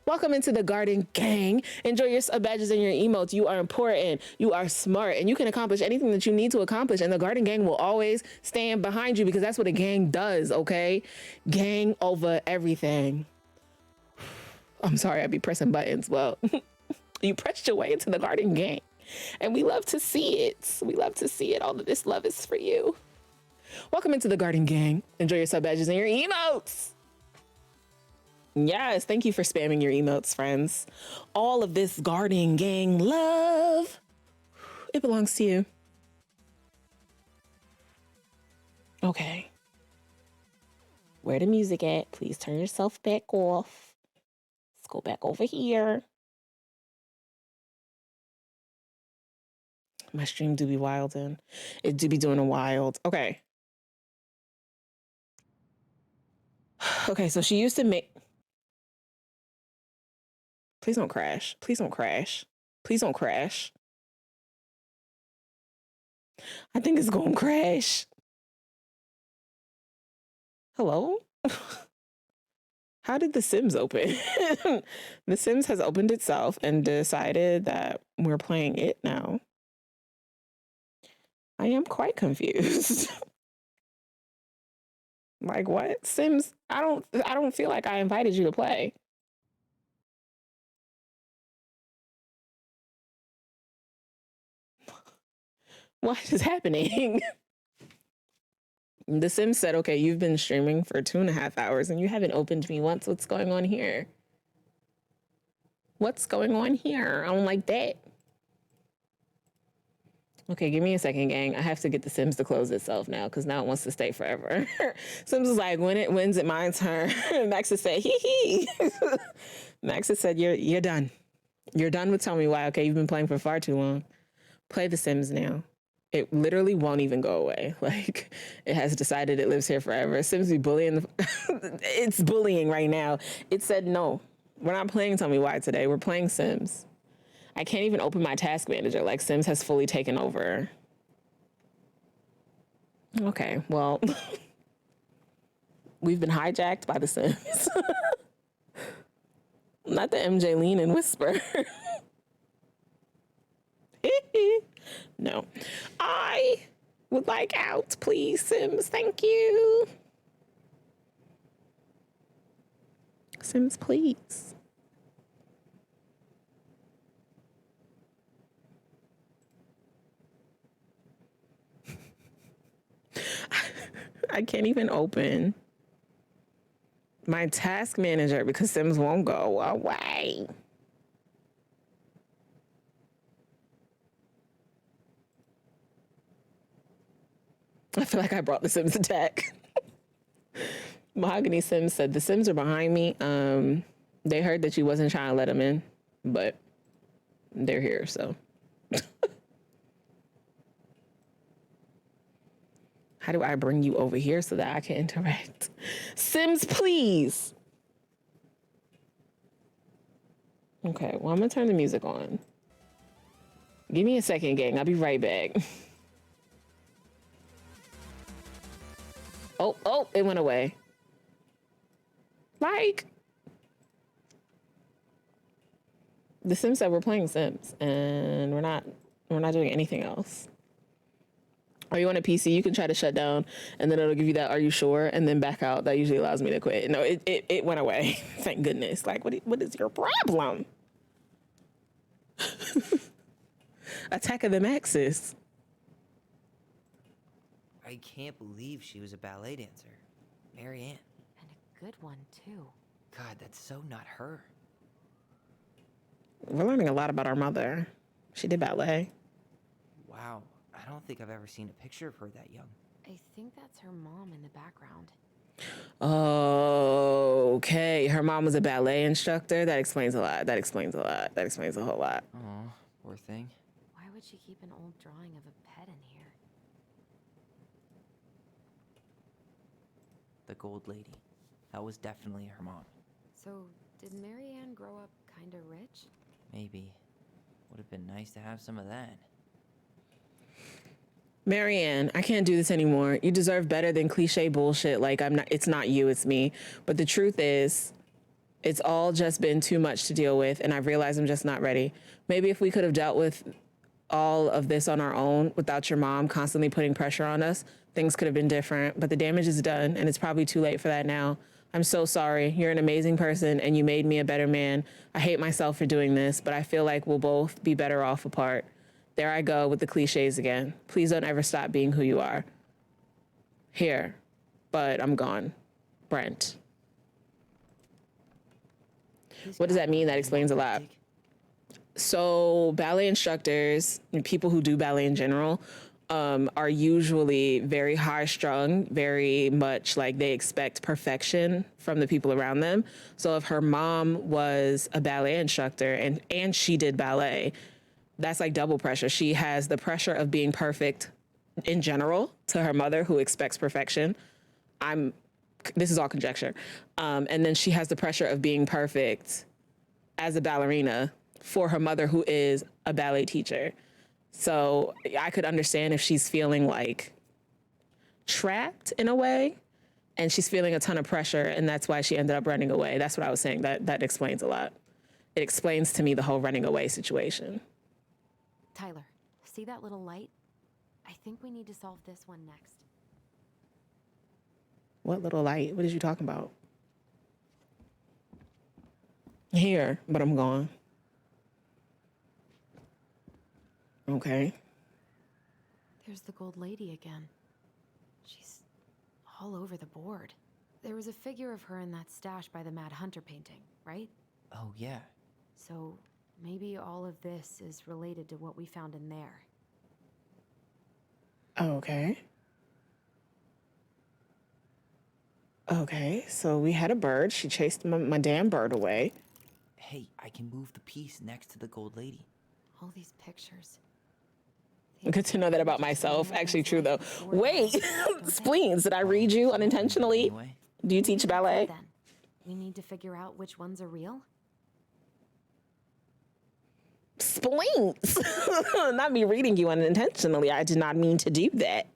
Welcome into the Garden Gang. Enjoy your badges and your emotes. You are important. You are smart, and you can accomplish anything that you need to accomplish. And the Garden Gang will always stand behind you because that's what a gang does, okay? Gang over everything. I'm sorry, I be pressing buttons. Well, you pressed your way into the Garden Gang, and we love to see it. We love to see it. All of this love is for you. Welcome into the Garden Gang. Enjoy your sub badges and your emotes. Yes, thank you for spamming your emotes, friends. All of this Garden Gang love, it belongs to you. Okay. Where the music at? Please turn yourself back off. Let's go back over here. My stream do be wildin'. It do be doing a wild. Okay. Okay, so she used to make... Please don't crash. Please don't crash. Please don't crash. I think it's gonna crash. Hello? How did The Sims open? The Sims has opened itself and decided that we're playing it now. I am quite confused. Like what? Sims, I don't feel like I invited you to play. What is happening? The Sims said, okay, you've been streaming for 2.5 hours and you haven't opened me once. What's going on here? What's going on here? I don't like that. Okay, give me a second, gang. I have to get The Sims to close itself now because now it wants to stay forever. Sims is like, when's it my turn? Max has said, hee hee. Max has said, you're done. You're done with Tell Me Why. Okay, you've been playing for far too long. Play The Sims now. It literally won't even go away. Like, it has decided it lives here forever. Sims be bullying. It's bullying right now. It said, no, we're not playing Tell Me Why today. We're playing Sims. I can't even open my task manager. Like, Sims has fully taken over. Okay, well, we've been hijacked by The Sims. Not the MJ lean and whisper. No. I would like out, please, Sims. Thank you. Sims, please. I can't even open my task manager because Sims won't go away. I feel like I brought The Sims attack. Mahogany Sims said, The Sims are behind me. They heard that you wasn't trying to let them in, but they're here, so. How do I bring you over here so that I can interact? Sims, please. Okay, well, I'm gonna turn the music on. Give me a second, gang. I'll be right back. Oh, it went away. Like, The Sims said we're playing Sims and we're not doing anything else. Are you on a PC? You can try to shut down and then it'll give you that, are you sure? And then back out. That usually allows me to quit. No, it went away. Thank goodness. Like, what is your problem? Attack of the Maxis. I can't believe she was a ballet dancer. Mary Ann. And a good one, too. God, that's so not her. We're learning a lot about our mother. She did ballet. Wow, I don't think I've ever seen a picture of her that young. I think that's her mom in the background. Okay, her mom was a ballet instructor. That explains a lot. That explains a lot. That explains a whole lot. Oh, poor thing. Why would she keep an old drawing of a pet in here? The gold lady. That was definitely her mom. So, did Mary Ann grow up kinda rich? Maybe. Would have been nice to have some of that. Marianne, I can't do this anymore. You deserve better than cliche bullshit. Like, it's not you, it's me. But the truth is, it's all just been too much to deal with, and I realize I'm just not ready. Maybe if we could have dealt with all of this on our own without your mom constantly putting pressure on us, things could have been different. But the damage is done, and it's probably too late for that now. I'm so sorry. You're an amazing person, and you made me a better man. I hate myself for doing this, but I feel like we'll both be better off apart. There I go with the cliches again. Please don't ever stop being who you are. Here, but I'm gone. Brent. What does that mean? That explains a lot. So ballet instructors and people who do ballet in general are usually very high strung, very much like they expect perfection from the people around them. So if her mom was a ballet instructor and she did ballet, that's like double pressure. She has the pressure of being perfect in general to her mother who expects perfection. This is all conjecture. And then she has the pressure of being perfect as a ballerina for her mother who is a ballet teacher. So I could understand if she's feeling like trapped in a way and she's feeling a ton of pressure and that's why she ended up running away. That's what I was saying. That explains a lot. It explains to me the whole running away situation. Tyler, see that little light? I think we need to solve this one next. What little light? What is you talking about? Here, but I'm gone. Okay. There's the gold lady again. She's all over the board. There was a figure of her in that stash by the Mad Hunter painting, right? Oh, yeah. So maybe all of this is related to what we found in there. Okay. Okay, so we had a bird. She chased my damn bird away. Hey, I can move the piece next to the gold lady. All these pictures. Good to know that about myself. Actually true, though. Wait, spleens, did I read you unintentionally? Do you teach ballet? Then we need to figure out which ones are real. Spleens! Not me reading you unintentionally. I did not mean to do that.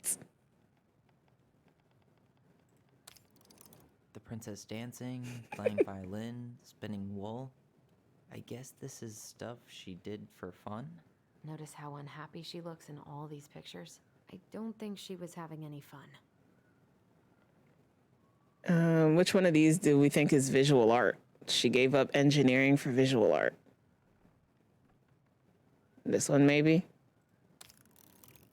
The princess dancing, playing violin, spinning wool. I guess this is stuff she did for fun? Notice how unhappy she looks in all these pictures? I don't think she was having any fun. Which one of these do we think is visual art? She gave up engineering for visual art. This one, maybe?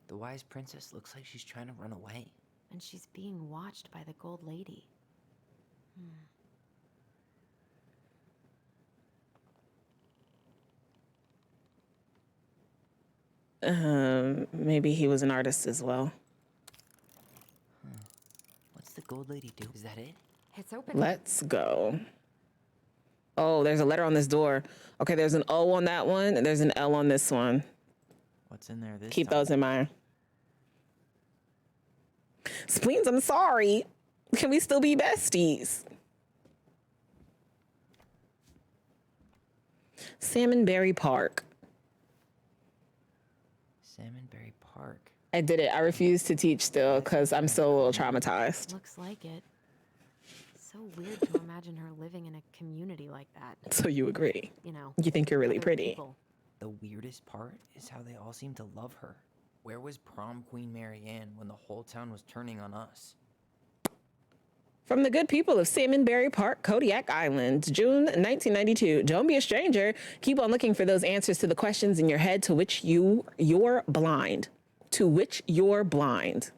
The wise princess looks like she's trying to run away. And she's being watched by the gold lady. Maybe he was an artist as well. What's the gold lady do? Is that it? It's open. Let's go. Oh, there's a letter on this door. Okay, there's an O on that one, and there's an L on this one. What's in there this Keep time? those in mind. Spleens, I'm sorry. Can we still be besties? Salmonberry Park. Salmonberry Park. I did it. I refuse to teach still because I'm still a little traumatized. Looks like it. So weird to imagine her living in a community like that. So you agree? You know. You think you're really other pretty? people. The weirdest part is how they all seem to love her. Where was prom queen Marianne when the whole town was turning on us? From the good people of Salmonberry Park, Kodiak Island, June 1992. Don't be a stranger. Keep on looking for those answers to the questions in your head to which you're blind. To which you're blind.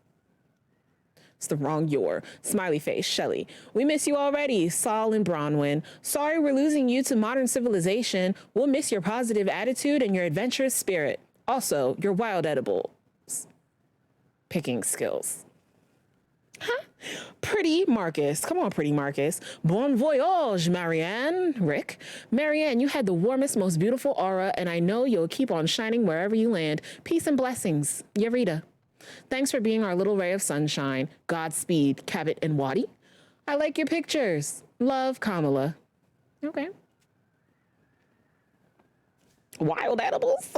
It's the wrong you're. Smiley face, Shelly. We miss you already, Saul and Bronwyn. Sorry we're losing you to modern civilization. We'll miss your positive attitude and your adventurous spirit. Also, your wild edibles. Picking skills. Huh? Pretty Marcus. Come on, Pretty Marcus. Bon voyage, Marianne. Rick. Marianne, you had the warmest, most beautiful aura, and I know you'll keep on shining wherever you land. Peace and blessings. Yarita. Thanks for being our little ray of sunshine. Godspeed, Cabot and Waddy. I like your pictures. Love, Kamala. Okay. Wild animals?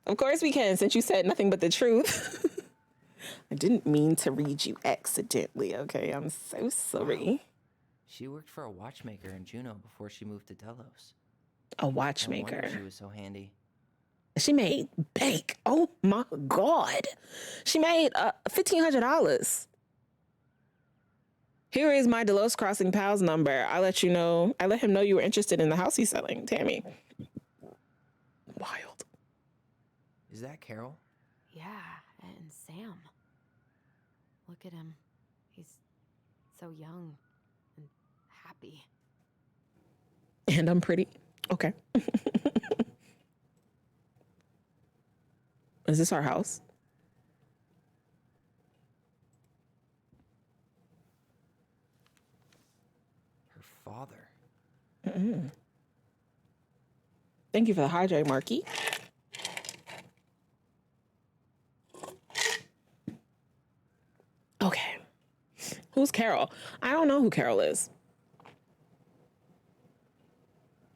Of course we can, since you said nothing but the truth. I didn't mean to read you accidentally, okay? I'm so sorry. Wow. She worked for a watchmaker in Juneau before she moved to Delos. A watchmaker. No wonder she was so handy. She made bank. Oh my God. She made $1,500. Here is my Delos Crossing Pals number. I let him know you were interested in the house he's selling, Tammy. Wild. Is that Carol? Yeah, and Sam. Look at him. He's so young and happy. And I'm pretty. Okay. Is this our house? Her father. Mm-mm. Thank you for the hydrate, Marky. Okay. Who's Carol? I don't know who Carol is.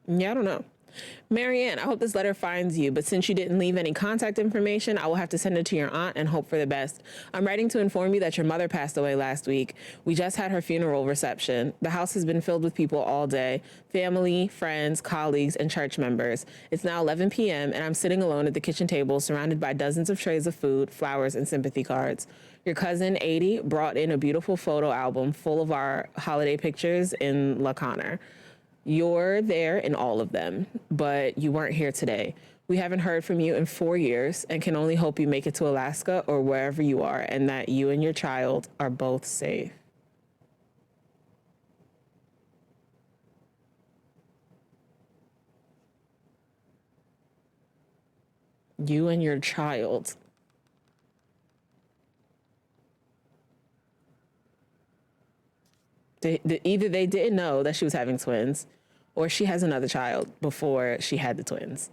Yeah, I don't know. Marianne, I hope this letter finds you, but since you didn't leave any contact information, I will have to send it to your aunt and hope for the best. I'm writing to inform you that your mother passed away last week. We just had her funeral reception. The house has been filled with people all day, family, friends, colleagues, and church members. It's now 11 p.m. and I'm sitting alone at the kitchen table surrounded by dozens of trays of food, flowers, and sympathy cards. Your cousin, 80, brought in a beautiful photo album full of our holiday pictures in La Conner. You're there in all of them, but you weren't here today. We haven't heard from you in 4 years and can only hope you make it to Alaska or wherever you are and that you and your child are both safe. You and your child. Either they didn't know that she was having twins or she has another child before she had the twins.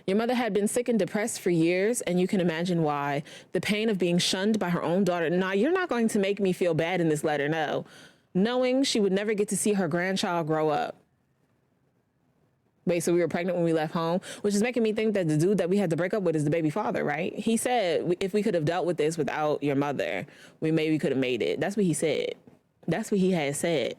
Your mother had been sick and depressed for years, and you can imagine why. The pain of being shunned by her own daughter. Nah, you're not going to make me feel bad in this letter, no. Knowing she would never get to see her grandchild grow up. Wait, so we were pregnant when we left home, which is making me think that the dude that we had to break up with is the baby father, right? He said if we could have dealt with this without your mother, we maybe could have made it. That's what he said. That's what he had said.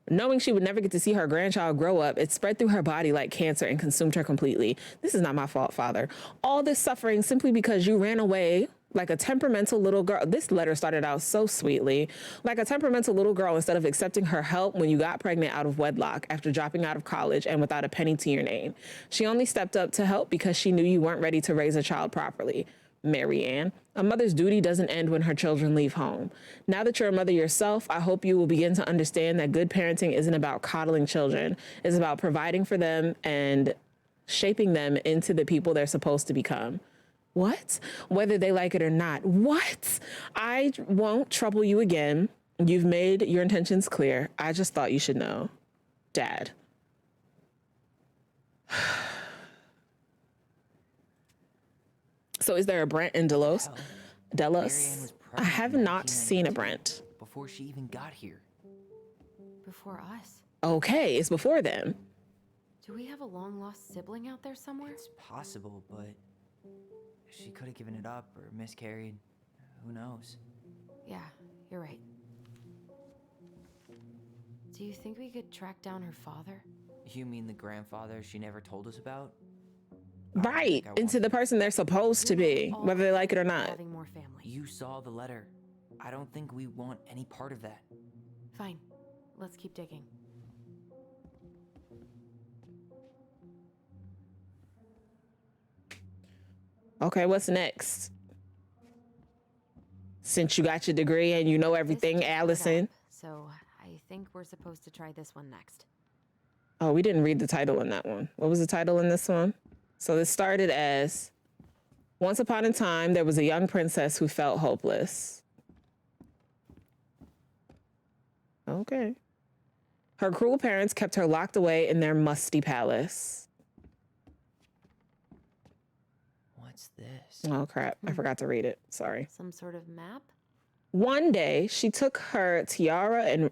Knowing she would never get to see her grandchild grow up, it spread through her body like cancer and consumed her completely. This is not my fault, Father. All this suffering simply because you ran away like a temperamental little girl. This letter started out so sweetly. Like a temperamental little girl, instead of accepting her help when you got pregnant out of wedlock after dropping out of college and without a penny to your name. She only stepped up to help because she knew you weren't ready to raise a child properly. Marianne, a mother's duty doesn't end when her children leave home. Now that you're a mother yourself, I hope you will begin to understand that good parenting isn't about coddling children. It's about providing for them and shaping them into the people they're supposed to become. What? Whether they like it or not. What? I won't trouble you again. You've made your intentions clear. I just thought you should know. Dad. So is there a Brent in Delos? Delos? I have not seen a Brent. Before she even got here. Before us? Okay, it's before them. Do we have a long-lost sibling out there somewhere? It's possible, but she could have given it up or miscarried. Who knows? Yeah, you're right. Do you think we could track down her father? You mean the grandfather she never told us about? Right, into the person they're supposed to be, whether they like it or not. Having more family. You saw the letter. I don't think we want any part of that. Fine, let's keep digging. Okay, what's next? Since you got your degree and you know everything, Allison. So I think we're supposed to try this one next. Oh, we didn't read the title in that one. What was the title in this one? So this started as, once upon a time, there was a young princess who felt hopeless. Okay. Her cruel parents kept her locked away in their musty palace. What's this? Oh, crap. I forgot to read it. Sorry. Some sort of map? One day, she took her tiara and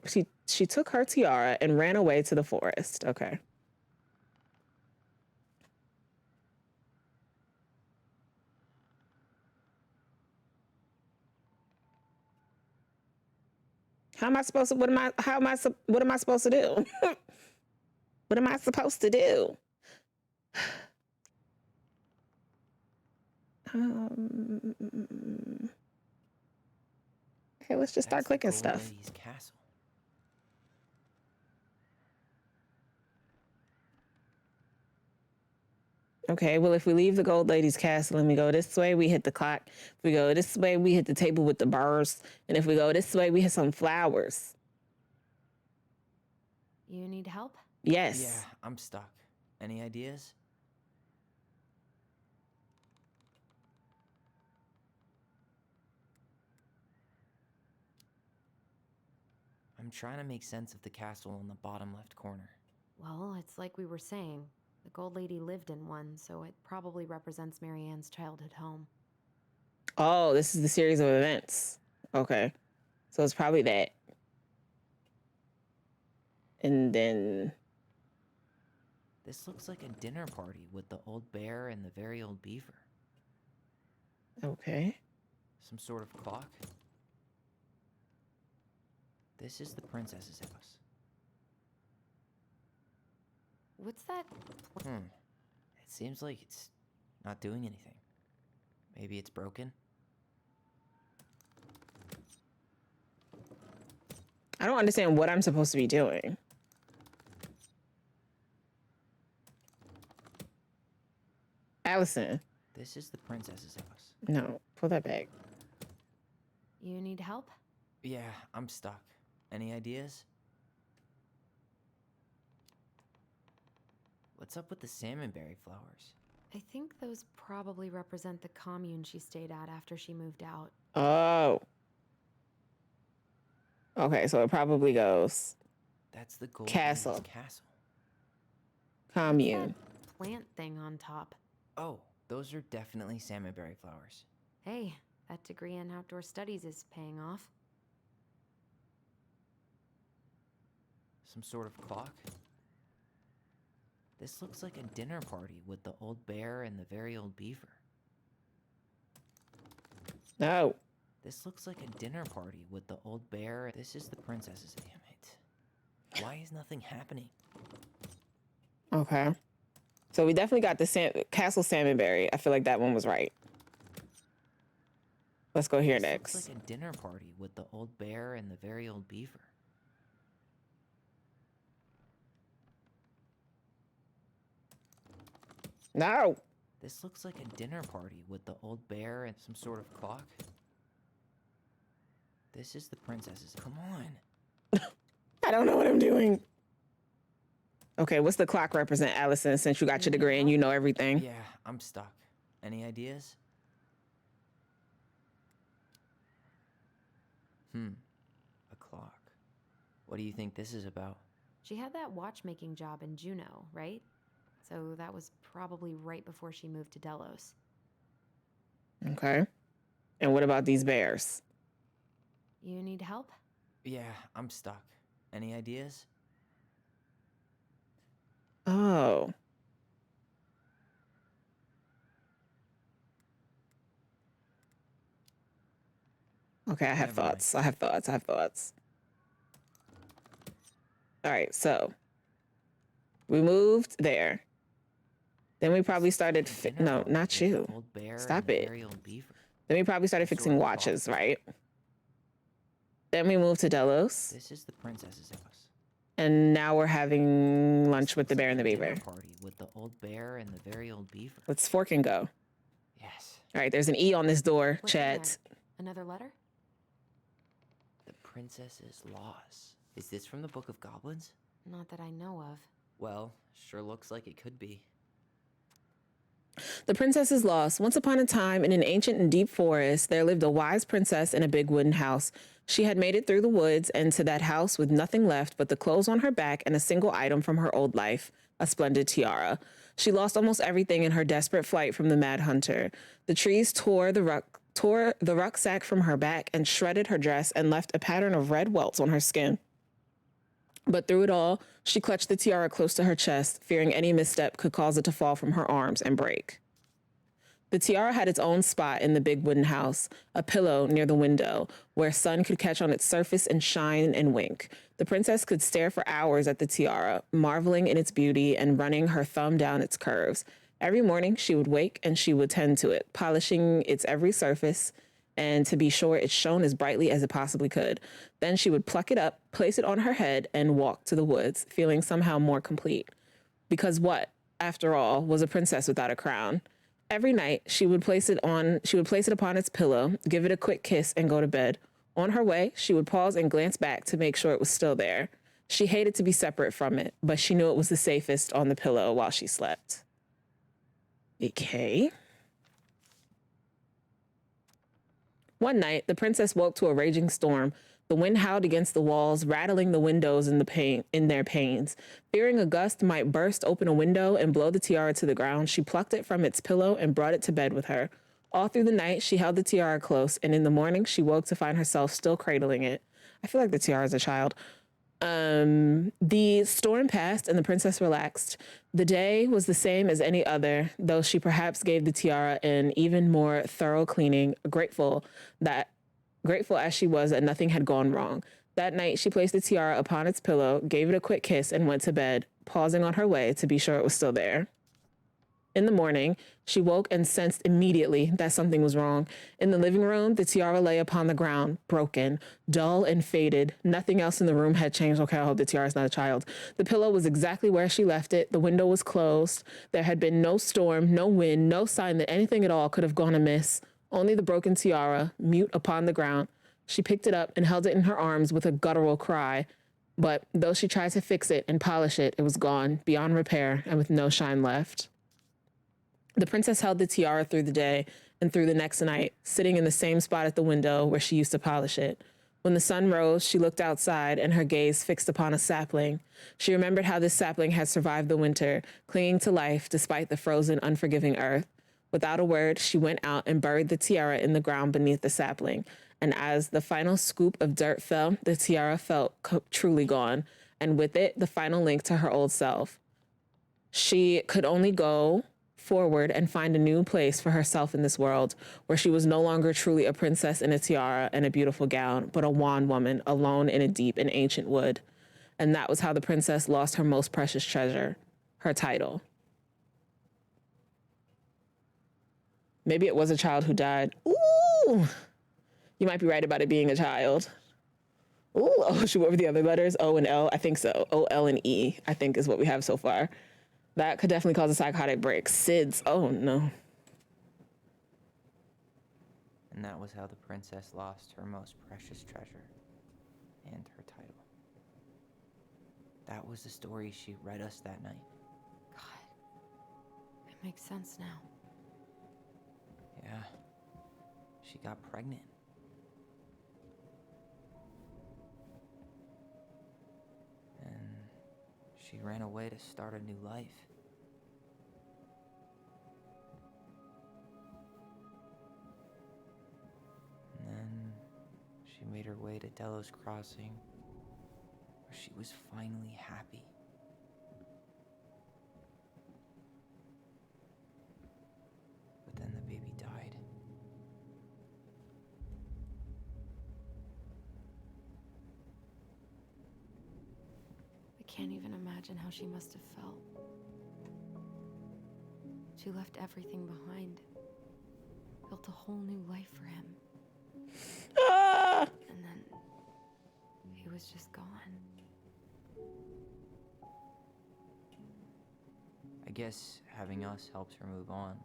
She took her tiara and ran away to the forest. Okay. How am I supposed to, what am I supposed to do? What am I supposed to do? Okay, let's just start clicking stuff. Lady's castle. Okay, well, if we leave the Gold Lady's castle and we go this way, we hit the clock. If we go this way, we hit the table with the birds. And if we go this way, we hit some flowers. You need help? Yes. Yeah, I'm stuck. Any ideas? I'm trying to make sense of the castle in the bottom left corner. Well, it's like we were saying. The Gold Lady lived in one, so it probably represents Marianne's childhood home. Oh, this is the series of events. Okay. So it's probably that. And then... This looks like a dinner party with the old bear and the very old beaver. Okay. Some sort of clock. This is the princess's house. What's that? It seems like it's not doing anything. Maybe it's broken? I don't understand what I'm supposed to be doing. Allison. This is the princess's house. No, pull that back. You need help? Yeah, I'm stuck. Any ideas? What's up with the salmonberry flowers? I think those probably represent the commune she stayed at after she moved out. Oh. Okay, so it probably goes... That's the Gold Castle. Lady's castle. Commune. That plant thing on top. Oh, those are definitely salmonberry flowers. Hey, that degree in outdoor studies is paying off. Some sort of clock? This looks like a dinner party with the old bear and the very old beaver. No. This looks like a dinner party with the old bear. This is the princess's. Damn it. Why is nothing happening? Okay. So we definitely got the Castle Salmonberry. I feel like that one was right. Let's go here next. Looks like a dinner party with the old bear and the very old beaver. No. This looks like a dinner party with the old bear and some sort of clock. This is the princess's. Come on. I don't know what I'm doing. Okay, what's the clock represent, Allison, since you got your degree and you know everything? Yeah, I'm stuck. Any ideas? A clock. What do you think this is about? She had that watchmaking job in Juneau, right? So that was probably right before she moved to Delos. Okay. And what about these bears? You need help? Yeah, I'm stuck. Any ideas? Oh. Okay, I have thoughts. I have thoughts. All right, so we moved there. Then we probably started... No, not you. Stop it. Then we probably started fixing watches, right? Then we moved to Delos. This is the princess's house. And now we're having lunch with the bear and the beaver. Party with the old bear and the very old beaver. Let's fork and go. Yes. All right, there's an E on this door, What's in chat. there? Another letter? The princess's loss. Is this from the Book of Goblins? Not that I know of. Well, sure looks like it could be. The princess is lost. Once upon a time, in an ancient and deep forest, there lived a wise princess in a big wooden house. She had made it through the woods and to that house with nothing left but the clothes on her back and a single item from her old life, a splendid tiara. She lost almost everything in her desperate flight from the mad hunter. The trees tore the rucksack from her back and shredded her dress and left a pattern of red welts on her skin. But through it all, she clutched the tiara close to her chest, fearing any misstep could cause it to fall from her arms and break. The tiara had its own spot in the big wooden house, a pillow near the window, where sun could catch on its surface and shine and wink. The princess could stare for hours at the tiara, marveling in its beauty and running her thumb down its curves. Every morning, she would wake and she would tend to it, polishing its every surface and to be sure it shone as brightly as it possibly could. Then she would pluck it up, place it on her head, and walk to the woods, feeling somehow more complete. Because what, after all, was a princess without a crown? Every night, she would place it upon its pillow, give it a quick kiss, and go to bed. On her way, she would pause and glance back to make sure it was still there. She hated to be separate from it, but she knew it was the safest on the pillow while she slept. Okay. One night, the princess woke to a raging storm. The wind howled against the walls, rattling the windows in their panes. Fearing a gust might burst open a window and blow the tiara to the ground, she plucked it from its pillow and brought it to bed with her. All through the night, she held the tiara close, and in the morning, she woke to find herself still cradling it. I feel like the tiara is a child. The storm passed and the princess relaxed. The day was the same as any other, though she perhaps gave the tiara an even more thorough cleaning, grateful as she was that nothing had gone wrong. That night, she placed the tiara upon its pillow, gave it a quick kiss, and went to bed, pausing on her way to be sure it was still there. In the morning, she woke and sensed immediately that something was wrong. In the living room, the tiara lay upon the ground, broken, dull and faded. Nothing else in the room had changed. Okay, I hope the tiara is not a child. The pillow was exactly where she left it. The window was closed. There had been no storm, no wind, no sign that anything at all could have gone amiss. Only the broken tiara, mute upon the ground. She picked it up and held it in her arms with a guttural cry. But though she tried to fix it and polish it, it was gone, beyond repair, and with no shine left. The princess held the tiara through the day and through the next night, sitting in the same spot at the window where she used to polish it. When the sun rose, she looked outside and her gaze fixed upon a sapling. She remembered how this sapling had survived the winter, clinging to life despite the frozen, unforgiving earth. Without a word, she went out and buried the tiara in the ground beneath the sapling. And as the final scoop of dirt fell, the tiara felt truly gone, and with it, the final link to her old self. She could only go forward and find a new place for herself in this world, where she was no longer truly a princess in a tiara and a beautiful gown, but a wan woman alone in a deep and ancient wood. And that was how the princess lost her most precious treasure, her title. Maybe it was a child who died. Ooh! You might be right about it being a child. Ooh, oh, shoot, what were the other letters? O and L? I think so. O, L, and E, I think is what we have so far. That could definitely cause a psychotic break. SIDS. Oh, no. And that was how the princess lost her most precious treasure and her title. That was the story she read us that night. God, it makes sense now. Yeah. She got pregnant. And she ran away to start a new life. And then she made her way to Delos Crossing, where she was finally happy. But then the baby died. I can't even imagine how she must have felt. She left everything behind, built a whole new life for him. Ah! And then he was just gone. I guess having us helped her move on.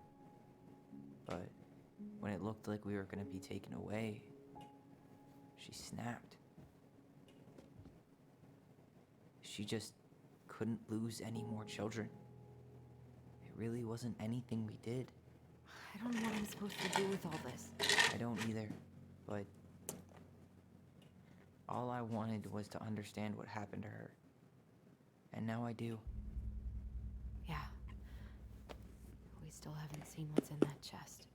But when it looked like we were going to be taken away, she snapped. She just couldn't lose any more children. It really wasn't anything we did. I don't know what I'm supposed to do with all this. I don't either, but all I wanted was to understand what happened to her. And now I do. Yeah. We still haven't seen what's in that chest.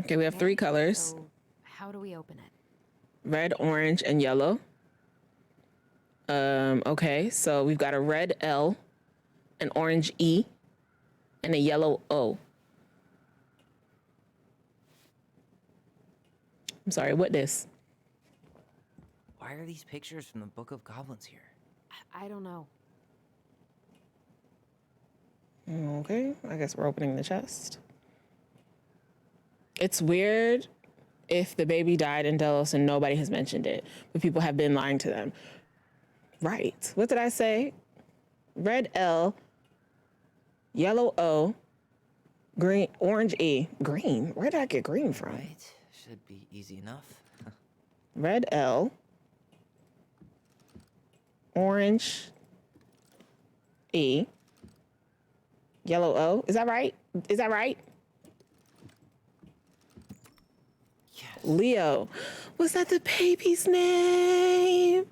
Okay, we have 3 colors. So, how do we open it? Red, orange, and yellow. Okay, so we've got a red L, an orange E, and a yellow O. I'm sorry, what this? Why are these pictures from the Book of Goblins here? I don't know. Okay, I guess we're opening the chest. It's weird if the baby died in Delos and nobody has mentioned it, but people have been lying to them. Right. What did I say? Red L, yellow O, green, orange E. Green? Where did I get green from? Right. Should be easy enough. Red L, orange E, yellow O. Is that right? Is that right? Yes. Leo. Was that the baby's name?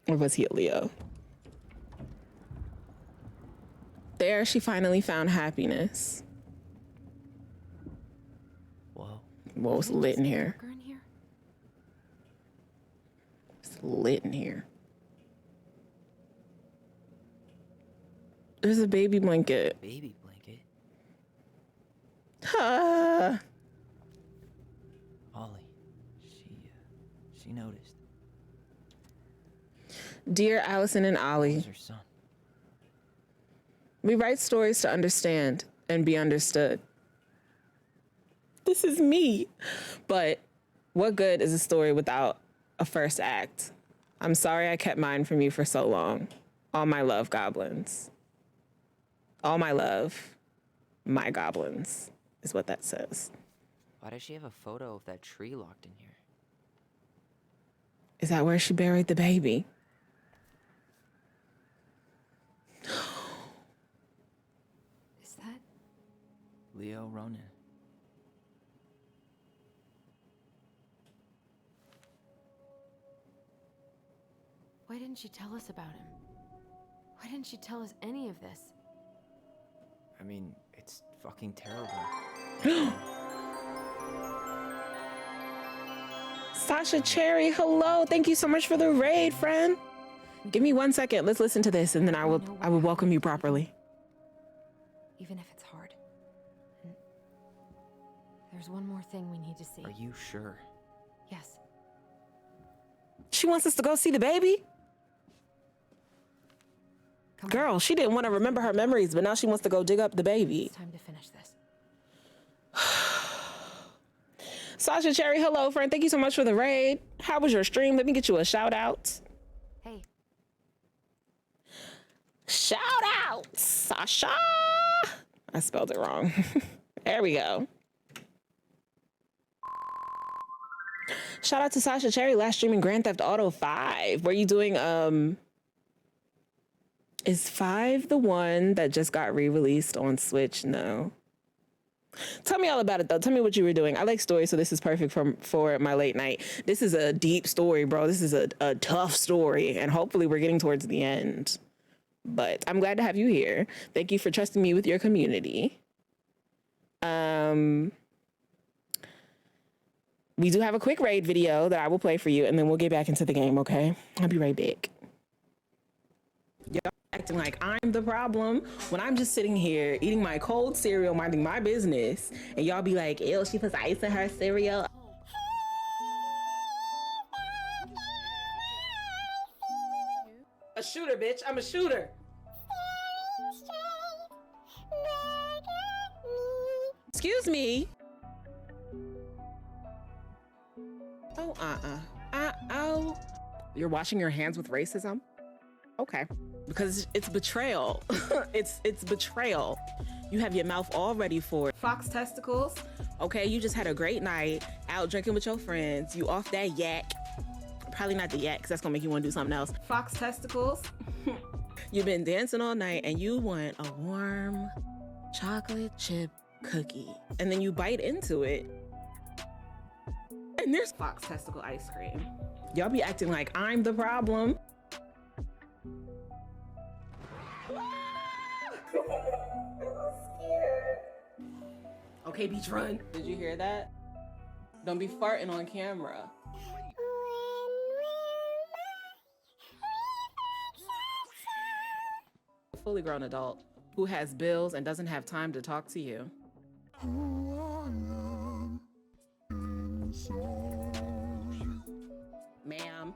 Or was he a Leo? There, she finally found happiness. Whoa. Whoa, it's lit in here. Darker in here? It's lit in here. There's a baby blanket. Baby blanket? Ah. Ollie. She noticed. Dear Allison and Ollie, Who's her son? we write stories to understand and be understood. This is me. But what good is a story without a first act? I'm sorry I kept mine from you for so long. All my love, goblins. All my love, my goblins, is what that says. Why does she have a photo of that tree locked in here? Is that where she buried the baby? Is that? Leo Ronan. Why didn't she tell us about him? Why didn't she tell us any of this? I mean, it's fucking terrible. Sasha Cherry, hello. Thank you so much for the raid, friend. Give me 1 second. Let's listen to this, and then I will welcome you properly. Even if it's hard. And there's one more thing we need to see. Are you sure? Yes. She wants us to go see the baby? Girl, she didn't want to remember her memories, but now she wants to go dig up the baby. It's time to finish this. Sasha Cherry, hello, friend. Thank you so much for the raid. How was your stream? Let me get you a shout out. Hey. Shout out, Sasha. I spelled it wrong. There we go. Shout out to Sasha Cherry, last streaming Grand Theft Auto 5. Were you doing, is 5 the one that just got re-released on Switch? No. Tell me all about it, though. Tell me what you were doing. I like stories, so this is perfect for my late night. This is a deep story, bro. This is a tough story, and hopefully we're getting towards the end. But I'm glad to have you here. Thank you for trusting me with your community. We do have a quick raid video that I will play for you, and then we'll get back into the game, okay? I'll be right back. Y'all acting like I'm the problem when I'm just sitting here eating my cold cereal, minding my business, and y'all be like, ew, she puts ice in her cereal. A shooter, bitch. I'm a shooter. Excuse me. Oh, oh. You're washing your hands with racism? Okay. Because it's betrayal. it's betrayal. You have your mouth all ready for it. Fox testicles. Okay, you just had a great night out drinking with your friends. You off that yak. Probably not the yak, because that's gonna make you want to do something else. Fox testicles. You've been dancing all night and you want a warm chocolate chip cookie. And then you bite into it. And there's fox testicle ice cream. Y'all be acting like I'm the problem. I'm scared. Okay, Beach, run. Did you hear that? Don't be farting on camera. A fully grown adult who has bills and doesn't have time to talk to you. Ma'am.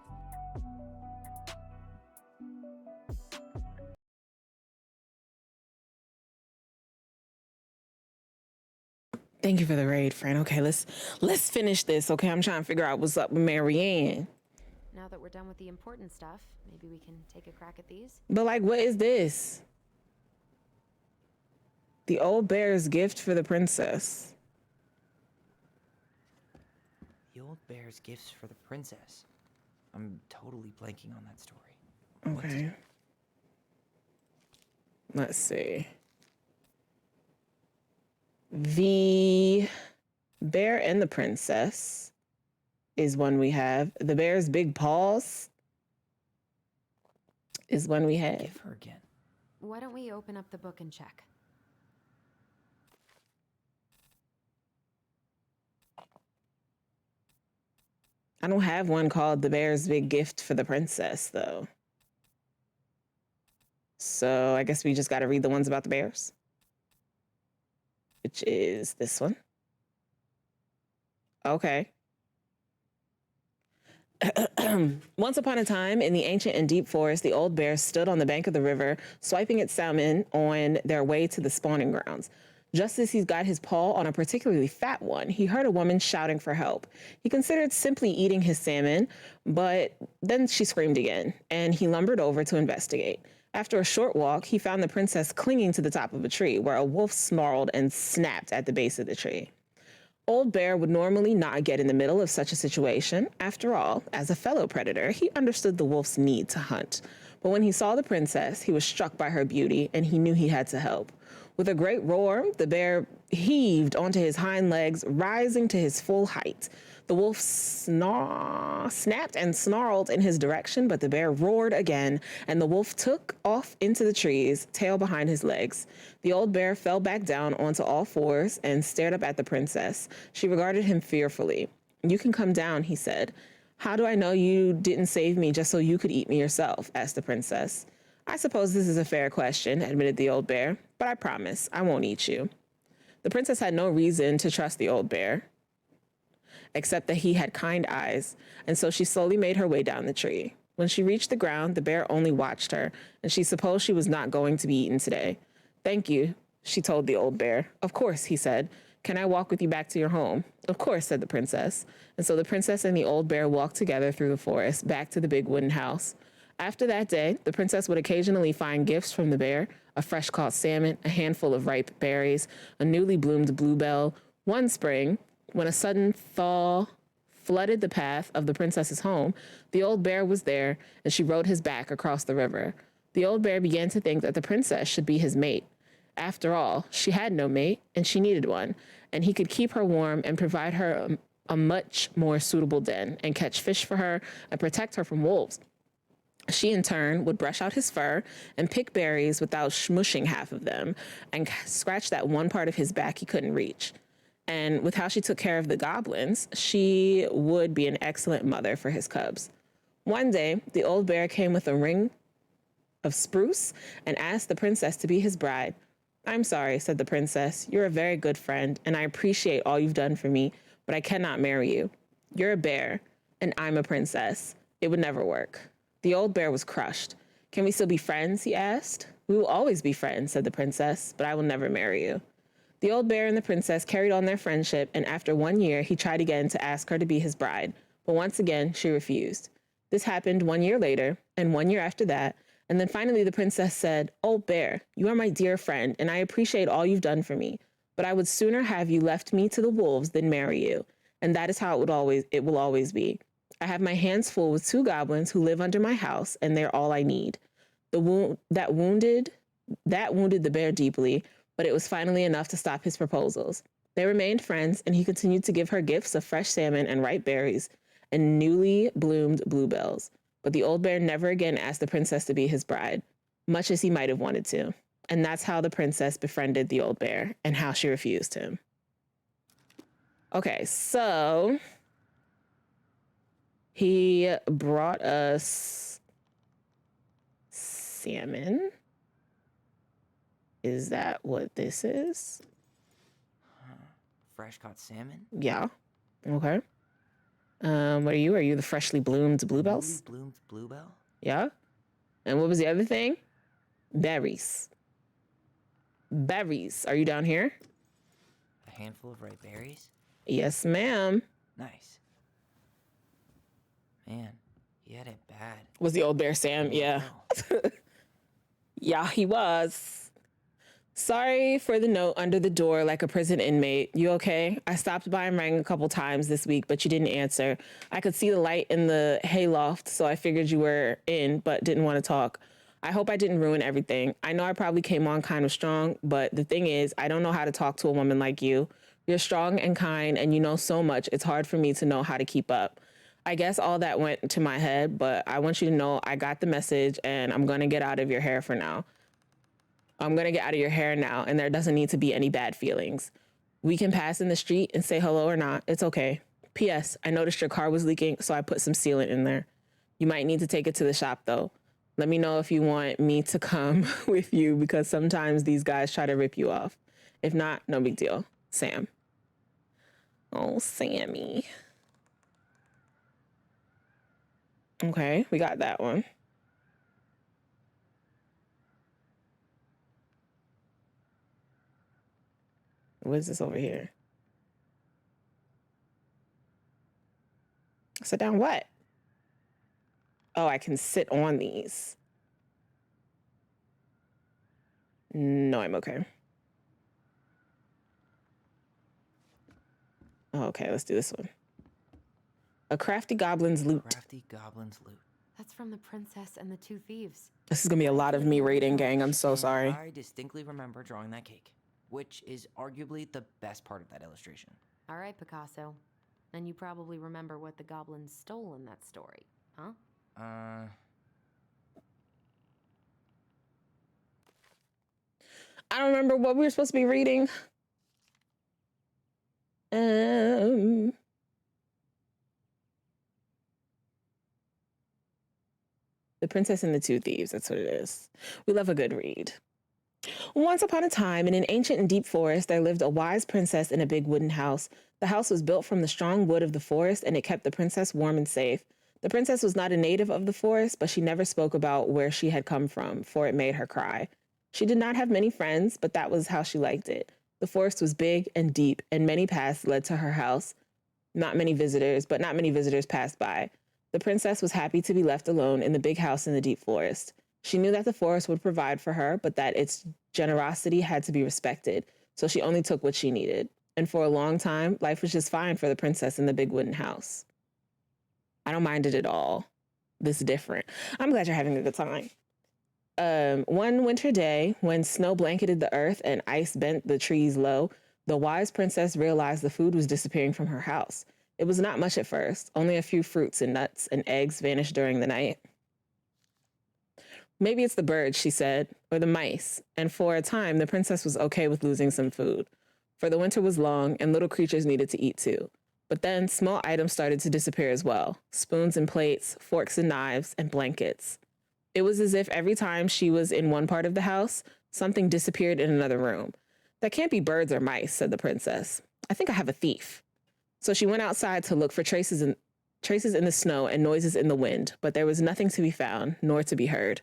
Thank you for the raid, friend. Okay, let's finish this. Okay, I'm trying to figure out what's up with Marianne. Now that we're done with the important stuff, maybe we can take a crack at these? But like, what is this? The old bear's gift for the princess. The old bear's gifts for the princess. I'm totally blanking on that story. Okay. Let's see. The bear and the princess is one we have. The bear's big paws is one we have. Give her again. Why don't we open up the book and check? I don't have one called The Bear's Big Gift for the Princess, though. So I guess we just got to read the ones about the bears, which is this one. Okay. Once upon a time, in the ancient and deep forest, the old bear stood on the bank of the river, swiping its salmon on their way to the spawning grounds. Just as he got his paw on a particularly fat one, he heard a woman shouting for help. He considered simply eating his salmon, but then she screamed again, and he lumbered over to investigate. After a short walk, he found the princess clinging to the top of a tree, where a wolf snarled and snapped at the base of the tree. Old Bear would normally not get in the middle of such a situation. After all, as a fellow predator, he understood the wolf's need to hunt. But when he saw the princess, he was struck by her beauty, and he knew he had to help. With a great roar, the bear heaved onto his hind legs, rising to his full height. The wolf snapped and snarled in his direction, but the bear roared again, and the wolf took off into the trees, tail behind his legs. The old bear fell back down onto all fours and stared up at the princess. She regarded him fearfully. "You can come down," he said. "How do I know you didn't save me just so you could eat me yourself?" asked the princess. "I suppose this is a fair question," admitted the old bear, "but I promise I won't eat you." The princess had no reason to trust the old bear, except that he had kind eyes, and so she slowly made her way down the tree. When she reached the ground, the bear only watched her, and she supposed she was not going to be eaten today. "Thank you," she told the old bear. "Of course," he said. "Can I walk with you back to your home?" "Of course," said the princess. And so the princess and the old bear walked together through the forest, back to the big wooden house. After that day, the princess would occasionally find gifts from the bear: a fresh caught salmon, a handful of ripe berries, a newly bloomed bluebell. One spring, when a sudden thaw flooded the path of the princess's home, the old bear was there, and she rode his back across the river. The old bear began to think that the princess should be his mate. After all, she had no mate, and she needed one, and he could keep her warm and provide her a much more suitable den, and catch fish for her, and protect her from wolves. She, in turn, would brush out his fur and pick berries without smushing half of them, and scratch that one part of his back he couldn't reach. And with how she took care of the goblins, she would be an excellent mother for his cubs. One day, the old bear came with a ring of spruce and asked the princess to be his bride. "I'm sorry," said the princess. "You're a very good friend, and I appreciate all you've done for me, but I cannot marry you. You're a bear, and I'm a princess. It would never work." The old bear was crushed. "Can we still be friends?" he asked. "We will always be friends," said the princess, "but I will never marry you." The old bear and the princess carried on their friendship, and after 1 year, he tried again to ask her to be his bride, but once again, she refused. This happened 1 year later, and 1 year after that, and then finally the princess said, "Old bear, you are my dear friend, and I appreciate all you've done for me, but I would sooner have you left me to the wolves than marry you, and that is how it will always be. I have my hands full with 2 goblins who live under my house, and they're all I need." That wounded the bear deeply, but it was finally enough to stop his proposals. They remained friends, and he continued to give her gifts of fresh salmon and ripe berries and newly bloomed bluebells. But the old bear never again asked the princess to be his bride, much as he might have wanted to. And that's how the princess befriended the old bear, and how she refused him. Okay, so he brought us salmon. Is that what this is? Fresh caught salmon? Yeah. Okay. What are you? Are you the freshly bloomed bluebells? Newly bloomed bluebell? Yeah. And what was the other thing? Berries. Berries. Are you down here? A handful of ripe berries? Yes, ma'am. Nice. Man, he had it bad. Was the old bear Sam? Yeah. Yeah, he was. Sorry for the note under the door like a prison inmate. You okay? I stopped by and rang a couple times this week, but you didn't answer. I could see the light in the hayloft, so I figured you were in, but didn't want to talk. I hope I didn't ruin everything. I know I probably came on kind of strong, but the thing is, I don't know how to talk to a woman like you. You're strong and kind, and you know so much, it's hard for me to know how to keep up. I guess all that went to my head, but I want you to know I got the message, and I'm going to get out of your hair for now. I'm going to get out of your hair now, and there doesn't need to be any bad feelings. We can pass in the street and say hello or not. It's okay. P.S. I noticed your car was leaking, so I put some sealant in there. You might need to take it to the shop, though. Let me know if you want me to come with you, because sometimes these guys try to rip you off. If not, no big deal. Sam. Oh, Sammy. Okay, we got that one. What is this over here? Sit down what? Oh, I can sit on these. No, I'm okay. Oh, okay, let's do this one. A crafty goblin's loot. Crafty goblin's loot. That's from the princess and the two thieves. This is gonna be a lot of me rating, gang. I'm so sorry. I distinctly remember drawing that cake, which is arguably the best part of that illustration. All right, Picasso. Then you probably remember what the goblins stole in that story, huh? I don't remember what we were supposed to be reading. The Princess and the Two Thieves, that's what it is. We love a good read. Once upon a time, in an ancient and deep forest, there lived a wise princess in a big wooden house. The house was built from the strong wood of the forest, and it kept the princess warm and safe. The princess was not a native of the forest, but she never spoke about where she had come from, for it made her cry. She did not have many friends, but that was how she liked it. The forest was big and deep, and many paths led to her house. Not many visitors passed by. The princess was happy to be left alone in the big house in the deep forest. She knew that the forest would provide for her, but that its generosity had to be respected, so she only took what she needed. And for a long time, life was just fine for the princess in the big wooden house. I don't mind it at all. This is different. I'm glad you're having a good time. One winter day, when snow blanketed the earth and ice bent the trees low, the wise princess realized the food was disappearing from her house. It was not much at first. Only a few fruits and nuts and eggs vanished during the night. Maybe it's the birds, she said, or the mice. And for a time, the princess was okay with losing some food. For the winter was long and little creatures needed to eat too. But then small items started to disappear as well. Spoons and plates, forks and knives, and blankets. It was as if every time she was in one part of the house, something disappeared in another room. That can't be birds or mice, said the princess. I think I have a thief. So she went outside to look for traces in the snow and noises in the wind, but there was nothing to be found, nor to be heard.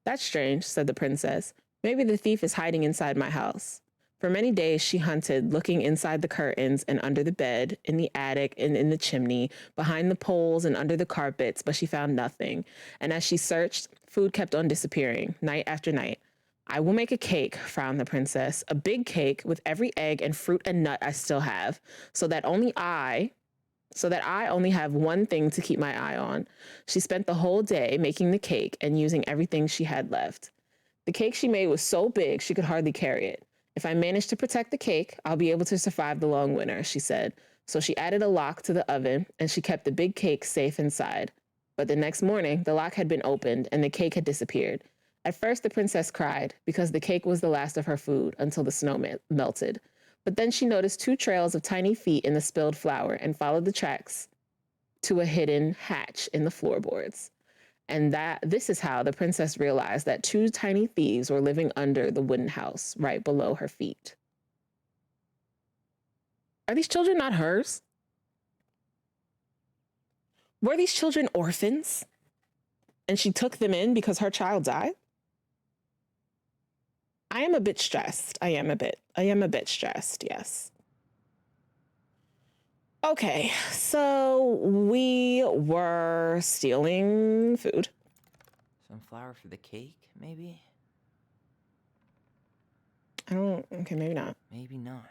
That's strange, said the princess. Maybe the thief is hiding inside my house. For many days she hunted, looking inside the curtains and under the bed, in the attic and in the chimney, behind the poles and under the carpets, but she found nothing. And as she searched, food kept on disappearing, night after night. I will make a cake, frowned the princess, a big cake with every egg and fruit and nut I still have, so that I only have one thing to keep my eye on. She spent the whole day making the cake and using everything she had left. The cake she made was so big she could hardly carry it. If I manage to protect the cake, I'll be able to survive the long winter, she said. So she added a lock to the oven, and she kept the big cake safe inside. But the next morning, the lock had been opened, and the cake had disappeared. At first, the princess cried, because the cake was the last of her food until the snow melted. But then she noticed 2 trails of tiny feet in the spilled flour and followed the tracks to a hidden hatch in the floorboards. And this is how the princess realized that 2 tiny thieves were living under the wooden house right below her feet. Are these children not hers? Were these children orphans? And she took them in because her child died? I am a bit stressed. I am a bit stressed, yes. Okay, so we were stealing food. Some flour for the cake, maybe? Okay, maybe not. Maybe not.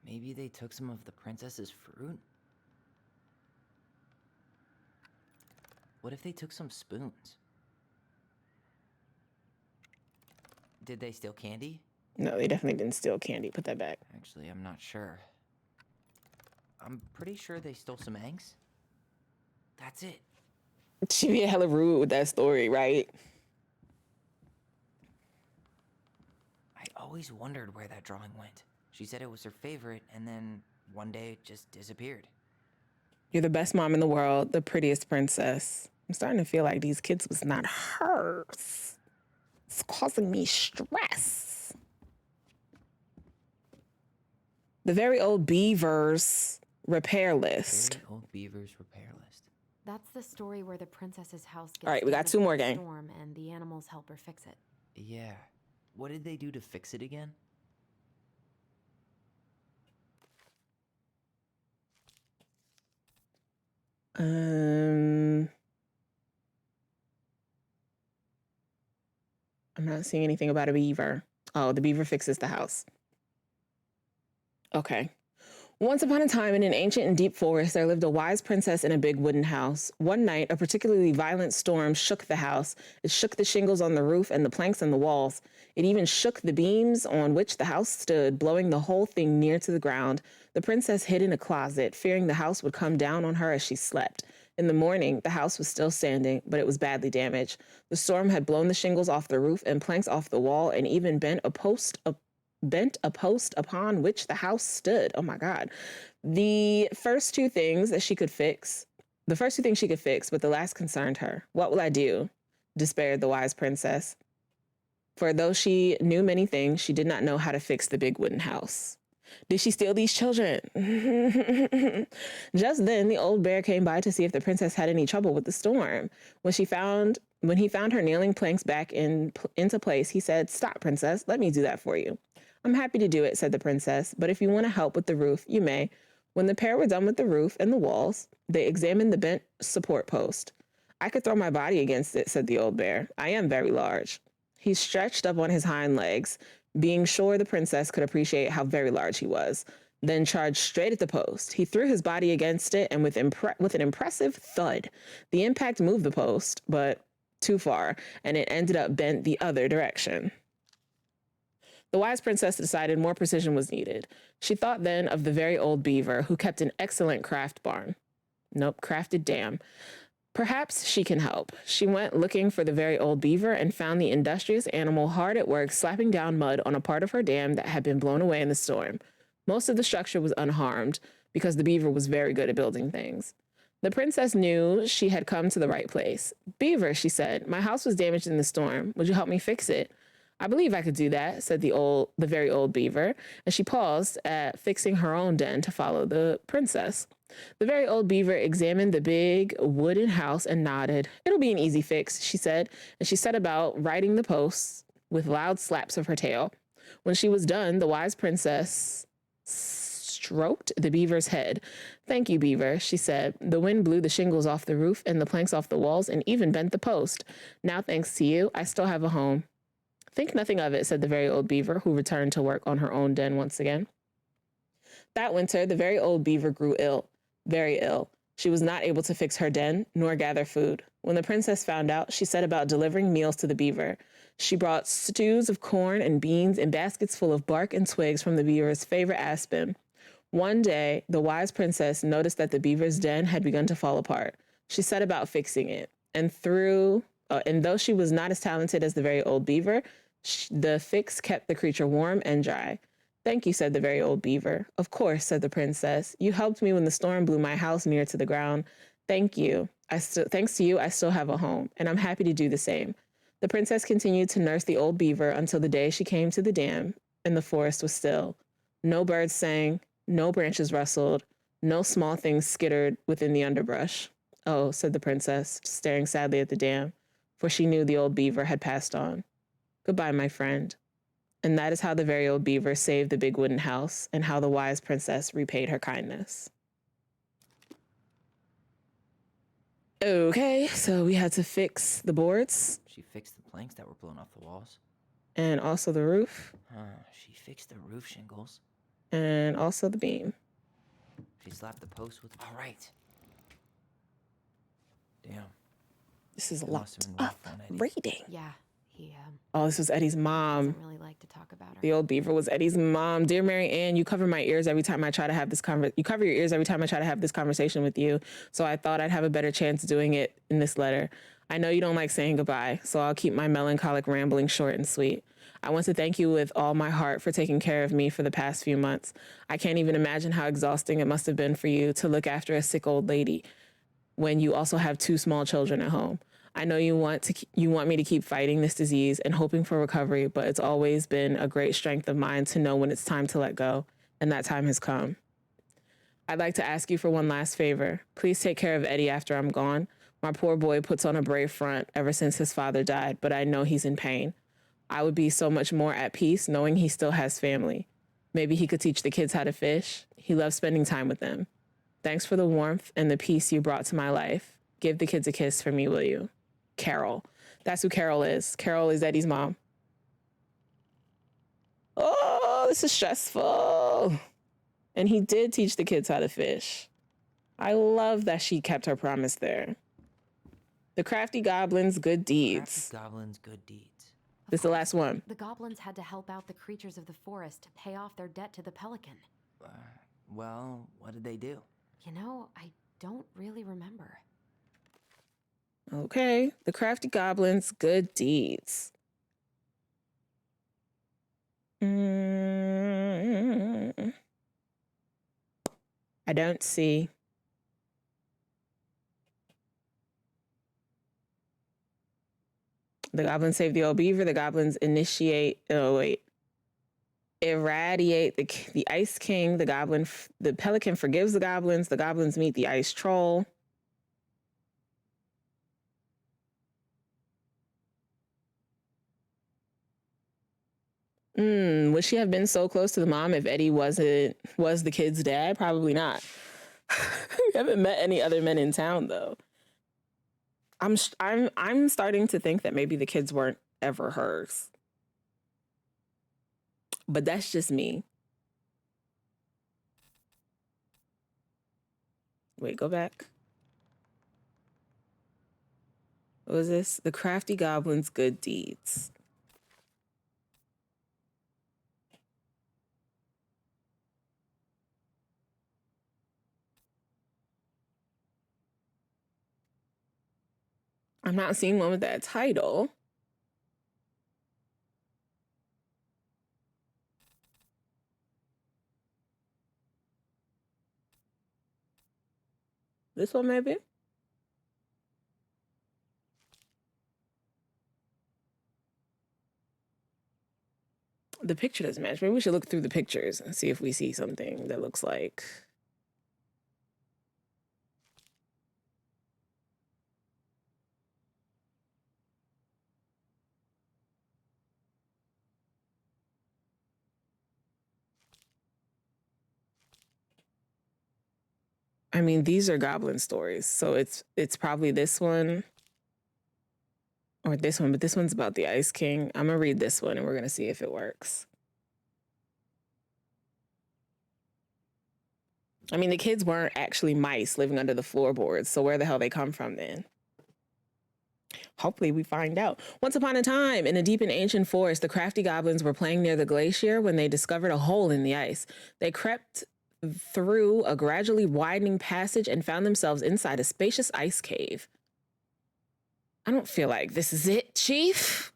Maybe they took some of the princess's fruit? What if they took some spoons? Did they steal candy? No, they definitely didn't steal candy. Put that back. Actually, I'm not sure. I'm pretty sure they stole some eggs. That's it. She be hella rude with that story, right? I always wondered where that drawing went. She said it was her favorite, and then one day it just disappeared. You're the best mom in the world, the prettiest princess. I'm starting to feel like these kids was not hers. It's causing me stress. The very old beaver's repair list. Very old beaver's repair list. That's the story where the princess's house gets All right, we got 2 more, gang. storm and the animals help her fix it. Yeah. What did they do to fix it again? I'm not seeing anything about a beaver. Oh, the beaver fixes the house. Okay. Once upon a time, in an ancient and deep forest, there lived a wise princess in a big wooden house. One night, a particularly violent storm shook the house. It shook the shingles on the roof and the planks in the walls. It even shook the beams on which the house stood, blowing the whole thing near to the ground. The princess hid in a closet, fearing the house would come down on her as she slept. In the morning, the house was still standing, but it was badly damaged. The storm had blown the shingles off the roof and planks off the wall, and even bent a post upon which the house stood. Oh my God. The first two things she could fix, but the last concerned her. What will I do? Despaired the wise princess. For though she knew many things, she did not know how to fix the big wooden house. Did she steal these children? Just then, the old bear came by to see if the princess had any trouble with the storm. When he found her nailing planks back into place, he said, "Stop, princess. Let me do that for you." "I'm happy to do it," said the princess, "but if you want to help with the roof, you may." When the pair were done with the roof and the walls, they examined the bent support post. "I could throw my body against it," said the old bear. "I am very large." He stretched up on his hind legs, being sure the princess could appreciate how very large he was, then charged straight at the post. He threw his body against it, and with an impressive thud, the impact moved the post, but too far, and it ended up bent the other direction. The wise princess decided more precision was needed. She thought then of the very old beaver who kept an excellent crafted dam. Perhaps she can help. She went looking for the very old beaver and found the industrious animal hard at work slapping down mud on a part of her dam that had been blown away in the storm. Most of the structure was unharmed because the beaver was very good at building things. The princess knew she had come to the right place. "Beaver," she said, "my house was damaged in the storm. Would you help me fix it?" "I believe I could do that," said the very old beaver, and she paused at fixing her own den to follow the princess. The very old beaver examined the big wooden house and nodded. "It'll be an easy fix," she said, and she set about righting the posts with loud slaps of her tail. When she was done, the wise princess stroked the beaver's head. "Thank you, beaver," she said. "The wind blew the shingles off the roof and the planks off the walls and even bent the post. Now, thanks to you, I still have a home." "Think nothing of it," said the very old beaver, who returned to work on her own den once again. That winter, the very old beaver grew ill, very ill. She was not able to fix her den, nor gather food. When the princess found out, she set about delivering meals to the beaver. She brought stews of corn and beans and baskets full of bark and twigs from the beaver's favorite aspen. One day, the wise princess noticed that the beaver's den had begun to fall apart. She set about fixing it, and though she was not as talented as the very old beaver, The fix kept the creature warm and dry. Thank you, said the very old beaver. Of course, said the princess. You helped me when the storm blew my house near to the ground. Thanks to you, I still have a home, and I'm happy to do the same. The princess continued to nurse the old beaver until the day she came to the dam, and the forest was still. No birds sang, no branches rustled, no small things skittered within the underbrush. Oh, said the princess, staring sadly at the dam, for she knew the old beaver had passed on. Goodbye, my friend. And that is how the very old beaver saved the big wooden house, and how the wise princess repaid her kindness. Okay, so we had to fix the boards. She fixed the planks that were blown off the walls. And also the roof. She fixed the roof shingles. And also the beam. She slapped the post with... All right. Damn. This is a lot of reading. Yeah, he, Oh, this was Eddie's mom. doesn't really like to talk about her. The old beaver was Eddie's mom. Dear Mary Ann, you cover my ears every time I try to have this You cover your ears every time I try to have this conversation with you. So I thought I'd have a better chance doing it in this letter. I know you don't like saying goodbye, so I'll keep my melancholic rambling short and sweet. I want to thank you with all my heart for taking care of me for the past few months. I can't even imagine how exhausting it must have been for you to look after a sick old lady when you also have 2 small children at home. I know you want me to keep fighting this disease and hoping for recovery, but it's always been a great strength of mine to know when it's time to let go, and that time has come. I'd like to ask you for one last favor. Please take care of Eddie after I'm gone. My poor boy puts on a brave front ever since his father died, but I know he's in pain. I would be so much more at peace knowing he still has family. Maybe he could teach the kids how to fish. He loves spending time with them. Thanks for the warmth and the peace you brought to my life. Give the kids a kiss for me, will you? Carol. That's who Carol is. Carol is Eddie's mom. Oh, this is stressful. And he did teach the kids how to fish. I love that she kept her promise there. The crafty goblins' good deeds. Crafty goblins' good deeds. This is the last one. The goblins had to help out the creatures of the forest to pay off their debt to the pelican. Well, what did they do? You know, I don't really remember. Okay, the crafty goblins' good deeds. I don't see. The goblins save the old beaver. The goblins irradiate the ice king. The pelican forgives the goblins. The goblins meet the ice troll. Would she have been so close to the mom if Eddie was the kid's dad? Probably not. We haven't met any other men in town though. I'm starting to think that maybe the kids weren't ever hers. But that's just me. Wait, go back. What was this? The crafty goblins' good deeds. I'm not seeing one with that title. This one maybe? The picture doesn't match. Maybe we should look through the pictures and see if we see something that looks like... I mean, these are goblin stories, so it's probably this one or this one, but this one's about the Ice King. I'm gonna read this one and we're gonna see if it works. I mean, the kids weren't actually mice living under the floorboards, so where the hell they come from then? Hopefully we find out. Once upon a time, in a deep and ancient forest, the crafty goblins were playing near the glacier when they discovered a hole in the ice. They crept through a gradually widening passage and found themselves inside a spacious ice cave. I don't feel like this is it, Chief.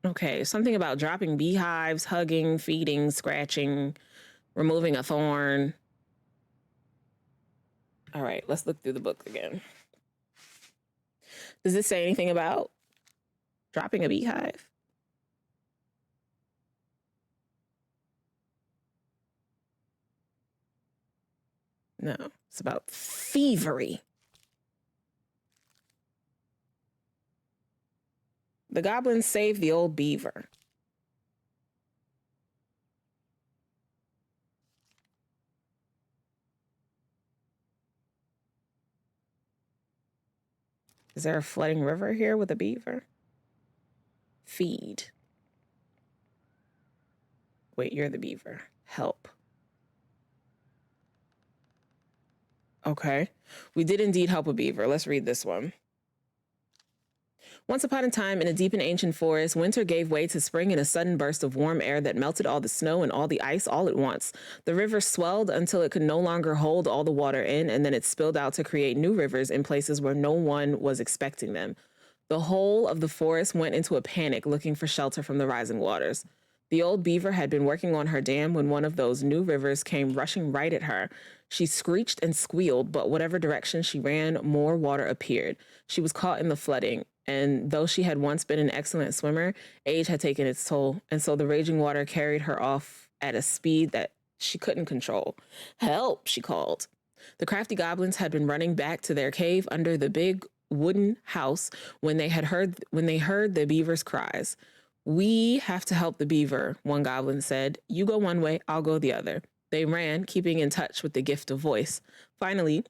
Okay, something about dropping beehives, hugging, feeding, scratching, removing a thorn. All right, let's look through the book again. Does this say anything about dropping a beehive? No, it's about thievery. The goblins saved the old beaver. Is there a flooding river here with a beaver? Feed. Wait, you're the beaver. Help. Okay. We did indeed help a beaver. Let's read this one. Once upon a time, in a deep and ancient forest, winter gave way to spring in a sudden burst of warm air that melted all the snow and all the ice all at once. The river swelled until it could no longer hold all the water in, and then it spilled out to create new rivers in places where no one was expecting them. The whole of the forest went into a panic, looking for shelter from the rising waters. The old beaver had been working on her dam when one of those new rivers came rushing right at her. She screeched and squealed, but whatever direction she ran, more water appeared. She was caught in the flooding, and though she had once been an excellent swimmer, age had taken its toll, and so the raging water carried her off at a speed that she couldn't control. Help, she called. The crafty goblins had been running back to their cave under the big wooden house when they heard the beaver's cries. We have to help the beaver, one goblin said. You go one way, I'll go the other. They ran, keeping in touch with the gift of voice. Finally,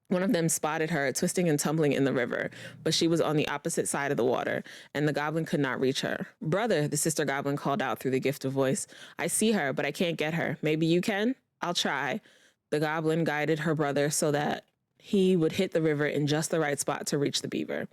one of them spotted her twisting and tumbling in the river, but she was on the opposite side of the water, and the goblin could not reach her. Brother, the sister goblin called out through the gift of voice. I see her, but I can't get her. Maybe you can? I'll try. The goblin guided her brother so that he would hit the river in just the right spot to reach the beaver.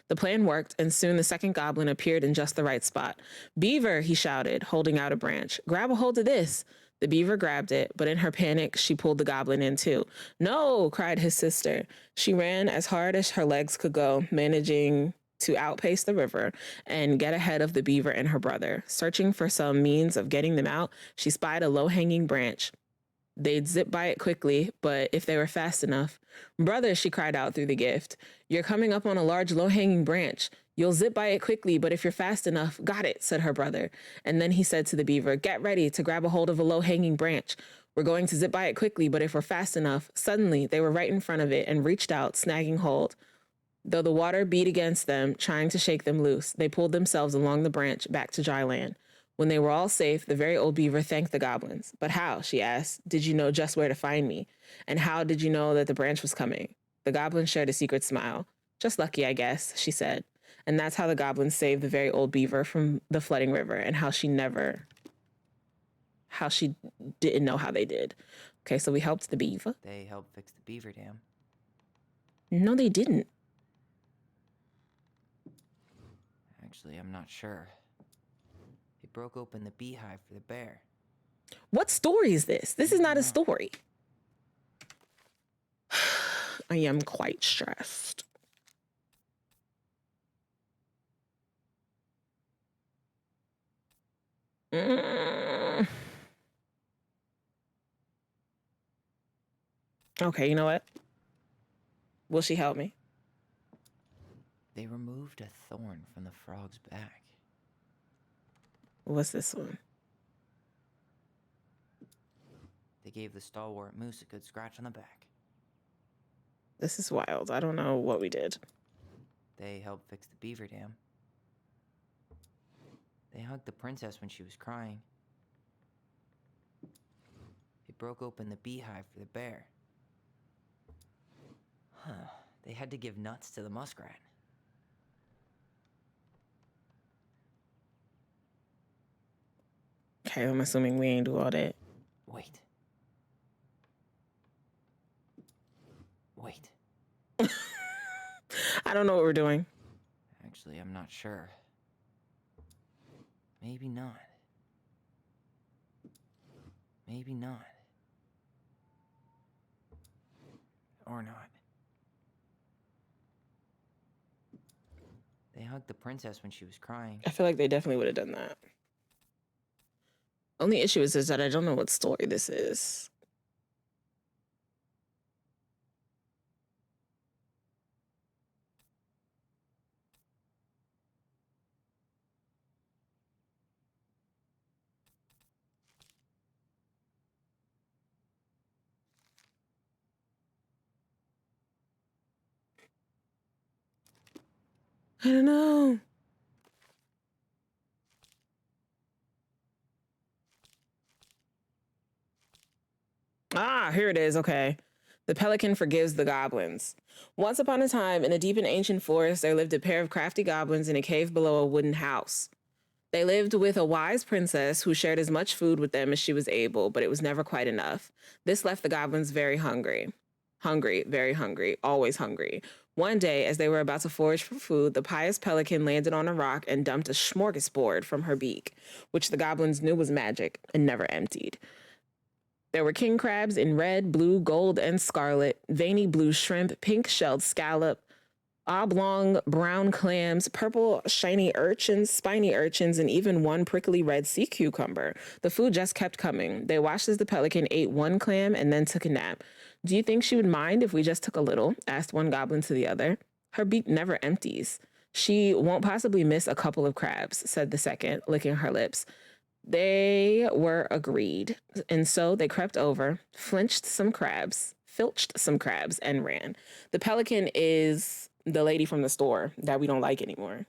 The plan worked, and soon the second goblin appeared in just the right spot. Beaver, he shouted, holding out a branch. Grab a hold of this. The beaver grabbed it, but in her panic, she pulled the goblin in too. No, cried his sister. She ran as hard as her legs could go, managing to outpace the river and get ahead of the beaver and her brother. Searching for some means of getting them out, she spied a low-hanging branch. They'd zip by it quickly, but if they were fast enough. Brother, she cried out through the gift, you're coming up on a large low-hanging branch. You'll zip by it quickly, but if you're fast enough, got it, said her brother. And then he said to the beaver, get ready to grab a hold of a low-hanging branch. We're going to zip by it quickly, but if we're fast enough. Suddenly, they were right in front of it and reached out, snagging hold. Though the water beat against them, trying to shake them loose, they pulled themselves along the branch back to dry land. When they were all safe, the very old beaver thanked the goblins. But how, she asked, did you know just where to find me? And how did you know that the branch was coming? The goblin shared a secret smile. Just lucky, I guess, she said. And that's how the goblins saved the very old beaver from the flooding river, and how she didn't know how they did. Okay, so we helped the beaver. They helped fix the beaver dam. No, they didn't. Actually, I'm not sure. They broke open the beehive for the bear. What story is this? This is not a story. I am quite stressed. Okay, you know what? Will she help me? They removed a thorn from the frog's back. What's this one? They gave the stalwart moose a good scratch on the back. This is wild. I don't know what we did. They helped fix the beaver dam. They hugged the princess when she was crying. They broke open the beehive for the bear. Huh. They had to give nuts to the muskrat. Okay, I'm assuming we ain't do all that. Wait. I don't know what we're doing. Actually, I'm not sure. Maybe not. Maybe not. Or not. They hug the princess when she was crying. I feel like they definitely would have done that. Only issue is that I don't know what story this is. I don't know. Ah, here it is. Okay. The pelican forgives the goblins. Once upon a time, in a deep and ancient forest, there lived a pair of crafty goblins in a cave below a wooden house. They lived with a wise princess who shared as much food with them as she was able, but it was never quite enough. This left the goblins very hungry. Hungry, very hungry, always hungry. One day, as they were about to forage for food, the pious pelican landed on a rock and dumped a smorgasbord from her beak, which the goblins knew was magic and never emptied. There were king crabs in red, blue, gold, and scarlet, veiny blue shrimp, pink shelled scallop, oblong brown clams, purple shiny urchins, spiny urchins, and even one prickly red sea cucumber. The food just kept coming. They watched as the pelican ate one clam and then took a nap. Do you think she would mind if we just took a little? Asked one goblin to the other. Her beak never empties. She won't possibly miss a couple of crabs, said the second, licking her lips. They were agreed, and so they crept over, filched some crabs, and ran. The pelican is the lady from the store that we don't like anymore.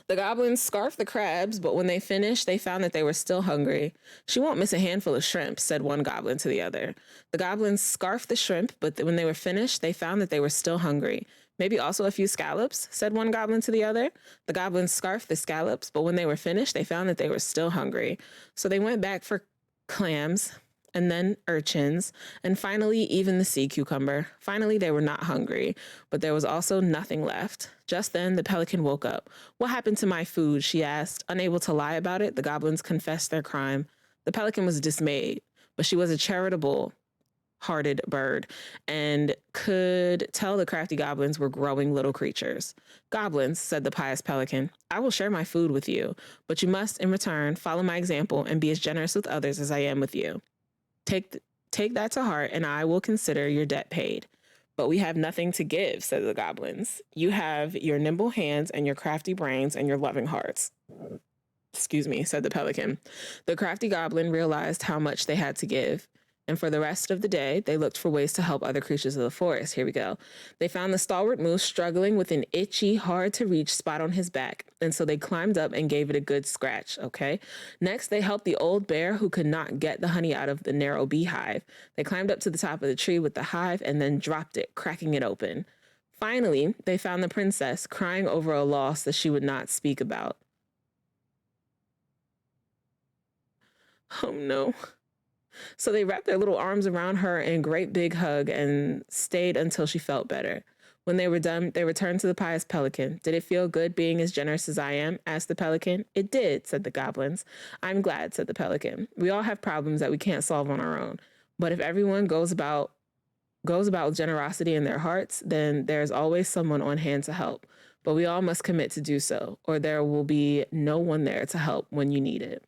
The goblins scarfed the crabs, but when they finished, they found that they were still hungry. She won't miss a handful of shrimp, said one goblin to the other. The goblins scarfed the shrimp, but when they were finished, they found that they were still hungry. Maybe also a few scallops, said one goblin to the other. The goblins scarfed the scallops, but when they were finished, they found that they were still hungry. So they went back for clams, and then urchins, and finally even the sea cucumber. Finally, they were not hungry, but there was also nothing left. Just then, the pelican woke up. What happened to my food? She asked. Unable to lie about it, the goblins confessed their crime. The pelican was dismayed, but she was a charitable-hearted bird and could tell the crafty goblins were growing little creatures. Goblins, said the pious pelican, I will share my food with you, but you must, in return, follow my example and be as generous with others as I am with you. Take that to heart, and I will consider your debt paid. But we have nothing to give, said the goblins. You have your nimble hands and your crafty brains and your loving hearts. Excuse me, said the pelican. The crafty goblin realized how much they had to give. And for the rest of the day, they looked for ways to help other creatures of the forest. Here we go. They found the stalwart moose struggling with an itchy, hard-to-reach spot on his back, and so they climbed up and gave it a good scratch, okay? Next, they helped the old bear who could not get the honey out of the narrow beehive. They climbed up to the top of the tree with the hive and then dropped it, cracking it open. Finally, they found the princess crying over a loss that she would not speak about. Oh, no. So they wrapped their little arms around her in a great big hug and stayed until she felt better. When they were done, they returned to the pious pelican. Did it feel good being as generous as I am? Asked the pelican. It did, said the goblins. I'm glad, said the pelican. We all have problems that we can't solve on our own. But if everyone goes about with generosity in their hearts, then there's always someone on hand to help. But we all must commit to do so, or there will be no one there to help when you need it.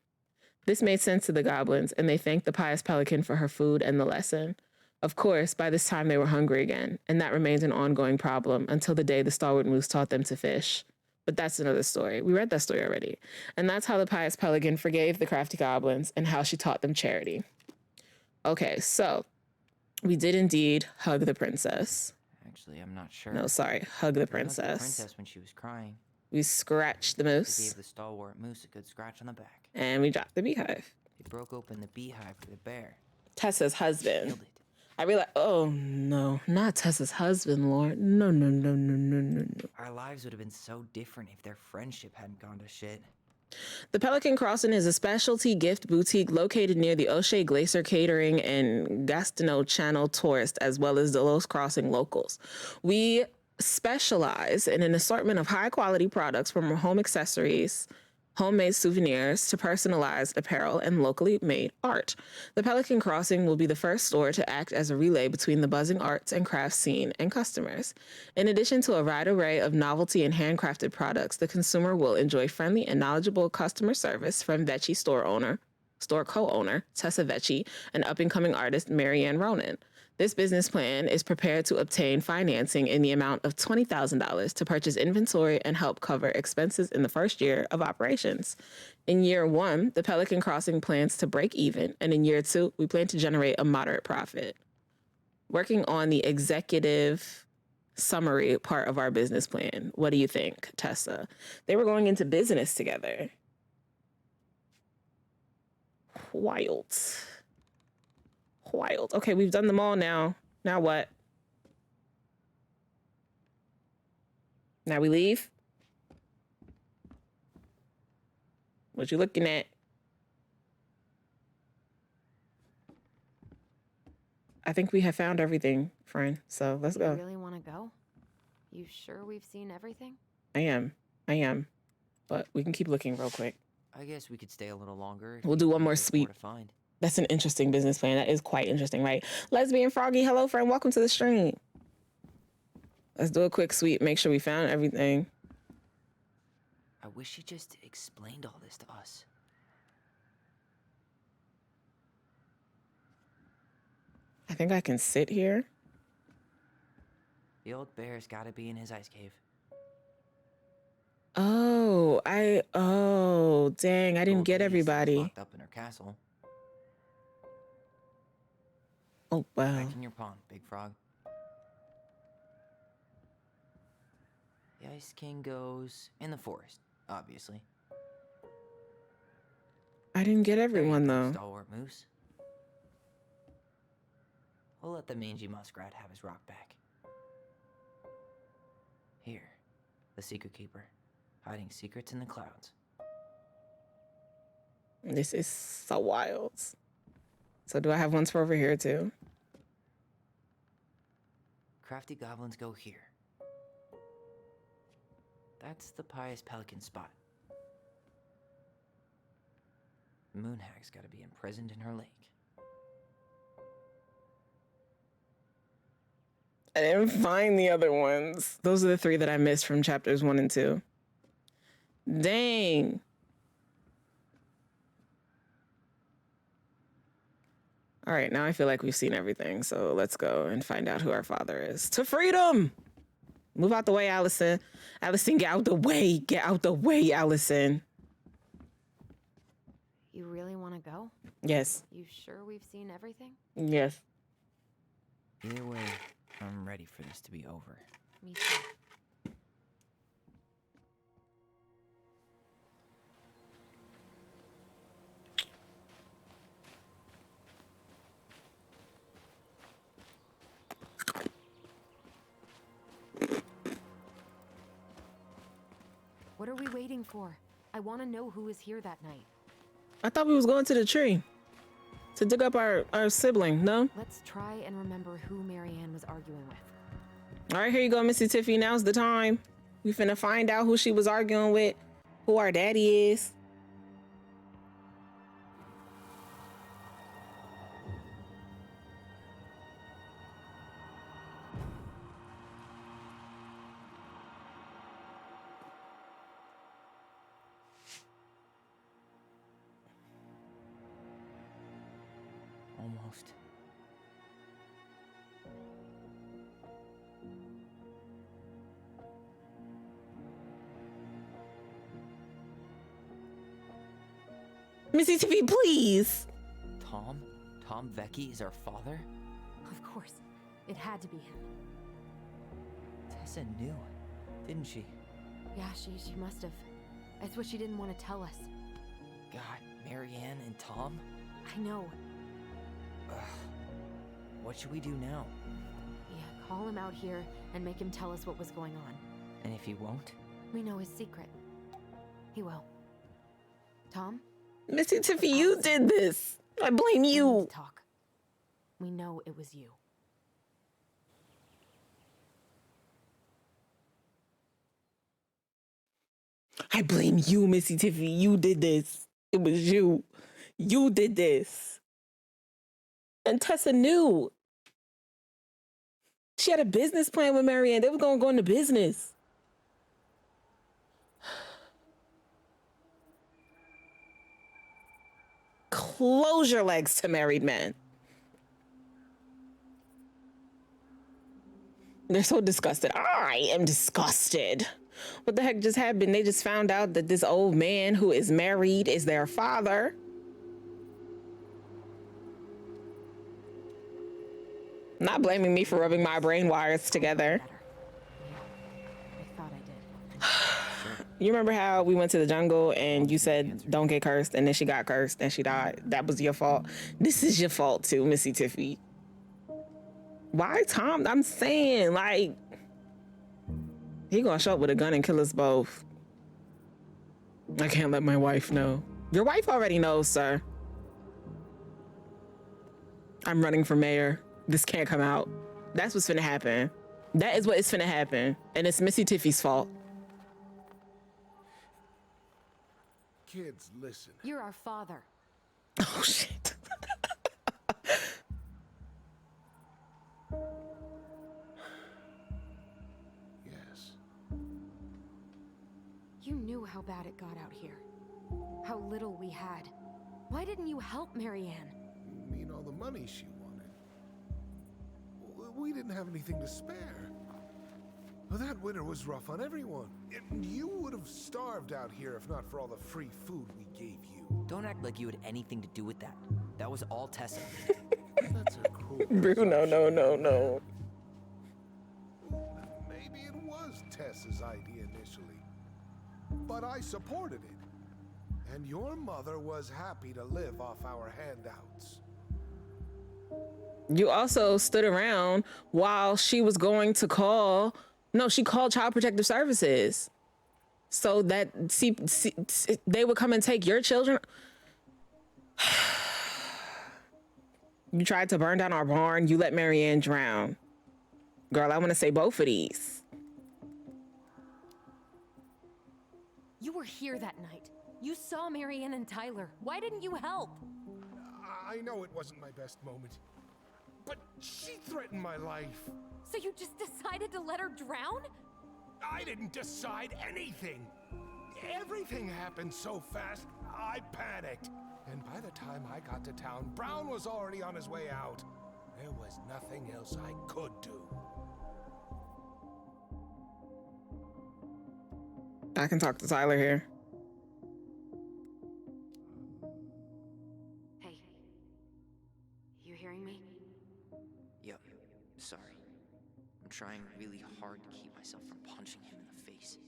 This made sense to the goblins, and they thanked the pious pelican for her food and the lesson. Of course, by this time they were hungry again, and that remained an ongoing problem until the day the stalwart moose taught them to fish. But that's another story. We read that story already. And that's how the pious pelican forgave the crafty goblins and how she taught them charity. Okay, so we did indeed hug the princess. Actually, I'm not sure. No, sorry, hug the They hugged princess. the princess when she was crying. We scratched the They moose. gave the stalwart moose a good scratch on the back. And we dropped the beehive. They broke open the beehive for the bear. Tessa's husband. I realized, oh no, not Tessa's husband, Lord. No, no, no, no, no, no, no. Our lives would have been so different if their friendship hadn't gone to shit. The Pelican Crossing is a specialty gift boutique located near the O'Shea Glacier Catering and Gastineau Channel Tourist, as well as Delos Crossing locals. We specialize in an assortment of high-quality products from home accessories, homemade souvenirs to personalized apparel and locally made art. The Pelican Crossing will be the first store to act as a relay between the buzzing arts and crafts scene and customers. In addition to a wide array of novelty and handcrafted products, the consumer will enjoy friendly and knowledgeable customer service from Vecchi store co-owner Tessa Vecchi and up-and-coming artist Marianne Ronan. This business plan is prepared to obtain financing in the amount of $20,000 to purchase inventory and help cover expenses in the first year of operations. In year 1, the Pelican Crossing plans to break even, and in year 2, we plan to generate a moderate profit. Working on the executive summary part of our business plan. What do you think, Tessa? They were going into business together. Wild. Okay, we've done them all now. Now what? Now we leave? What you looking at? I think we have found everything, friend. So let's go. You really want to go? You sure we've seen everything? I am. But we can keep looking real quick. I guess we could stay a little longer. We'll do one more There's sweep. to find. That's an interesting business plan. That is quite interesting, right? Lesbian Froggy, hello, friend. Welcome to the stream. Let's do a quick sweep. Make sure we found everything. I wish she just explained all this to us. I think I can sit here. The old bear's gotta be in his ice cave. Oh, dang. I didn't get everybody. Locked up in her castle. Oh, wow. Back in your pond, Big Frog. The Ice King goes in the forest, obviously. I didn't get everyone, though. Stalwart Moose. We'll let the mangy muskrat have his rock back. Here, the Secret Keeper, hiding secrets in the clouds. This is so wild. So do I have ones for over here, too? Crafty goblins go here. That's the pious pelican spot. Moonhag's gotta be imprisoned in her lake. I didn't find the other ones. Those are the 3 that I missed from chapters 1 and 2. Dang. All right, now I feel like we've seen everything. So let's go and find out who our father is. To freedom! Move out the way, Allison. Allison, get out the way. Get out the way, Allison. You really want to go? Yes. You sure we've seen everything? Yes. Either way, I'm ready for this to be over. Me too. What are we waiting for? I want to know who was here that night. I thought we was going to the tree to dig up our sibling, no? Let's try and remember who Marianne was arguing with. All right, here you go, Missy Tiffy. Now's the time. We finna find out who she was arguing with, who our daddy is. Almost. Missy Tiffy, please. Tom? Tom Vecchi is our father? Of course. It had to be him. Tessa knew, didn't she? Yeah, she must have. That's what she didn't want to tell us. God, Marianne and Tom? I know. Ugh. What should we do now? Yeah, call him out here and make him tell us what was going on. And if he won't? We know his secret. He will. Tom? Missy Tiffy, you did this. I blame you. Talk. We know it was you. I blame you, Missy Tiffy. You did this. It was you. You did this. And Tessa knew. She had a business plan with Marianne. They were going to go into business. Close your legs to married men. They're so disgusted. I am disgusted. What the heck just happened? They just found out that this old man who is married is their father. Not blaming me for rubbing my brain wires together. I thought I did. You remember how we went to the jungle and you said, don't get cursed, and then she got cursed and she died? That was your fault. This is your fault too, Missy Tiffy. Why Tom? I'm saying, like, he gonna show up with a gun and kill us both. I can't let my wife know. Your wife already knows, sir. I'm running for mayor. This can't come out. That's what's finna happen. That is what is finna happen. And it's Missy Tiffy's fault. Kids, listen. You're our father. Oh, shit. Yes. You knew how bad it got out here. How little we had. Why didn't you help Marianne? You mean all the money she wanted? We didn't have anything to spare. Well, that winter was rough on everyone. You would have starved out here if not for all the free food we gave you. Don't act like you had anything to do with that. That was all Tessa. That's a cruel Bruno, no. Maybe it was Tessa's idea initially, but I supported it. And your mother was happy to live off our handouts. You also stood around while she was going to call. No, she called Child Protective Services so that they would come and take your children. You tried to burn down our barn. You let Marianne drown. Girl, I want to say both of these. You were here that night. You saw Marianne and Tyler. Why didn't you help? I know it wasn't my best moment, but she threatened my life. So you just decided to let her drown? I didn't decide anything. Everything happened so fast, I panicked. And by the time I got to town, Brown was already on his way out. There was nothing else I could do. I can talk to Tyler here. Hey, you hearing me? Yep, sorry. I'm trying really hard to keep myself from punching him in the face.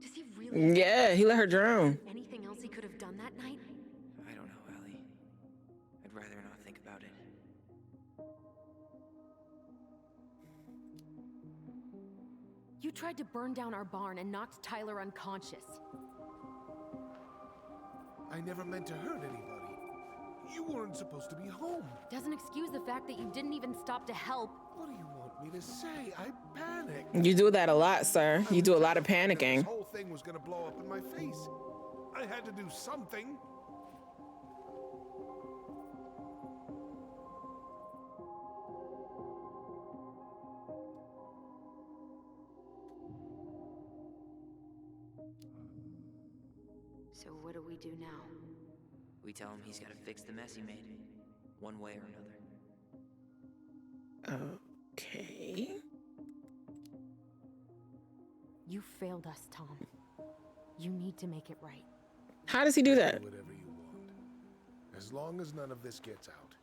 Does he really? Yeah, he let her drown. Anything else he could have done that night? I don't know, Ellie. I'd rather not think about it. You tried to burn down our barn and knocked Tyler unconscious. I never meant to hurt anybody. You weren't supposed to be home. Doesn't excuse the fact that you didn't even stop to help. What do you want me to say? I panicked. You do that a lot, sir. You do a lot of panicking. This whole thing was gonna blow up in my face. I had to do something. So what do we do now? We tell him he's got to fix the mess he made, one way or another. Okay. You failed us, Tom. You need to make it right. How does he do that? Do whatever you want, as long as none of this gets out.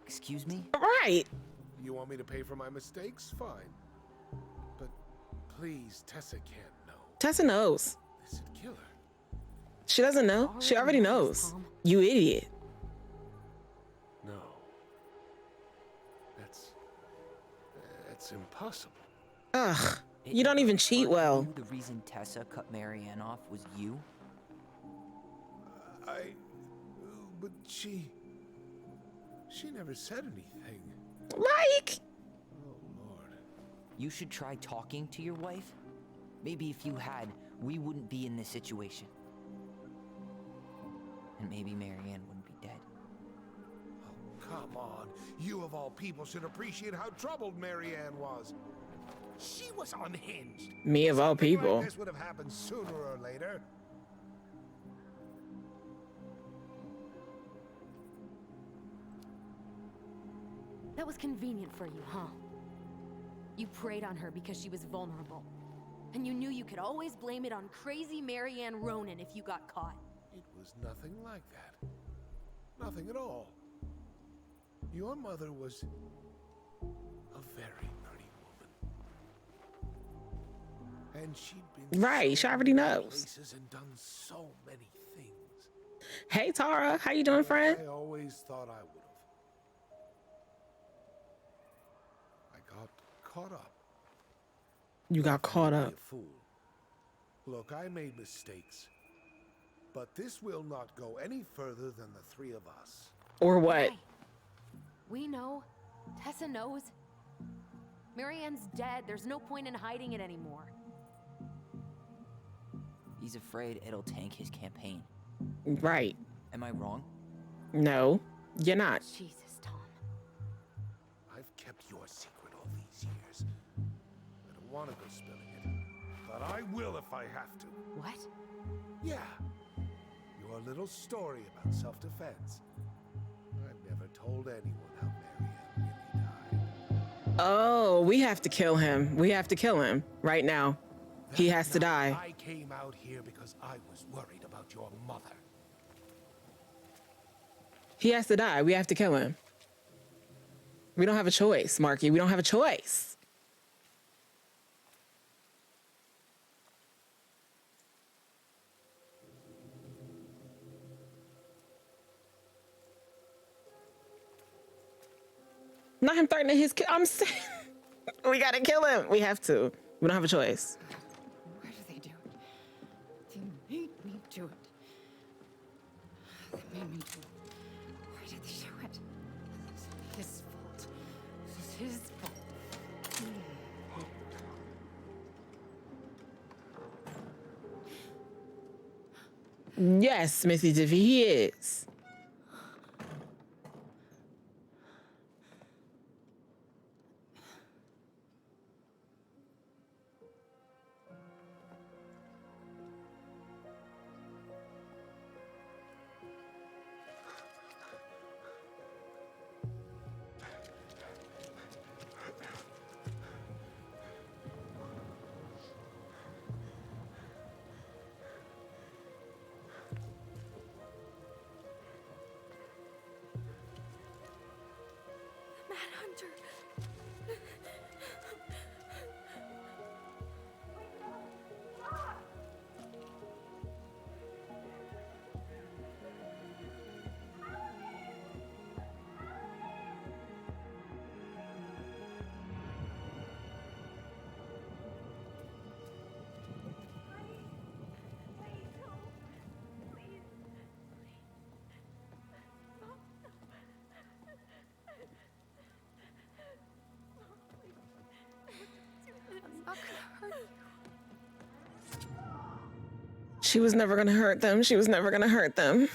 Excuse me? Right. You want me to pay for my mistakes? Fine. But please, Tessa can't know. Tessa knows. This'd kill her. She doesn't know. She already knows. You idiot. No. That's impossible. Ugh. You don't even cheat well. The reason Tessa cut Marianne off was you? But she never said anything. Like? Oh, Lord. You should try talking to your wife. Maybe if you had, we wouldn't be in this situation. And maybe Marianne wouldn't be dead. Oh, come on. You of all people should appreciate how troubled Marianne was. She was unhinged. Me of all Something people. like this would have happened sooner or later. That was convenient for you, huh? You preyed on her because she was vulnerable. And you knew you could always blame it on crazy Marianne Ronan if you got caught. It was nothing like that. Nothing at all. Your mother was a very pretty woman. And she'd been Right, she already knows. places and done so many things. Hey Tara, how you doing, friend? I always thought I would have. I got caught up. You got caught Be up. a fool. Look, I made mistakes. But this will not go any further than the three of us. Or what? Hey, we know. Tessa knows. Marianne's dead. There's no point in hiding it anymore. He's afraid it'll tank his campaign. Right. Am I wrong? No, you're not. Jesus, Tom. I've kept your secret all these years. I don't want to go spilling it. But I will if I have to. What? Yeah. Your little story about self-defense. I've never told anyone how Marianne really died. Oh, we have to kill him. We have to kill him right now. He has to die. I came out here because I was worried about your mother. He has to die. We have to kill him. We don't have a choice, Marky. We don't have a choice. Not him threatening his kid. I'm saying we gotta kill him. We have to. We don't have a choice. Why do they do it? They made me do it. They made me do it. Why did they do it? This is his fault. This is his fault. Yes, Smithy Diffie, he is. She was never gonna hurt them. She was never gonna hurt them.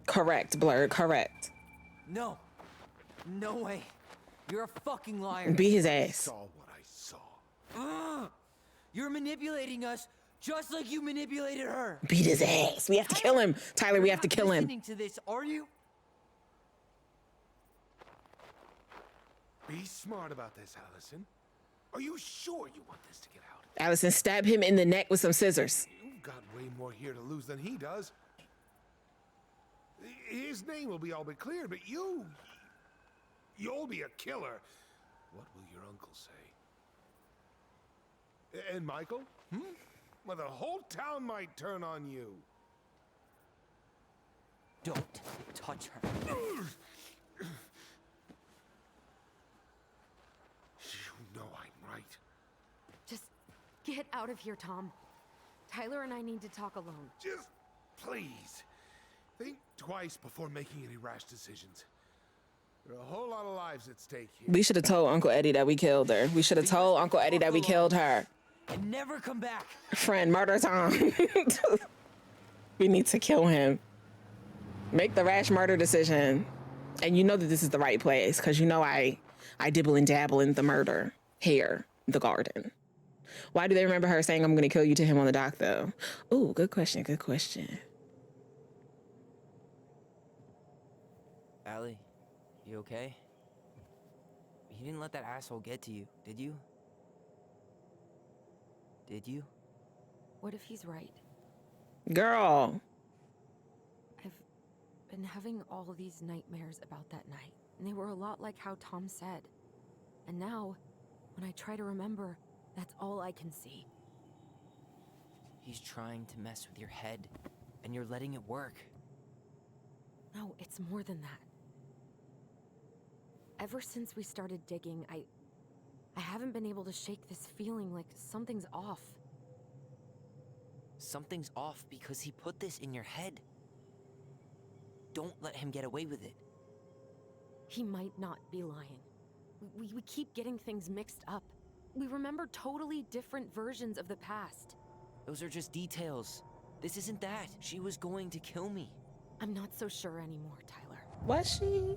Correct, Blurred, correct. No. No way. You're a fucking liar. Beat his I ass. saw what I saw. You're manipulating us just like you manipulated her. Beat his ass. We have to kill him. Tyler, we have to kill him. Listening to this, are you? Be smart about this, Allison. Are you sure you want this to get out? Allison, stab him in the neck with some scissors. You've got way more here to lose than he does. His name will be all but cleared, but you'll be a killer. What will your uncle say? And Michael? Well, the whole town might turn on you. Don't touch her. You know I'm right. Just get out of here, Tom. Tyler and I need to talk alone. Just please, think twice before making any rash decisions. There are a whole lot of lives at stake here. We should have told Uncle Eddie that we killed her. We should have told Uncle Eddie that we killed her. And never come back. Friend, murder Tom. We need to kill him. Make the rash murder decision. And you know that this is the right place, because you know I dibble and dabble in the murder here, the garden. Why do they remember her saying I'm going to kill you to him on the dock, though? Ooh, good question, good question. Allie, you okay? You didn't let that asshole get to you, did you? Did you? What if he's right? Girl. I've been having all these nightmares about that night, and they were a lot like how Tom said. And now, when I try to remember, that's all I can see. He's trying to mess with your head, and you're letting it work. No, it's more than that. Ever since we started digging, I haven't been able to shake this feeling like something's off. Something's off because he put this in your head. Don't let him get away with it. He might not be lying. We keep getting things mixed up. We remember totally different versions of the past. Those are just details. This isn't that. She was going to kill me. I'm not so sure anymore, Tyler. Was she?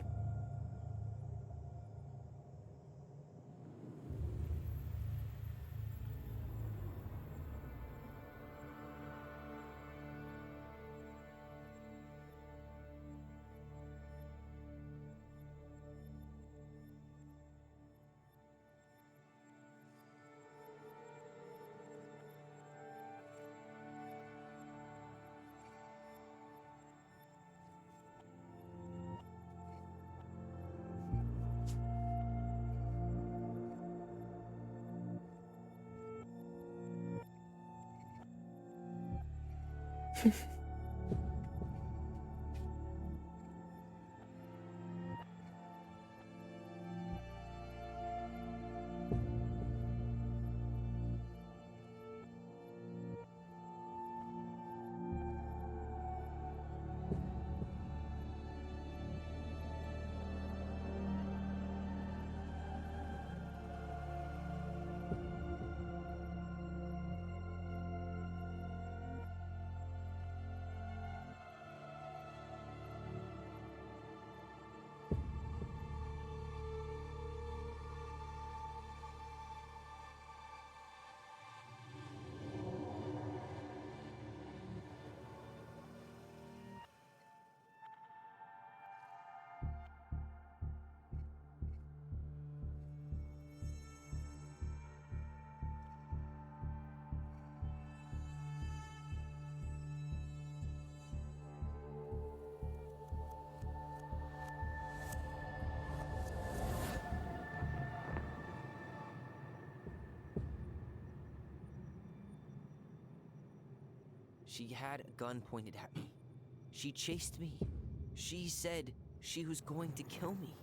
She had a gun pointed at me. She chased me. She said she was going to kill me.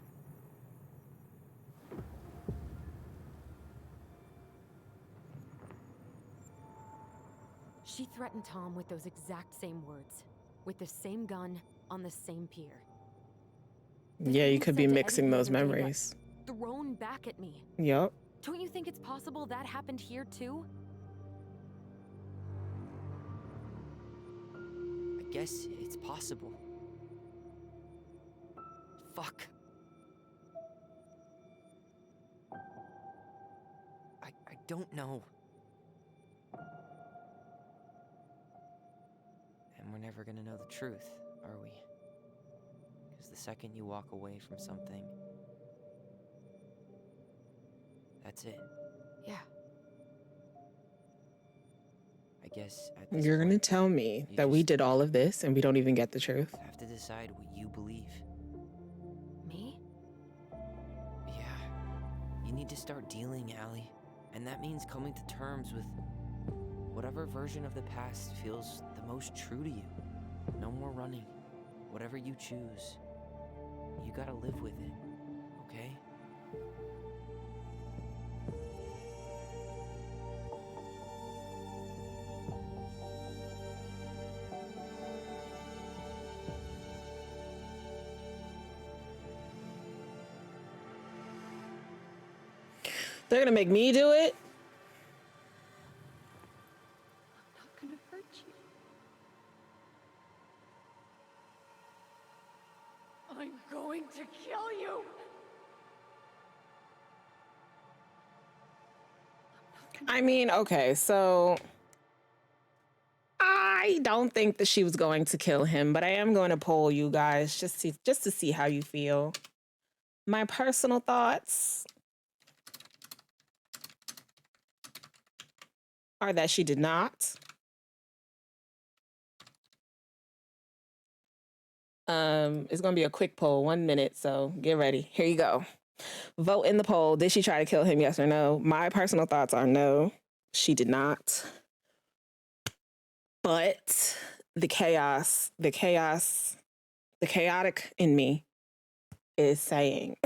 She threatened Tom with those exact same words, with the same gun on the same pier. Yeah, you could be mixing those memories. Thrown back at me. Yup. Don't you think it's possible that happened here too? I guess it's possible. Fuck. I don't know. And we're never gonna know the truth, are we? Because the second you walk away from something, that's it. Yeah. I guess at this You're gonna point, tell me you that we just did all of this and we don't even get the truth? have to decide what you believe. Me? Yeah. You need to start dealing, Allie. And that means coming to terms with whatever version of the past feels the most true to you. No more running. whatever you choose, you gotta live with it, okay? They're gonna make me do it? I'm not gonna hurt you. I'm going to kill you! I mean, okay, so I don't think that she was going to kill him, but I am going to poll you guys just to see how you feel. My personal thoughts are that she did not. It's gonna be a quick poll, 1 minute, so get ready. Here you go. Vote in the poll. Did she try to kill him? Yes or no? My personal thoughts are no, she did not. But the chaotic in me is saying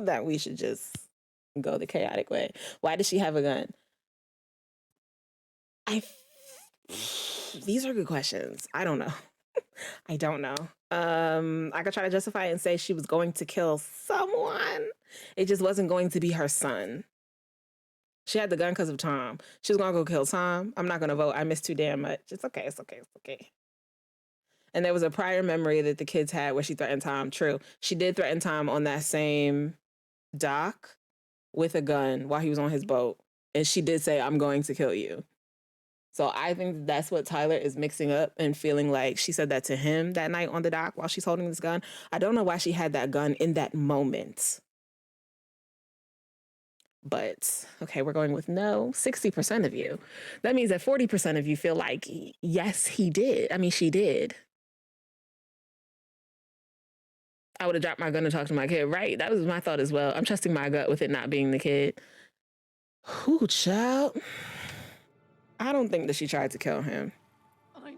that we should just go the chaotic way. Why does she have a gun? These are good questions. I don't know. I don't know. I could try to justify it and say she was going to kill someone. It just wasn't going to be her son. She had the gun because of Tom. She was gonna go kill Tom. I'm not gonna vote. I missed too damn much. It's okay. It's okay. It's okay. And there was a prior memory that the kids had where she threatened Tom. True. She did threaten Tom on that same dock with a gun while he was on his boat. And she did say, I'm going to kill you. So I think that's what Tyler is mixing up and feeling like she said that to him that night on the dock while she's holding this gun. I don't know why she had that gun in that moment. But okay, we're going with no. 60% of you. That means that 40% of you feel like, yes, he did. I mean, she did. I would have dropped my gun and talked to my kid. Right. That was my thought as well. I'm trusting my gut with it not being the kid. Whew, child. I don't think that she tried to kill him. I'm not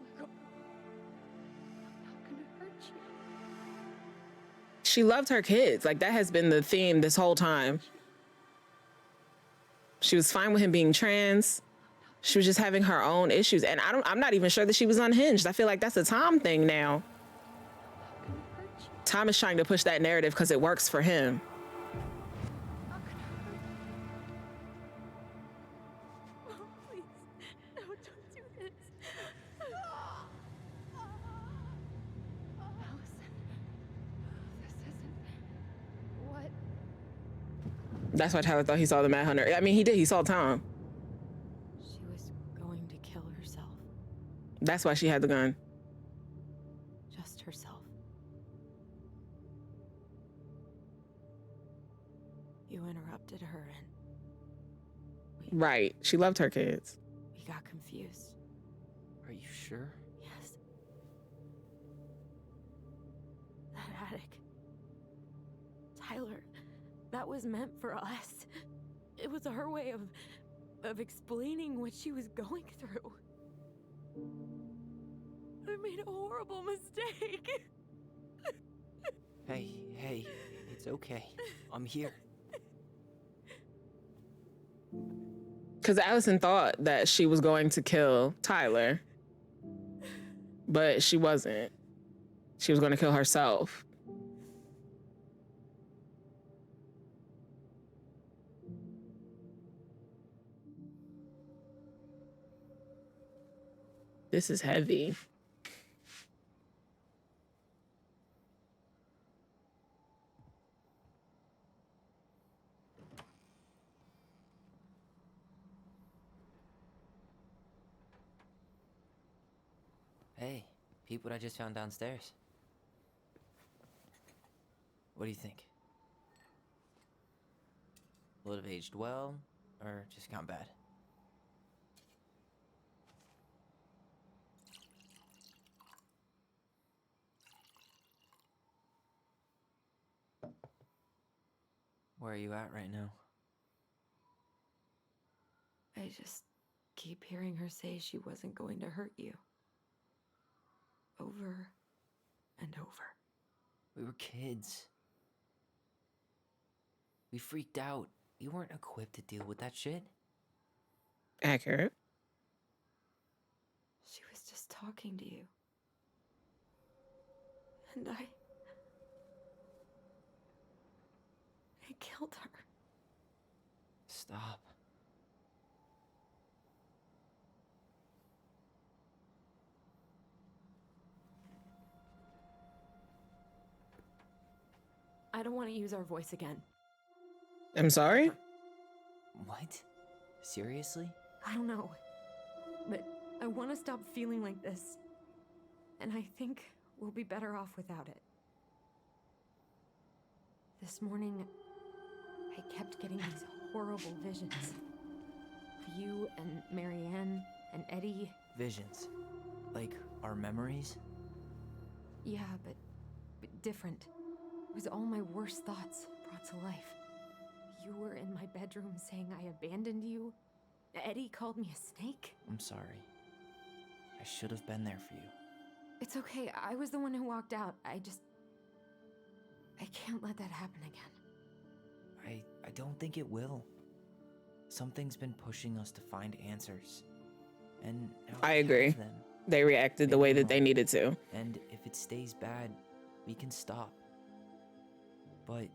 gonna hurt you. She loved her kids. Like, that has been the theme this whole time. She was fine with him being trans. She was just having her own issues. And I'm not even sure that she was unhinged. I feel like that's a Tom thing now. Tom is trying to push that narrative because it works for him. Please, no, don't do this. Allison, this isn't what... That's why Tyler thought he saw the Mad Hunter. I mean, he did. He saw Tom. She was going to kill herself. That's why she had the gun. Just herself. You interrupted her and Right. She loved her kids. we got confused. Are you sure? Yes. That attic. Tyler, that was meant for us. It was her way of explaining what she was going through. I made a horrible mistake. Hey, it's okay. I'm here. Because Allison thought that she was going to kill Tyler. But she wasn't. She was going to kill herself. This is heavy. Hey, peep what I just found downstairs. What do you think? Will it have aged well, or just gone bad? Where are you at right now? I just keep hearing her say she wasn't going to hurt you. Over and over. We were kids. We freaked out. We weren't equipped to deal with that shit. Accurate. She was just talking to you. And I killed her. Stop. I don't want to use our voice again. I'm sorry? What? Seriously? I don't know. But I want to stop feeling like this. And I think we'll be better off without it. This morning, I kept getting these horrible visions. Of you and Marianne and Eddie. Visions. Like our memories? Yeah, but different. It was all my worst thoughts brought to life. You were in my bedroom saying I abandoned you. Eddie called me a snake. I'm sorry. I should have been there for you. It's okay. I was the one who walked out. I can't let that happen again. I don't think it will. Something's been pushing us to find answers. And now I we agree. have them. They reacted the way that they needed to. And if it stays bad, we can stop. But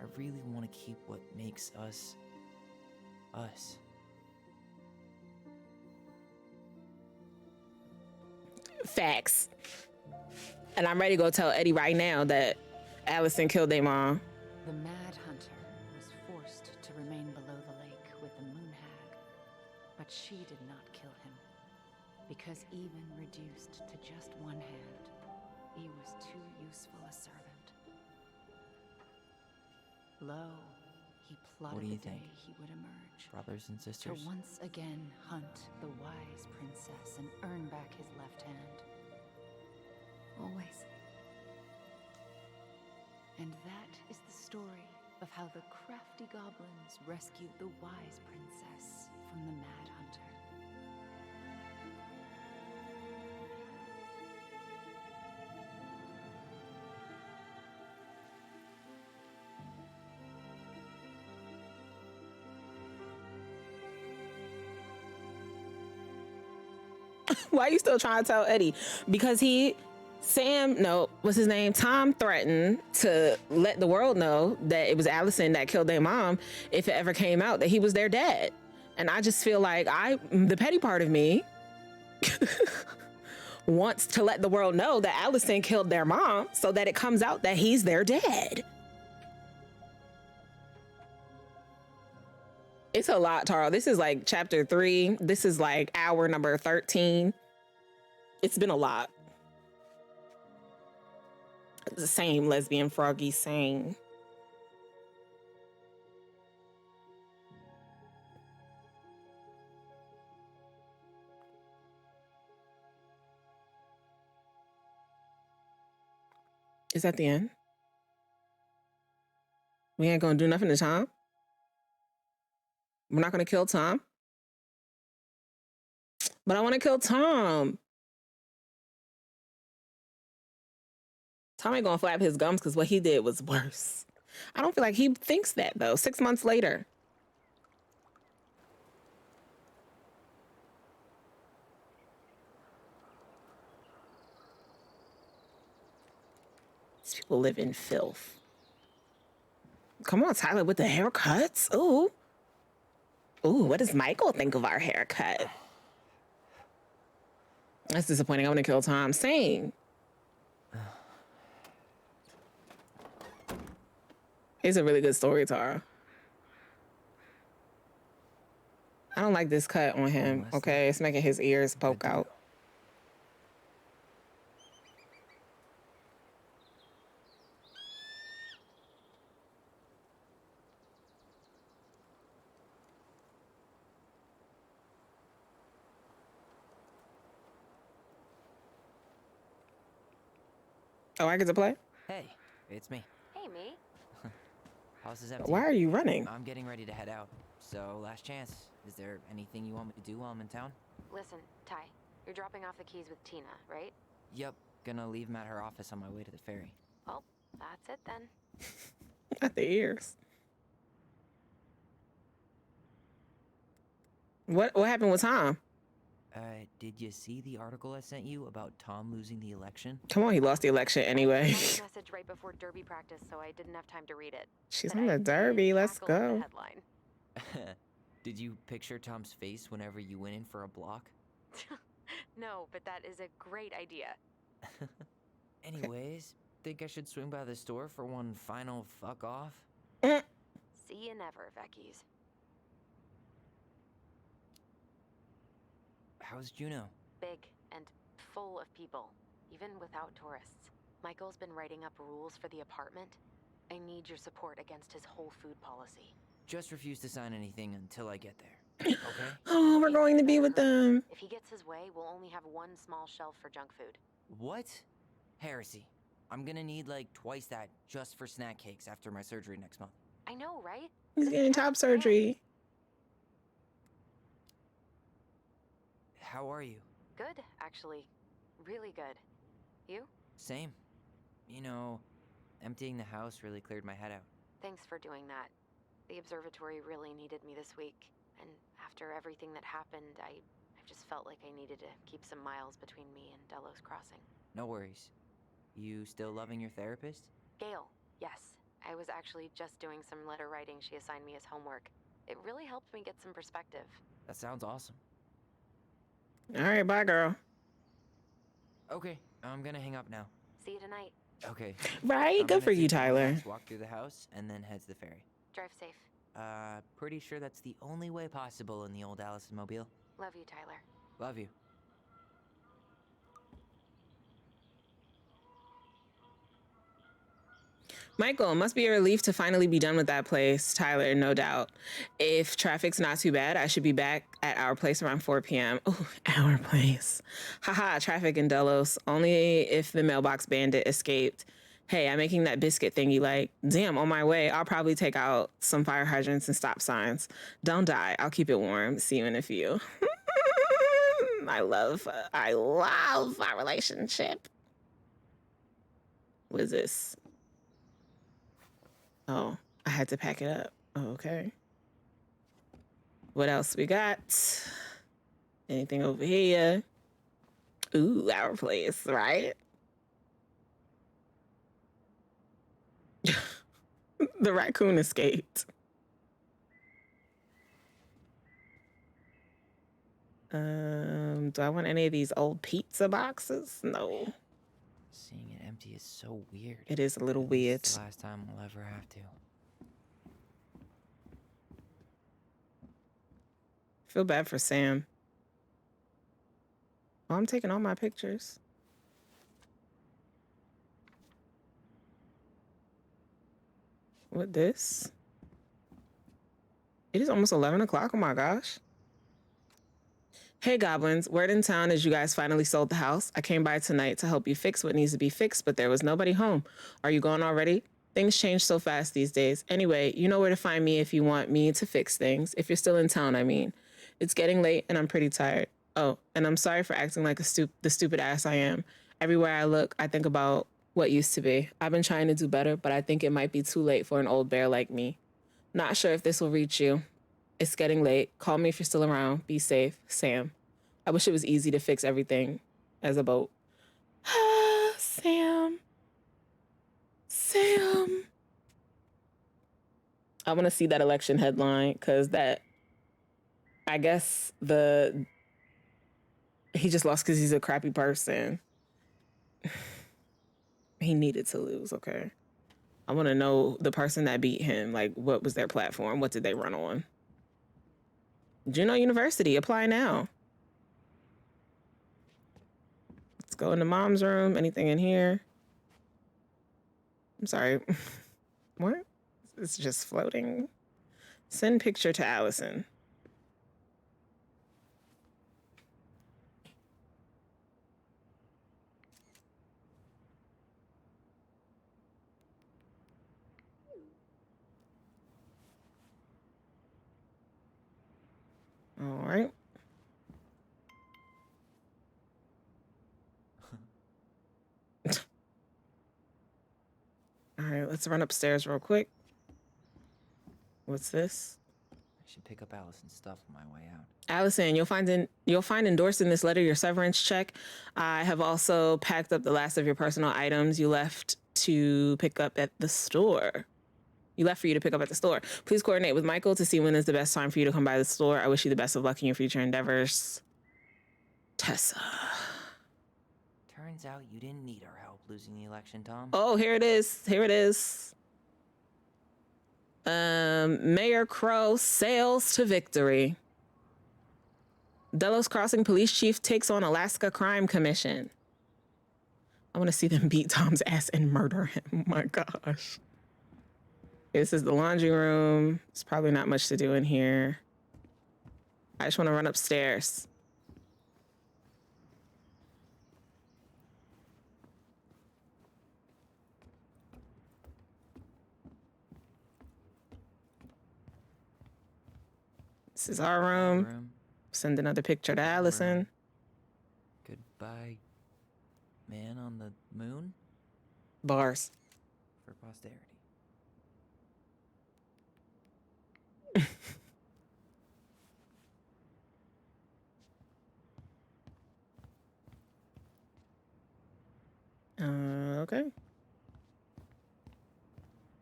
I really want to keep what makes us, us. Facts. And I'm ready to go tell Eddie right now that Allison killed their mom. The Mad Hunter was forced to remain below the lake with the Moon Hag, but she did not kill him, because even reduced to just one hand, he was too useful a servant. Lo, he plotted What do you the day think? he would emerge. Brothers and sisters? To once again hunt the wise princess and earn back his left hand. Always. And that is the story of how the crafty goblins rescued the wise princess from the Mad Hunter. Why are you still trying to tell Eddie? Because what's his name? Tom threatened to let the world know that it was Allison that killed their mom if it ever came out that he was their dad. And I just feel like the petty part of me wants to let the world know that Allison killed their mom so that it comes out that he's their dad. It's a lot, Taro. This is like chapter 3. This is like hour number 13. It's been a lot. The same, lesbian froggy, same. Is that the end? We ain't gonna do nothing to Tom? We're not gonna kill Tom? But I wanna kill Tom. Tom ain't gonna flap his gums because what he did was worse. I don't feel like he thinks that though, 6 months later. These people live in filth. Come on, Tyler, with the haircuts. Ooh. Ooh, what does Michael think of our haircut? That's disappointing. I want to kill Tom. Same. It's a really good story, Tara. I don't like this cut on him, okay? It's making his ears poke out. Oh, I get to play? Hey, it's me. Hey, me. House is empty. Why are you running? I'm getting ready to head out. So, last chance. Is there anything you want me to do while I'm in town? Listen, Ty, you're dropping off the keys with Tina, right? Yep, gonna leave him at her office on my way to the ferry. Well, that's it then. At the ears. What happened with Tom? Did you see the article I sent you about Tom losing the election? Come on, he lost the election anyway. I got the message right before Derby practice, so I didn't have time to read it. She's But on I the did Derby. Let's cackle at the go. headline. Did you picture Tom's face whenever you went in for a block? No, but that is a great idea. Anyways, think I should swing by the store for one final fuck off? See you never, Vecchies. How's Juno? Big and full of people, even without tourists. Michael's been writing up rules for the apartment. I need your support against his whole food policy. Just refuse to sign anything until I get there. Okay? Oh, we're going to be with them. If he gets his way, we'll only have one small shelf for junk food. What? Heresy. I'm gonna need like twice that just for snack cakes after my surgery next month. I know, right? He's getting top surgery. How are you? Good, actually. Really good. You? Same. You know, emptying the house really cleared my head out. Thanks for doing that. The observatory really needed me this week. And after everything that happened, I just felt like I needed to keep some miles between me and Delos Crossing. No worries. You still loving your therapist? Gail, yes. I was actually just doing some letter writing she assigned me as homework. It really helped me get some perspective. That sounds awesome. All right, bye, girl. Okay, I'm gonna hang up now. See you tonight. Okay. Right? Good for you, Tyler. Walk through the house and then head to the ferry. Drive safe. Pretty sure that's the only way possible in the old Allison mobile. Love you, Tyler. Love you. Michael, must be a relief to finally be done with that place. Tyler, no doubt. If traffic's not too bad, I should be back at our place around 4 p.m. Oh, our place. Haha, traffic in Delos. Only if the mailbox bandit escaped. Hey, I'm making that biscuit thing you like. Damn, on my way, I'll probably take out some fire hydrants and stop signs. Don't die. I'll keep it warm. See you in a few. I love our relationship. What is this? Oh, I had to pack it up. Oh, okay. What else we got? Anything over here? Ooh, our place, right? The raccoon escaped. Do I want any of these old pizza boxes? No. Seeing it empty is so weird. It is a little weird. It's the last time we'll ever have to. Feel bad for Sam. Oh, I'm taking all my pictures. What this? It is almost 11 o'clock. Oh my gosh. Hey goblins, word in town is you guys finally sold the house. I came by tonight to help you fix what needs to be fixed, but there was nobody home. Are you gone already? Things change so fast these days. Anyway, you know where to find me if you want me to fix things. If you're still in town, I mean. It's getting late and I'm pretty tired. Oh, and I'm sorry for acting like the stupid ass I am. Everywhere I look, I think about what used to be. I've been trying to do better, but I think it might be too late for an old bear like me. Not sure if this will reach you. It's getting late. Call me if you're still around. Be safe. Sam. I wish it was easy to fix everything as a boat. Sam. Sam. I want to see that election headline because that, I guess he just lost because he's a crappy person. He needed to lose, okay? I want to know the person that beat him. Like, what was their platform? What did they run on? Juno University, apply now. Let's go into mom's room. Anything in here? I'm sorry. What? It's just floating. Send picture to Allison. All right. right, let's run upstairs real quick. What's this? I should pick up Allison's stuff on my way out. Allison, you'll find endorsed in this letter your severance check. I have also packed up the last of your personal items you left to pick up at the store. You left for you to pick up at the store. Please coordinate with Michael to see when is the best time for you to come by the store. I wish you the best of luck in your future endeavors. Tessa. Turns out you didn't need our help losing the election, Tom. Oh, here it is. Here it is. Mayor Crow sails to victory. Delos Crossing Police Chief takes on Alaska Crime Commission. I want to see them beat Tom's ass and murder him. Oh my gosh. This is the laundry room. There's probably not much to do in here. I just want to run upstairs. This is our room. Send another picture to Allison. Goodbye, man on the moon? Bars. For posterity. Okay.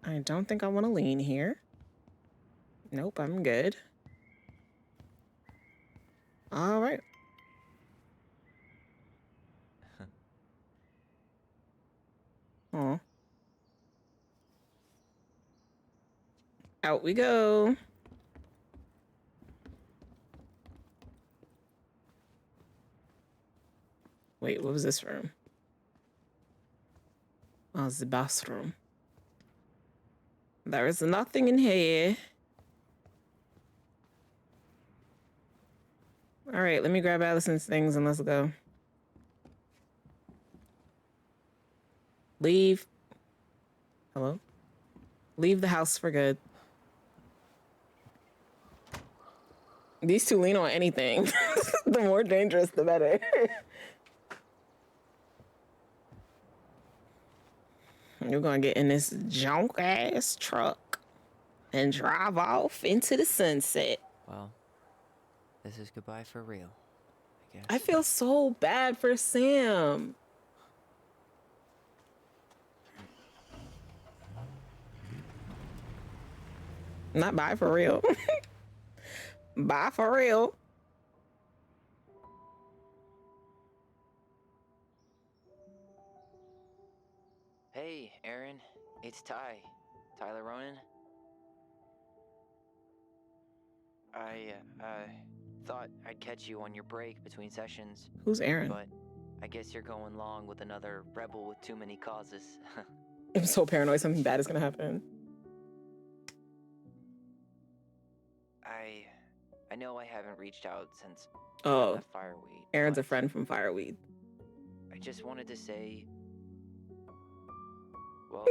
I don't think I want to lean here. Nope, I'm good. All right. Aw. Out we go. Wait, what was this room? Oh, it's the bathroom. There is nothing in here. All right, let me grab Allison's things and let's go. Leave. Hello? Leave the house for good. These two lean on anything. The more dangerous, the better. You're gonna get in this junk ass truck and drive off into the sunset. Well, this is goodbye for real, I guess. I feel so bad for Sam. Not bye for real. Bye for real. Hey, Aaron. It's Tyler Ronan. I thought I'd catch you on your break between sessions. Who's Aaron? But I guess you're going along with another rebel with too many causes. I'm so paranoid something bad is gonna happen. I know I haven't reached out since Oh, Fireweed. Aaron's a friend from Fireweed. I just wanted to say, well,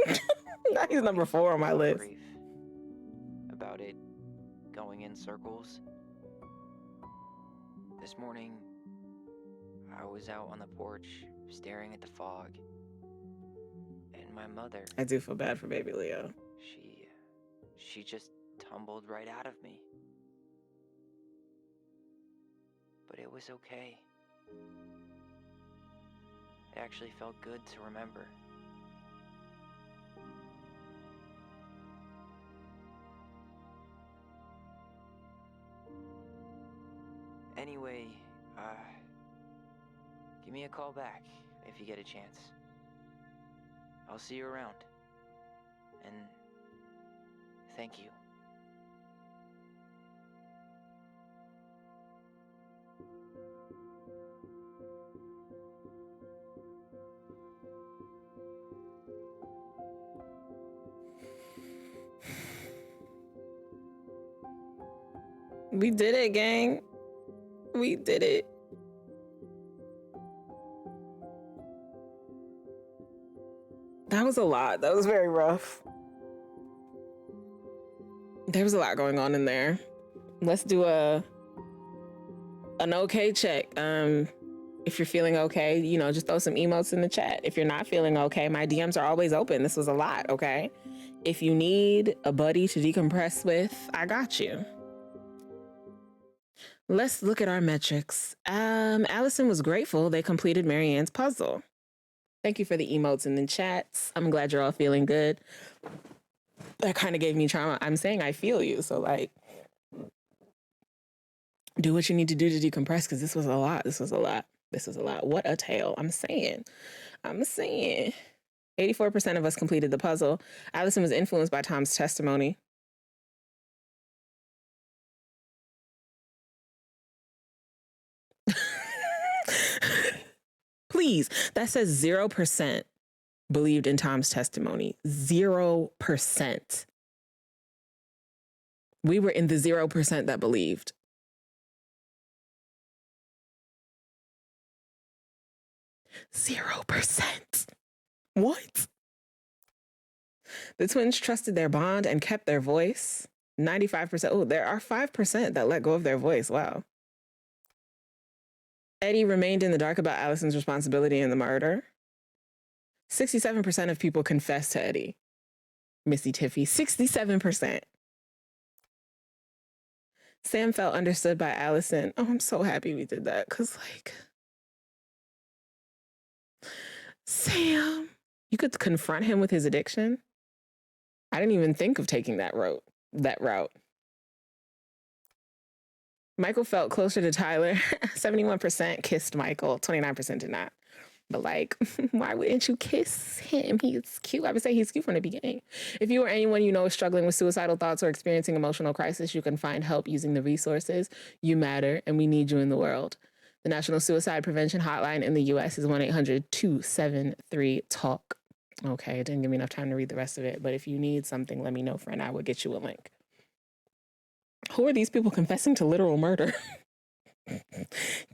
now he's number 4 on my list. About it going in circles. This morning, I was out on the porch staring at the fog, and my mother. I do feel bad for baby Leo. She just tumbled right out of me. But it was okay. It actually felt good to remember. Anyway, give me a call back if you get a chance. I'll see you around. And thank you. We did it, gang. We did it. That was a lot. That was very rough. There was a lot going on in there. Let's do an okay check. If you're feeling okay, you know, just throw some emotes in the chat. If you're not feeling okay, my DMs are always open. This was a lot, okay? If you need a buddy to decompress with, I got you. Let's look at our metrics. Allison was grateful they completed Marianne's puzzle. Thank you for the emotes in the chats. I'm glad you're all feeling good. That kind of gave me trauma. I'm saying I feel you. So like, do what you need to do to decompress, because this was a lot. This was a lot. This was a lot. What a tale. I'm saying. 84% of us completed the puzzle. Allison was influenced by Tom's testimony. Please, that says 0% believed in Tom's testimony. 0%. We were in the 0% that believed. %. What? The twins trusted their bond and kept their voice. 95%. Oh, there are 5% that let go of their voice. Wow. Eddie remained in the dark about Allison's responsibility in the murder. 67% of people confessed to Eddie. Missy Tiffy, 67%. Sam felt understood by Allison. Oh, I'm so happy we did that, because like, Sam, you could confront him with his addiction. I didn't even think of taking that route. Michael felt closer to Tyler. 71% kissed Michael, 29% did not. But like, why wouldn't you kiss him? He's cute. I would say he's cute from the beginning. If you or anyone you know is struggling with suicidal thoughts or experiencing emotional crisis, you can find help using the resources. You matter, and we need you in the world. The National Suicide Prevention Hotline in the U.S. is 1-800-273-TALK. Okay, it didn't give me enough time to read the rest of it, but if you need something, let me know, friend. I will get you a link. Who are these people confessing to literal murder?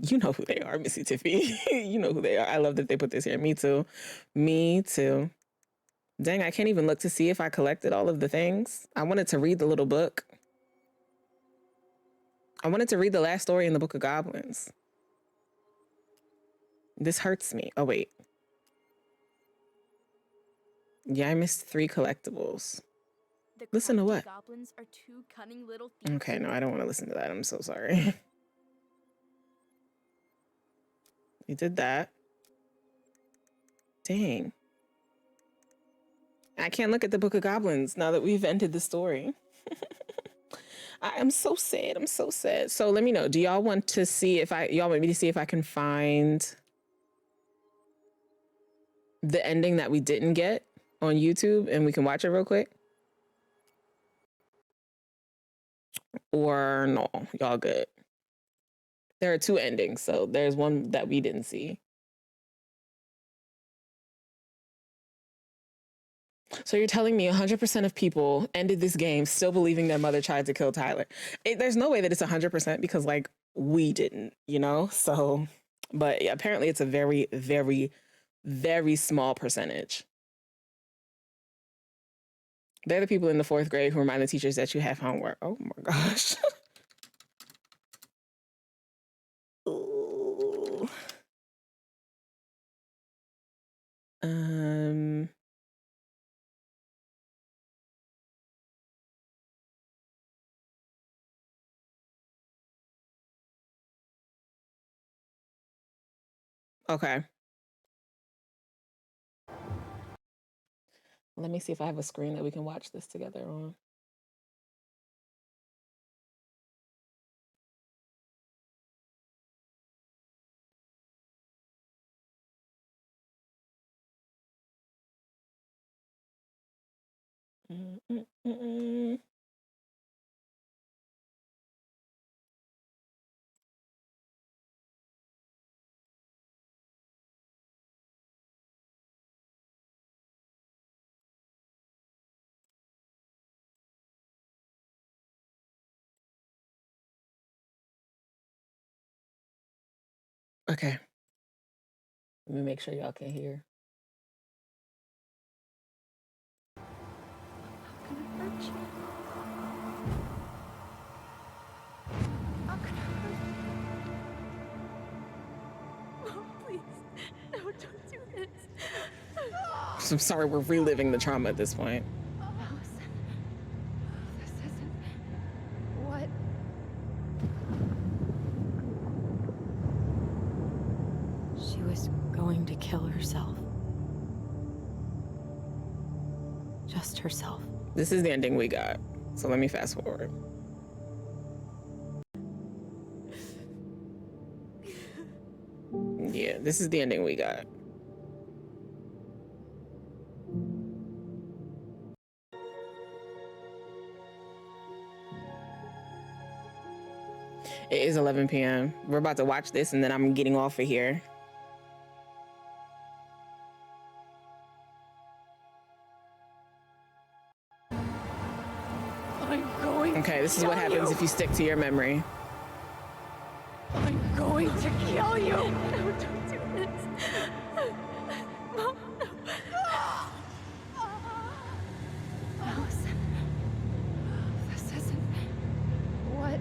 You know who they are, Missy Tiffy. You know who they are. I love that they put this here. Me too. Me too. Dang, I can't even look to see if I collected all of the things. I wanted to read the little book. I wanted to read the last story in the Book of Goblins. This hurts me. Oh, wait. Yeah, I missed 3 collectibles. Listen to what? Goblins are two cunning little thieves. Okay, no, I don't want to listen to that. I'm so sorry. We did that. Dang. I can't look at the Book of Goblins now that we've ended the story. I am so sad. I'm so sad. So let me know. Do y'all want to see if y'all want me to see if I can find the ending that we didn't get on YouTube and we can watch it real quick? Or no, y'all good? There are 2 endings, so there's one that we didn't see. So you're telling me 100% of people ended this game still believing their mother tried to kill Tyler. There's no way that it's 100% because like we didn't, you know? So, but yeah, apparently it's a very, very, very small percentage. They're the people in the 4th grade who remind the teachers that you have homework. Oh my gosh. Ooh. Okay. Let me see if I have a screen that we can watch this together on. Okay. Let me make sure y'all can hear. How can I hurt you? How can I hurt you? I'm sorry, we're reliving the trauma at this point. Allison. This isn't... What? She was going to kill herself. Just herself. This is the ending we got. So let me fast forward. Yeah, this is the ending we got. It is 11 p.m. We're about to watch this and then I'm getting off of here. I'm going Okay, this is what to kill happens you. if you stick to your memory. I'm going to kill you. No, don't do this. Mom, no. Allison. This isn't... What?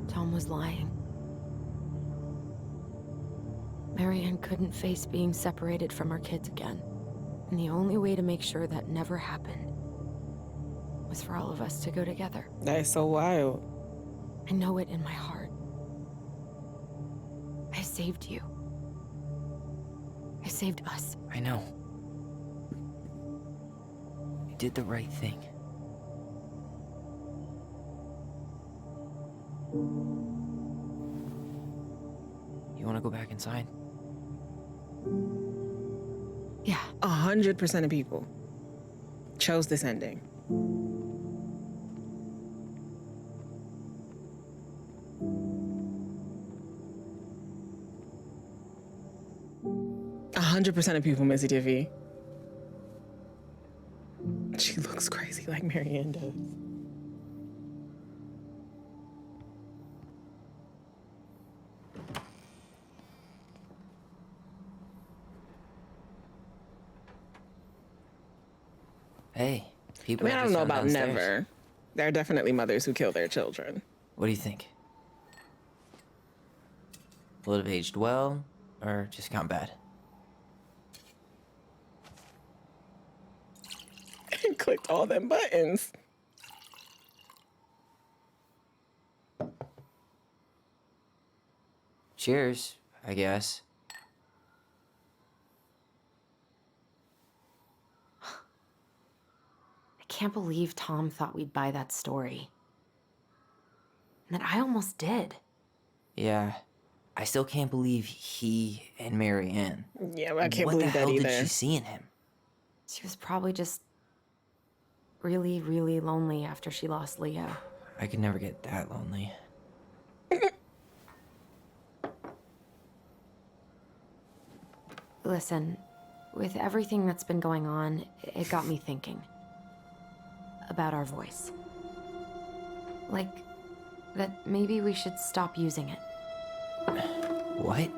Tom was lying. Marianne couldn't face being separated from her kids again. And the only way to make sure that never happened was for all of us to go together. That is so wild. I know it in my heart. I saved you. I saved us. I know. You did the right thing. You want to go back inside? Yeah. 100% of people chose this ending. A 100% of people, Missy Tiffy. She looks crazy like Marianne does. Hey, I people. mean, I have don't this know found about downstairs. never. There are definitely mothers who kill their children. What do you think? Will it have aged well, or just gone bad? Clicked all them buttons. Cheers, I guess. I can't believe Tom thought we'd buy that story. And that I almost did. Yeah, I still can't believe he and Marianne. Yeah, I can't what believe the that hell either. did she see in him? She was probably just really, really lonely after she lost Leo. I could never get that lonely. Listen, with everything that's been going on, it got me thinking about our voice. Like, that maybe we should stop using it. What?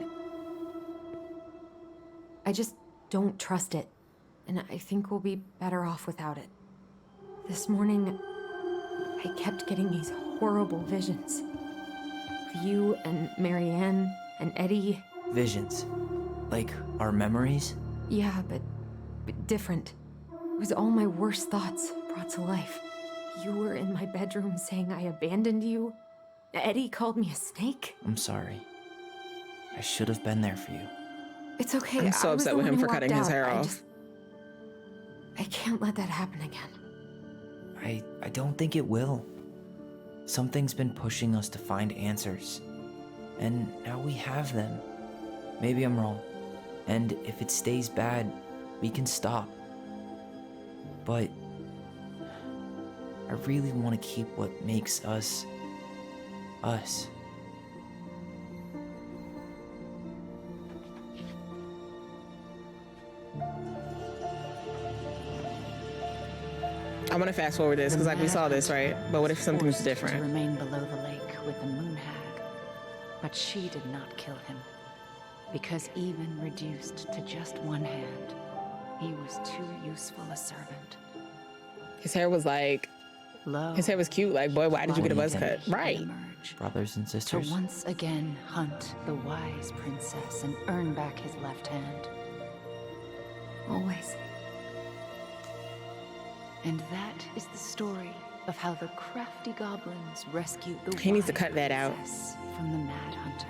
I just don't trust it, and I think we'll be better off without it. This morning, I kept getting these horrible visions. Of you and Marianne and Eddie. Visions. Like our memories? Yeah, but different. It was all my worst thoughts brought to life. You were in my bedroom saying I abandoned you. Eddie called me a snake. I'm sorry. I should have been there for you. It's okay. I'm so I was upset the with one him who for cutting walked his out. hair off. I can't let that happen again. I don't think it will. Something's been pushing us to find answers. And now we have them. Maybe I'm wrong. And if it stays bad, we can stop. But I really want to keep what makes us us. I'm gonna fast forward this because like we saw this, right? But what if something's To different? remain below the lake with the moon hag, but she did not kill him, because even reduced to just one hand, he was too useful a servant. His hair was like Lo, His hair was cute. Like, boy, why did you get a buzz cut? Right. emerge Brothers and to sisters. once again hunt the wise princess and earn back his left hand. Always. And that is the story of how the crafty goblins rescued the He needs to wise cut that out. princess from the Mad Hunter.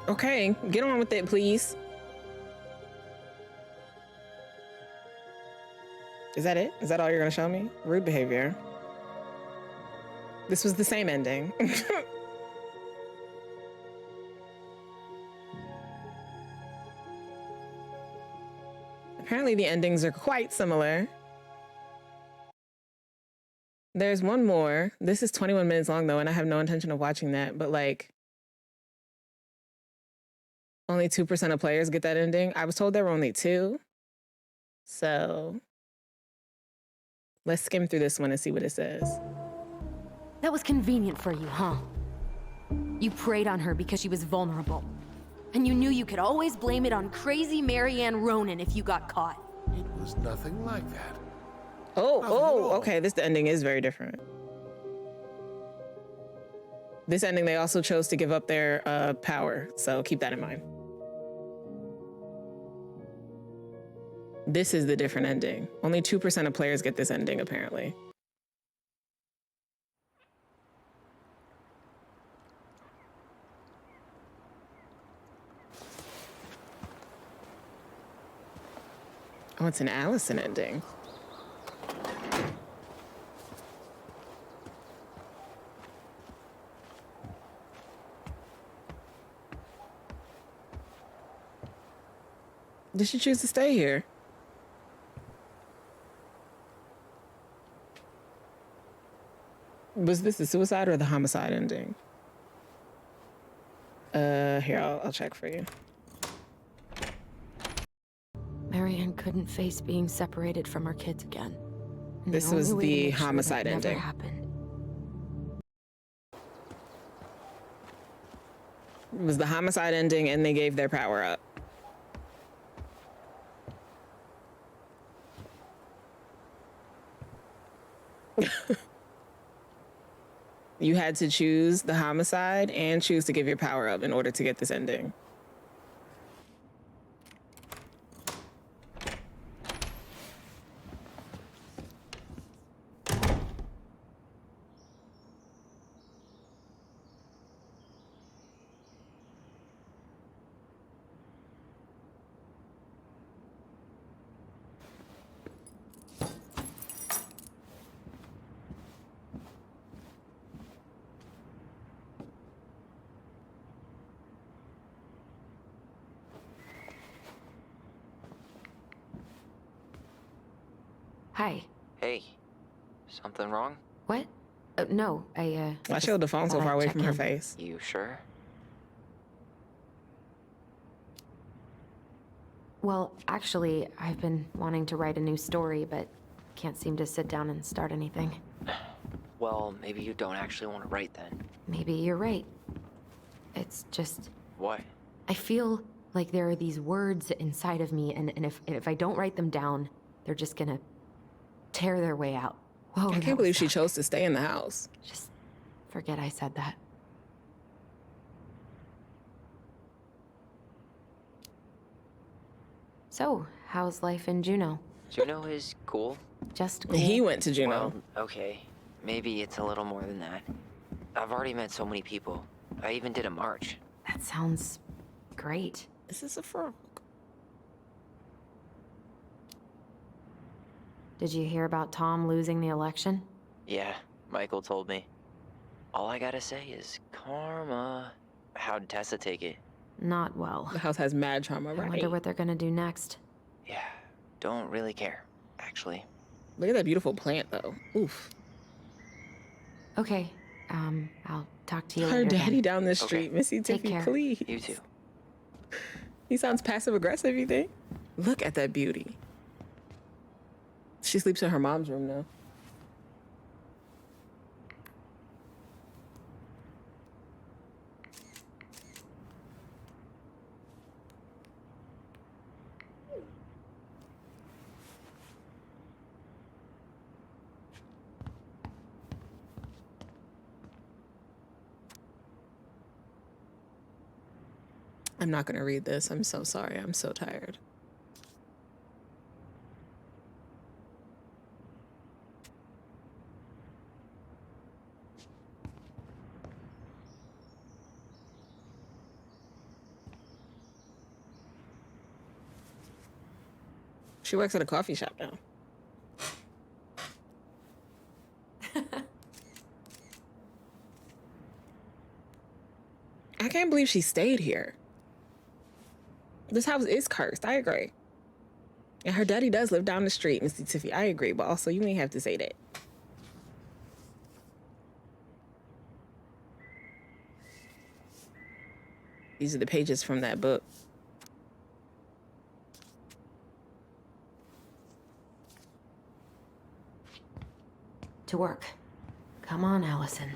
Okay, get on with it, please. Is that it? Is that all you're gonna show me? Rude behavior. This was the same ending. Apparently the endings are quite similar. There's one more. This is 21 minutes long though, and I have no intention of watching that, but like, only 2% of players get that ending. I was told there were only 2. So let's skim through this one and see what it says. That was convenient for you, huh? You preyed on her because she was vulnerable. And you knew you could always blame it on crazy Marianne Ronan if you got caught. It was nothing like that. Okay, this ending is very different. This ending, they also chose to give up their power, so keep that in mind. This is the different ending. Only 2% of players get this ending, apparently. Oh, it's an Allison ending. Did she choose to stay here? Was this the suicide or the homicide ending? Here, I'll check for you. Marianne couldn't face being separated from her kids again. And This only was way to the make sure that homicide never ending. happened. It was the homicide ending and they gave their power up. You had to choose the homicide and choose to give your power up in order to get this ending. Hi. Hey, something wrong? What? No, Why just she hold the phone so thought far I'd away check from her in. face? You sure? Well, actually, I've been wanting to write a new story, but can't seem to sit down and start anything. Well, maybe you don't actually want to write then. Maybe you're right. It's just, What? I feel like there are these words inside of me, and if I don't write them down, they're just gonna tear their way out. Whoa, I can't believe she chose to stay in the house. Just forget I said that. So, how's life in Juneau? Juneau is cool. Just cool? He went to Juneau. Well, okay. Maybe it's a little more than that. I've already met so many people. I even did a march. That sounds great. This is a frog. Did you hear about Tom losing the election? Yeah, Michael told me. All I gotta say is Trauma. How'd Tessa take it? Not well. The house has mad trauma, I right? wonder what they're gonna do next. Yeah, don't really care, actually. Look at that beautiful plant, though. Oof. Okay, I'll talk to you Her later daddy then. down the street, Missy Take Tiffy, care. please. You too. He sounds passive aggressive, you think? Look at that beauty. She sleeps in her mom's room now. I'm not gonna read this. I'm so sorry. I'm so tired. She works at a coffee shop now. I can't believe she stayed here. This house is cursed. I agree. And her daddy does live down the street, Missy Tiffy. I agree, but also you ain't have to say that. These are the pages from that book. To work. Come on, Allison.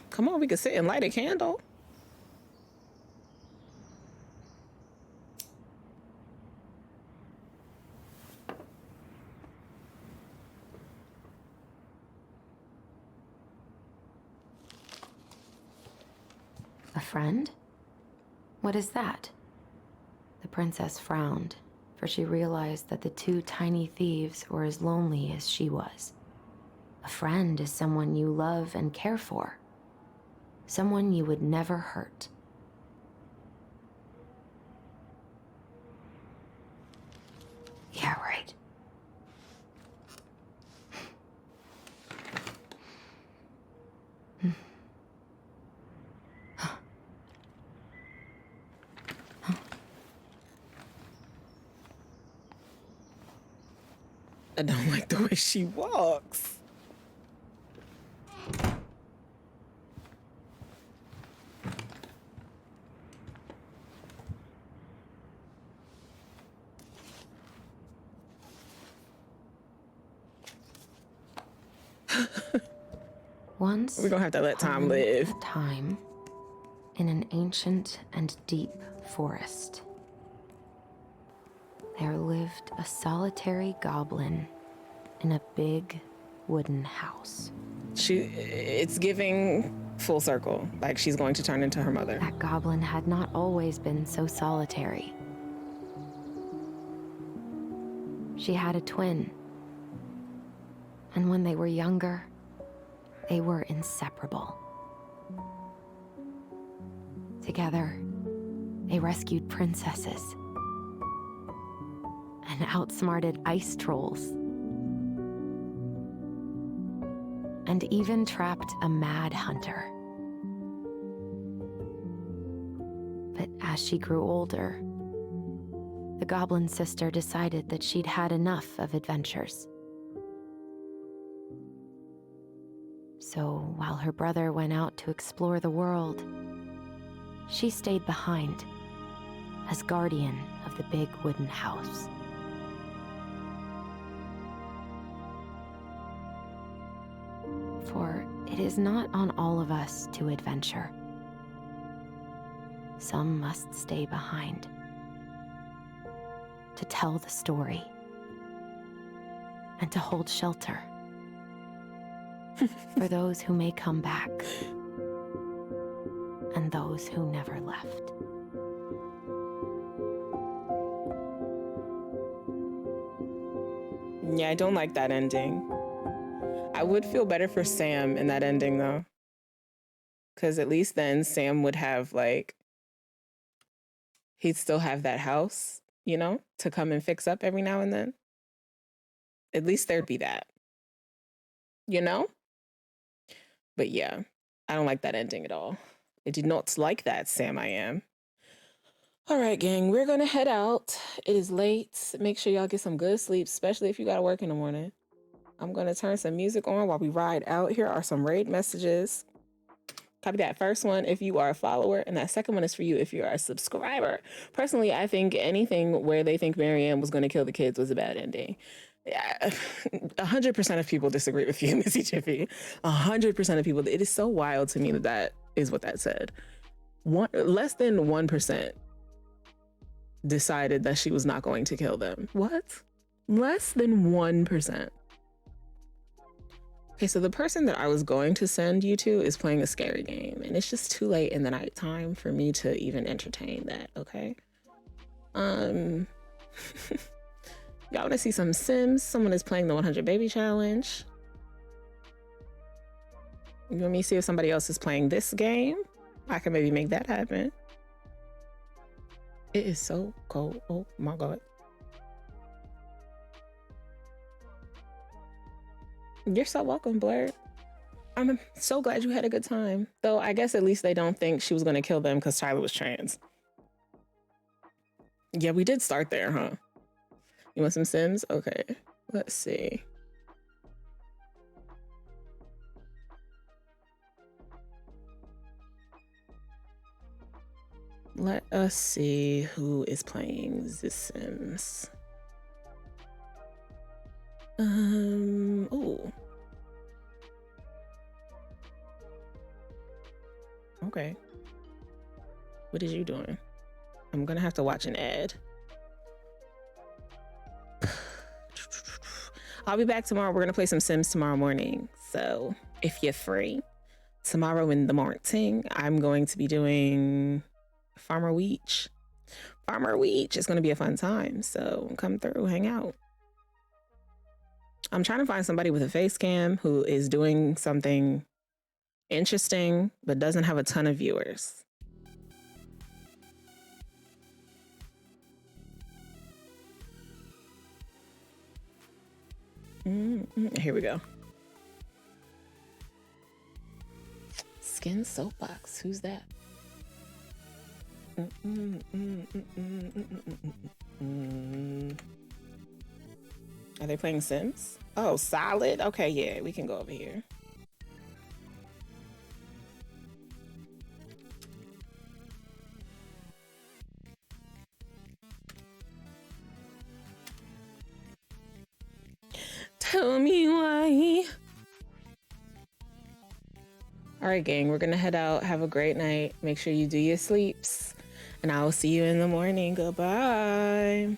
Come on, we could sit and light a candle. A friend? What is that? The princess frowned, for she realized that the two tiny thieves were as lonely as she was. A friend is someone you love and care for. Someone you would never hurt. Yeah, right. I don't like the way she walks. Once We're gonna have to let time upon live. a time, in an ancient and deep forest, there lived a solitary goblin in a big wooden house. It's giving full circle, like she's going to turn into her mother. That goblin had not always been so solitary. She had a twin, and when they were younger, they were inseparable. Together, they rescued princesses and outsmarted ice trolls, and even trapped a mad hunter. But as she grew older, the goblin sister decided that she'd had enough of adventures. So while her brother went out to explore the world, she stayed behind as guardian of the big wooden house. For it is not on all of us to adventure. Some must stay behind to tell the story and to hold shelter for those who may come back and those who never left. Yeah, I don't like that ending. I would feel better for Sam in that ending, though. Because at least then Sam would have, like, he'd still have that house, you know, to come and fix up every now and then. At least there'd be that. you know? But yeah, I don't like that ending at all. I did not like that, Sam I am. All right, gang, we're gonna head out. It is late. Make sure y'all get some good sleep, especially if you gotta work in the morning. I'm gonna turn some music on while we ride out. Here are some raid messages. Copy that first one if you are a follower, and that second one is for you if you are a subscriber. Personally, I think anything where they think Marianne was gonna kill the kids was a bad ending. 100% of people disagree with you, Missy Jiffy. 100% of people. It is so wild to me that that is what that said. Less than 1% decided that she was not going to kill them. What? Less than 1%. Okay, so the person that I was going to send you to is playing a scary game, and it's just too late in the nighttime for me to even entertain that, okay? Y'all wanna see some Sims? Someone is playing the 100 Baby Challenge. You want me to see if somebody else is playing this game? I can maybe make that happen. It is so cold. Oh my God. You're so welcome, Blurred. I'm so glad you had a good time. Though I guess at least they don't think she was gonna kill them because Tyler was trans. Yeah, we did start there, huh? You want some Sims? Okay, let's see. Let us see who is playing The Sims. Oh. Okay. What is you doing? I'm gonna have to watch an ad. I'll be back tomorrow. We're gonna play some Sims tomorrow morning. So if you're free, tomorrow in the morning, I'm going to be doing Farmer Weech. Farmer Weech is gonna be a fun time. So come through, hang out. I'm trying to find somebody with a face cam who is doing something interesting, but doesn't have a ton of viewers. Here we go. Skin Soapbox. Who's that? Are they playing Sims? Oh, Solid? Okay, yeah, we can go over here. Tell me why. All right, gang, we're gonna head out. Have a great night. Make sure you do your sleeps, and I will see you in the morning. Goodbye.